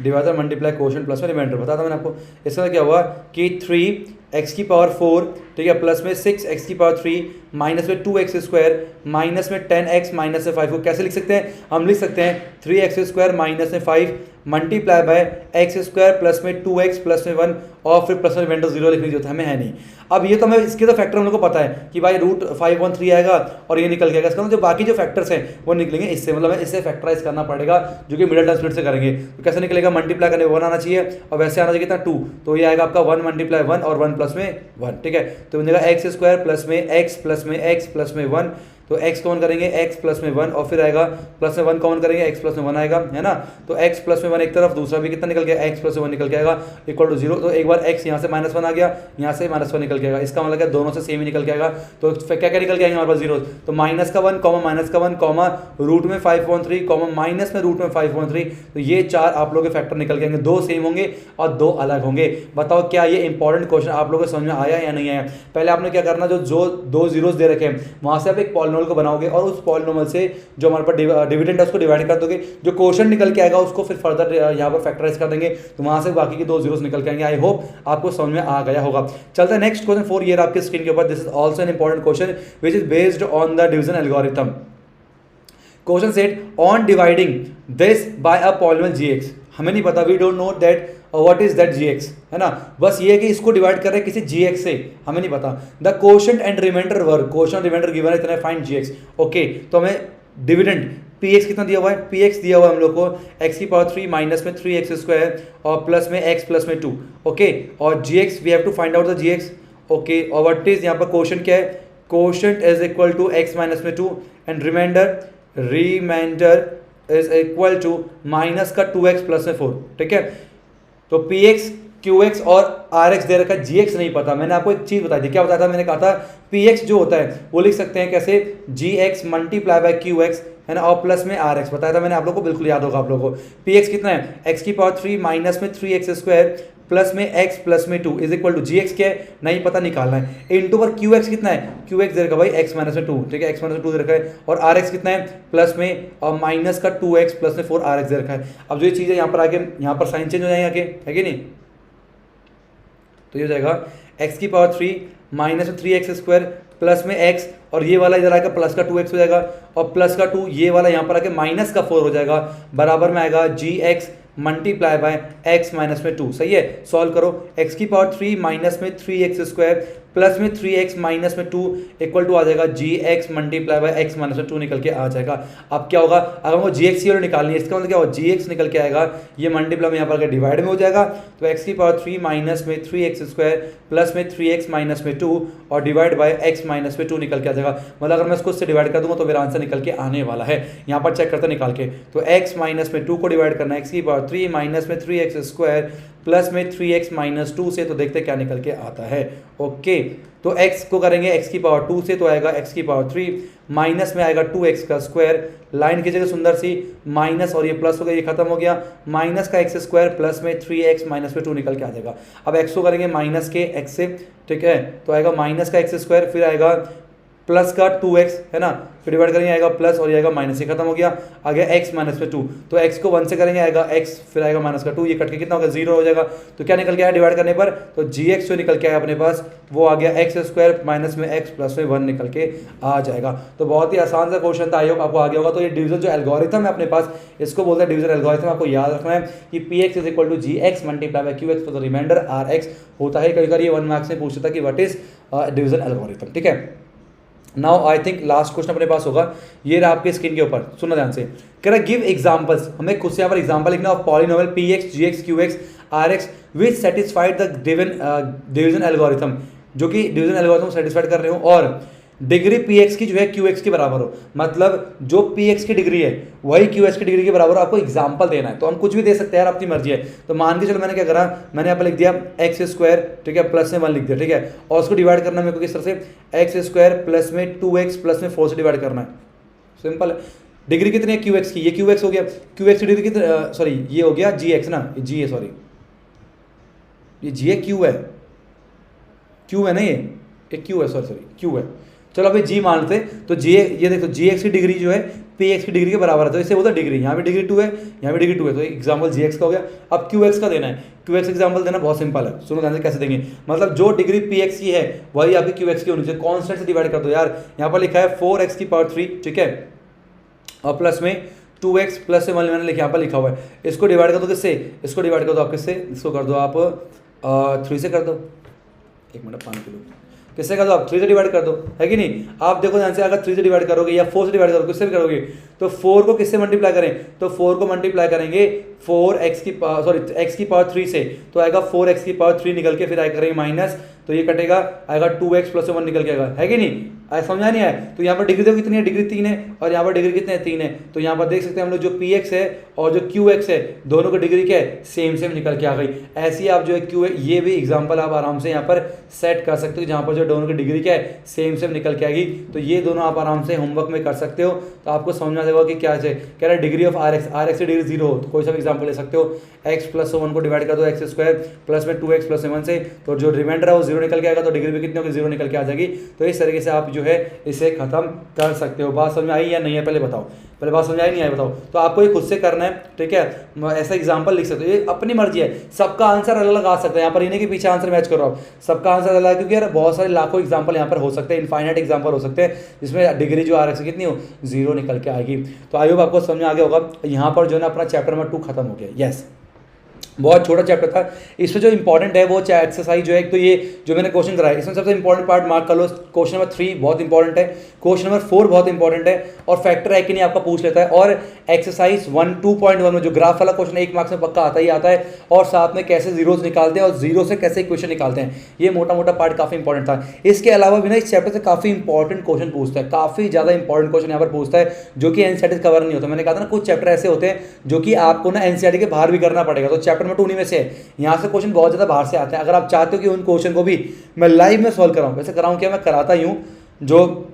डिवाइडर मल्टीप्लाई क्वोशंट प्लस में रिमाइंडर। बताया था मैंने आपको। इसका क्या हुआ कि 3x की पावर 4, ठीक है, प्लस में 6x की पावर 3 माइनस में 2x स्क्वायर माइनस में 10x माइनस में 5 को कैसे लिख सकते हैं? हम लिख सकते हैं 3x स्क्वायर माइनस में 5 multiply by x square plus में 2x प्लस में 1 और फिर प्लस में रिमाइंडर 0 लिखने की जरूरत हमें है नहीं। अब ये तो हमें इसके तो फैक्टर हम लोग को पता है कि भाई √513 आएगा और ये निकल गया। इसका मतलब जो बाकी जो फैक्टर्स हैं वो निकलेंगे इससे, मतलब इससे फैक्टराइज करना पड़ेगा, जो कि मिडिल टर्म स्प्लिट से करेंगे। तो कैसे निकलेगा? मल्टीप्लाई करने 1 आना चाहिए और वैसे आना चाहिए कितना 2, तो ये आएगा आपका 1 मल्टीप्लाई 1 और 1 प्लस में 1। ठीक है, तो बनेगा एक्स स्क्वायर प्लस में एक्स प्लस में एक्स प्लस में 1, तो x कॉमन करेंगे x प्लस में 1 और फिर आएगा प्लस में 1 कॉमन करेंगे x प्लस में 1 आएगा, है ना। तो x प्लस में 1 एक तरफ, दूसरा भी कितना निकल गया x प्लस में 1 निकल के आएगा इक्वल टू 0। तो एक बार x यहाँ से -1 आ गया, यहाँ से -1 निकल के आएगा, इसका मतलब क्या दोनों से सेम ही निकल के आएगा। तो क्या क्या निकल के आएंगे हमारे पास 0, तो -1 -1 कॉमा रूट में 513 कॉमा माइनस में रूट में 513, तो ये 4 आप लोग के फैक्टर निकल के आएंगे, 2 सेम होंगे और 2 अलग होंगे। बताओ क्या ये इंपॉर्टेंट क्वेश्चन आप लोगों को समझ में आया या नहीं आया? पहले आपने क्या करना, जो 2 जीरोस दे रखे हैं वहां से आप एक पॉलिनोमियल को बनाओगे और उस पॉलिनोमियल से जो हमारे पास डिविडेंड है उसको डिवाइड कर दोगे, जो क्वोशंट निकल के आएगा उसको फिर फर्दर यहाँ पर फैक्टराइज कर देंगे, तो वहां से बाकी के 2 जीरोस निकल के आएंगे। आई होप आपको समझ में आ गया होगा। चलता है नेक्स्ट क्वेश्चन 4 ईयर आपके स्क्रीन के ऊपर। This is also an important question which is based on the division algorithm. Question set on dividing this by a polynomial gx, हमें नहीं पता, we don't know that what is that gx, है ना, बस ये है कि इसको डिवाइड कर रहे हैं किसी gx से, हमें नहीं पता। The quotient and remainder were, quotient remainder given है इतना, फाइंड gx। ओके, तो हमें डिविडेंड px कितना दिया हुआ है, px दिया हुआ है हम लोग को x की पावर 3 माइनस में 3x स्क्वायर और प्लस में x प्लस में 2। ओके, और gx we have to find out the gx। Okay, और व्हाट इज यहाँ पर क्वोशंट क्या है, quotient is equal to x minus में 2 and remainder is equal to minus का 2x प्लस में 4। ठीक है, तो px qx और rx दे रखा है, gx नहीं पता। मैंने आपको एक चीज बताई थी, क्या बताया था मैंने? कहा था px जो होता है वो लिख सकते हैं कैसे, gx मल्टीप्लाई बाय qx, है ना, और प्लस में rx बताया था मैंने आप लोगों को, बिल्कुल याद होगा आप लोगों को। px कितना है, x की पावर 3 माइनस में 3x स्क्वायर प्लस में x प्लस में 2 इज इक्वल टू gx क्या है नहीं पता, निकालना है। इनटू पर qx कितना है, qx दे रखा भाई x माइनस में 2, ठीक है, x माइनस में 2 दे रखा है, और rx कितना है प्लस में और माइनस का 2x प्लस में 4 rx दे रखा है। अब जो ये चीज़ है यहाँ पर आगे, यहाँ पर साइन चेंज हो जाएंगे आगे, है कि नहीं, तो ये हो जाएगा x की पावर 3 माइनस में 3x स्क्वायर प्लस में x, और ये वाला इधर आएगा प्लस का 2x हो जाएगा, और प्लस का 2 ये वाला यहाँ पर आके माइनस का 4 हो जाएगा, बराबर में आएगा gx multiply bye x minus में 2। सही है, सॉल्व करो। x की पावर 3 माइनस में 3x स्क्वायर प्लस में 3x माइनस में 2 इक्वल टू आ जाएगा gx multiply bye x minus में 2 निकल के आ जाएगा। अब क्या होगा, अगर हमको gx की निकालनी है, इसका मतलब क्या होगा, gx निकल के आएगा, ये मल्टीप्लाई में यहाँ पर डिवाइड में हो जाएगा, तो x की पावर 3 माइनस में 3x स्क्वायर प्लस में 3x माइनस में 2 और डिवाइड बाय x माइनस में 2 निकल के आ जाएगा। मतलब अगर मैं इसको इससे डिवाइड कर दूंगा तो मेरा आंसर निकल के आने वाला है। यहाँ पर चेक करते निकाल के, तो x माइनस में 2 को डिवाइड करना है, x की पावर 3 माइनस में 3x स्क्वायर प्लस में 3x माइनस 2 से, तो देखते क्या निकल के आता है। ओके, तो x को करेंगे x की पावर 2 से, तो आएगा x की पावर 3, माइनस में आएगा 2x का स्क्वायर, लाइन की जगह सुंदर सी माइनस और ये प्लस हो गया, ये खत्म हो गया, माइनस का x स्क्वायर प्लस में 3x माइनस में 2 निकल के आ जाएगा। अब x को करेंगे माइनस के x से, ठीक है, तो आएगा माइनस का x स्क्वायर, फिर आएगा प्लस का 2x, है ना, फिर डिवाइड करेंगे आएगा प्लस और ये आएगा माइनस, ये खत्म हो गया, आ गया x माइनस में 2, तो x को 1 से करेंगे आएगा x, फिर आएगा माइनस का 2, ये कट के कितना होगा 0 हो जाएगा। तो क्या निकल के आया डिवाइड करने पर, तो gx जो निकल के आया अपने पास वो आ गया x स्क्वायर माइनस में x प्लस में 1 निकल के आ जाएगा। तो बहुत ही आसान सा क्वेश्चन था, आई होप आपको आ गया होगा। तो ये डिवीजन जो एल्गोरिथम है अपने पास, इसको बोलते हैं डिवीजन एल्गोरिथम। आपको याद रखना है कि px is equal to gx multiply by qx for the remainder rx होता है। कई बार ये 1 मार्क्स में पूछता था कि व्हाट इज डिवीजन एल्गोरिथम, ठीक है। Now I think last question अपने पास होगा, ये रहा आपके स्क्रीन के ऊपर, सुनना ध्यान से। कह रहा गिव एग्जांपल्स, हमें खुद से यहाँ पर एग्जांपल लिखना of polynomial px gx qx rx which satisfied the division algorithm, जो कि डिवीजन एल्गोरिथम सेटिस्फाइड कर रहे हो, और डिग्री px की जो है qx के बराबर हो, मतलब जो px की डिग्री है वही qx की डिग्री के बराबर हो। आपको एग्जांपल देना है, तो हम कुछ भी दे सकते हैं यार, अपनी मर्जी है। तो मान के चलो मैंने क्या करा, मैंने यहाँ पर लिख दिया x स्क्वायर, ठीक है, प्लस में 1 लिख दिया, ठीक है, और उसको डिवाइड करना है मेरे को किस तरह से, x स्क्वायर प्लस में 2x प्लस में 4 से डिवाइड करना है। सिंपल है। डिग्री कितनी है qx की, ये qx हो गया, qx की डिग्री कितनी, सॉरी ये हो गया gx ना, g है, सॉरी ये g है, q है ना, ये q है, सॉरी q है। चलो अभी g मान लेते, तो g ये देखो gx की डिग्री जो है px की डिग्री के बराबर है, तो इससे बोलता है डिग्री, यहाँ भी डिग्री 2 है, यहाँ भी डिग्री 2 है, तो एग्जांपल gx का हो गया। अब qx का देना है, qx एग्जांपल देना बहुत सिंपल है, सुनो ध्यान से कैसे देंगे, मतलब जो डिग्री px की है वही आपकी qx की होनी चाहिए। कॉन्स्टेंट से डिवाइड कर दो यार, यहाँ पर लिखा है 4x की पावर 3, ठीक है, और प्लस में 2x प्लस में 1 मैंने यहाँ पर लिखा हुआ है, इसको डिवाइड कर दो किससे, इसको डिवाइड कर दो आप किससे, इसको कर दो आप 3 से कर दो, एक मिनट पानी पी लो, किससे कर दो आप 3 से डिवाइड कर दो, है कि नहीं। आप देखो ध्यान से, अगर 3 से डिवाइड करोगे या 4 से डिवाइड करोगे, किससे भी करोगे, तो 4 को किससे मल्टीप्लाई करें, तो 4 को मल्टीप्लाई करेंगे 4x की सॉरी x की पावर 3 से, तो आएगा 4x की पावर 3 निकल के, फिर आएगा करेंगे माइनस, तो ये कटेगा, आएगा 2x प्लस 1 निकल के आएगा, है कि नहीं। समझा नहीं आया। तो यहाँ पर डिग्री देखो कितनी है, डिग्री 3 है, और यहाँ पर डिग्री कितने है, 3 है। तो यहाँ पर देख सकते हैं हम लोग जो px है और जो qx है दोनों की डिग्री क्या है, सेम निकल के आ गई। ऐसी आप जो है q ये भी एग्जांपल आप आराम से यहाँ पर सेट कर सकते हो, जहाँ पर जो दोनों की डिग्री क्या है, सेम निकल के आएगी। तो ये दोनों आप आराम से होमवर्क में कर सकते हो, तो आपको समझ में आ जाएगा कि क्या है। कह रहा है डिग्री ऑफ rx की डिग्री 0 हो, तो कोई सा एग्जाम्पल ले सकते हो, x प्लस 1 को डिवाइड कर दो x स्क्वायर प्लस में 2x प्लस 1 से, तो जो रिमाइंडर है वो 0 निकल के आएगा, तो डिग्री भी कितनी होगी, 0 निकल के आ जाएगी। तो इस तरीके से आप जो है इसे खत्म कर सकते हो। बात समझ में आई या नहीं है, पहले बताओ, पहले बात समझ आई नहीं आई बताओ। तो आपको ये खुद से करना है, ठीक है, ऐसा एग्जांपल लिख सकते हो, ये अपनी मर्जी है, सबका आंसर अलग अलग आ सकता है। यहाँ पर इन्हीं के पीछे आंसर मैच करो आप, सबका आंसर अलग है, क्योंकि यार बहुत सारे लाखों एग्जांपल यहाँ पर हो सकते हैं, इनफाइनाइट एग्जांपल हो सकते हैं, जिसमें डिग्री जो rx कितनी हो, 0 निकल के आएगी। तो आई होप आपको समझ में आ गया होगा। यहाँ पर जो है ना अपना चैप्टर नंबर 2 खत्म हो गया। यस, बहुत छोटा चैप्टर था, इसमें जो इंपॉर्टेंट है वो एक्सरसाइज जो है, तो ये जो मैंने क्वेश्चन कराया इसमें सबसे इंपॉर्टेंट पार्ट मार्क कर लो। क्वेश्चन नंबर 3 बहुत इंपॉर्टेंट है, क्वेश्चन नंबर 4 बहुत इंपॉर्टेंट है, और फैक्टर है कि नहीं आपका पूछ लेता है, और एक्सरसाइज 1.2.1 में जो ग्राफ वाला क्वेश्चन 1 मार्क्स में पक्का आता ही आता है, और साथ में कैसे जीरोस निकालते हैं और जीरो से कैसे इक्वेशन निकालते हैं, ये मोटा मोटा पार्ट काफी इंपॉर्टेंट था। इसके अलावा भी ना इस चैप्टर से काफी इंपॉर्टेंट क्वेश्चन पूछता है, काफी ज्यादा इंपॉर्टेंट क्वेश्चन यहाँ पर पूछता है, जो कि एनसीईआरटी कवर नहीं होता। मैंने कहा था ना कुछ चैप्टर ऐसे होते हैं जो कि आपको ना एनसीईआरटी के बाहर भी करना पड़ेगा, तो चैप्टर नंबर 2 उन्हीं में से है। यहाँ से क्वेश्चन बहुत ज्यादा बाहर से आते हैं। अगर आप चाहते हो कि उन क्वेश्चन को भी मैं लाइव में सॉल्व कराऊं, वैसे कराऊं क्या, मैं कराता ही हूं। जो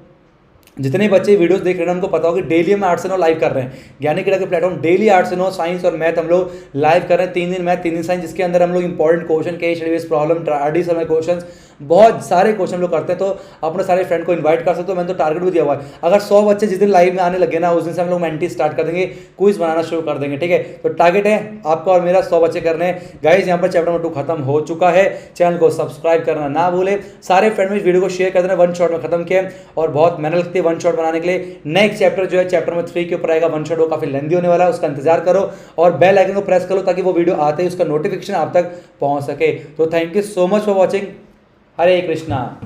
जितने बच्चे वीडियोस देख रहे हैं उनको पता होगा कि डेली हम 8 से 9 लाइव कर रहे हैं, ज्ञानी क्रीड़ा के प्लेटफॉर्म डेली 8 से 9 साइंस और मैथ हम लोग लाइव कर रहे हैं। 3 दिन मैथ 3 दिन साइंस, जिसके अंदर हम लोग important question, case study based problem, ट्रायडी समय क्वेश्चन, बहुत सारे क्वेश्चन हम लोग करते हैं। तो अपने सारे फ्रेंड को इन्वाइट कर सकते हो, मैंने तो टारगेट भी दिया हुआ है, अगर 100 बच्चे जिस दिन लाइव में आने लगे ना, उस दिन से हम लोग मेंटी स्टार्ट कर देंगे, क्विज बनाना शुरू कर देंगे, ठीक है। तो टारगेट है आपका और मेरा 100 बच्चे करने हैं गाइज। यहाँ पर चैप्टर नंबर 2 खत्म हो चुका है, चैनल को सब्सक्राइब करना ना भूले, सारे फ्रेंड में इस वीडियो को शेयर कर देना। 1 शॉट में खत्म किया, और बहुत मेहनत लगती है 1 शॉट बनाने के लिए। नेक्स्ट चैप्टर जो है चैप्टर नंबर 3 के ऊपर आएगा, 1 शॉट, वो काफी लेंथी होने वाला है, उसका इंतजार करो, और बेल आइकन को प्रेस करो ताकि वो वीडियो आते ही उसका नोटिफिकेशन आप तक पहुंच सके। तो thank you so much for watching. Hare Krishna.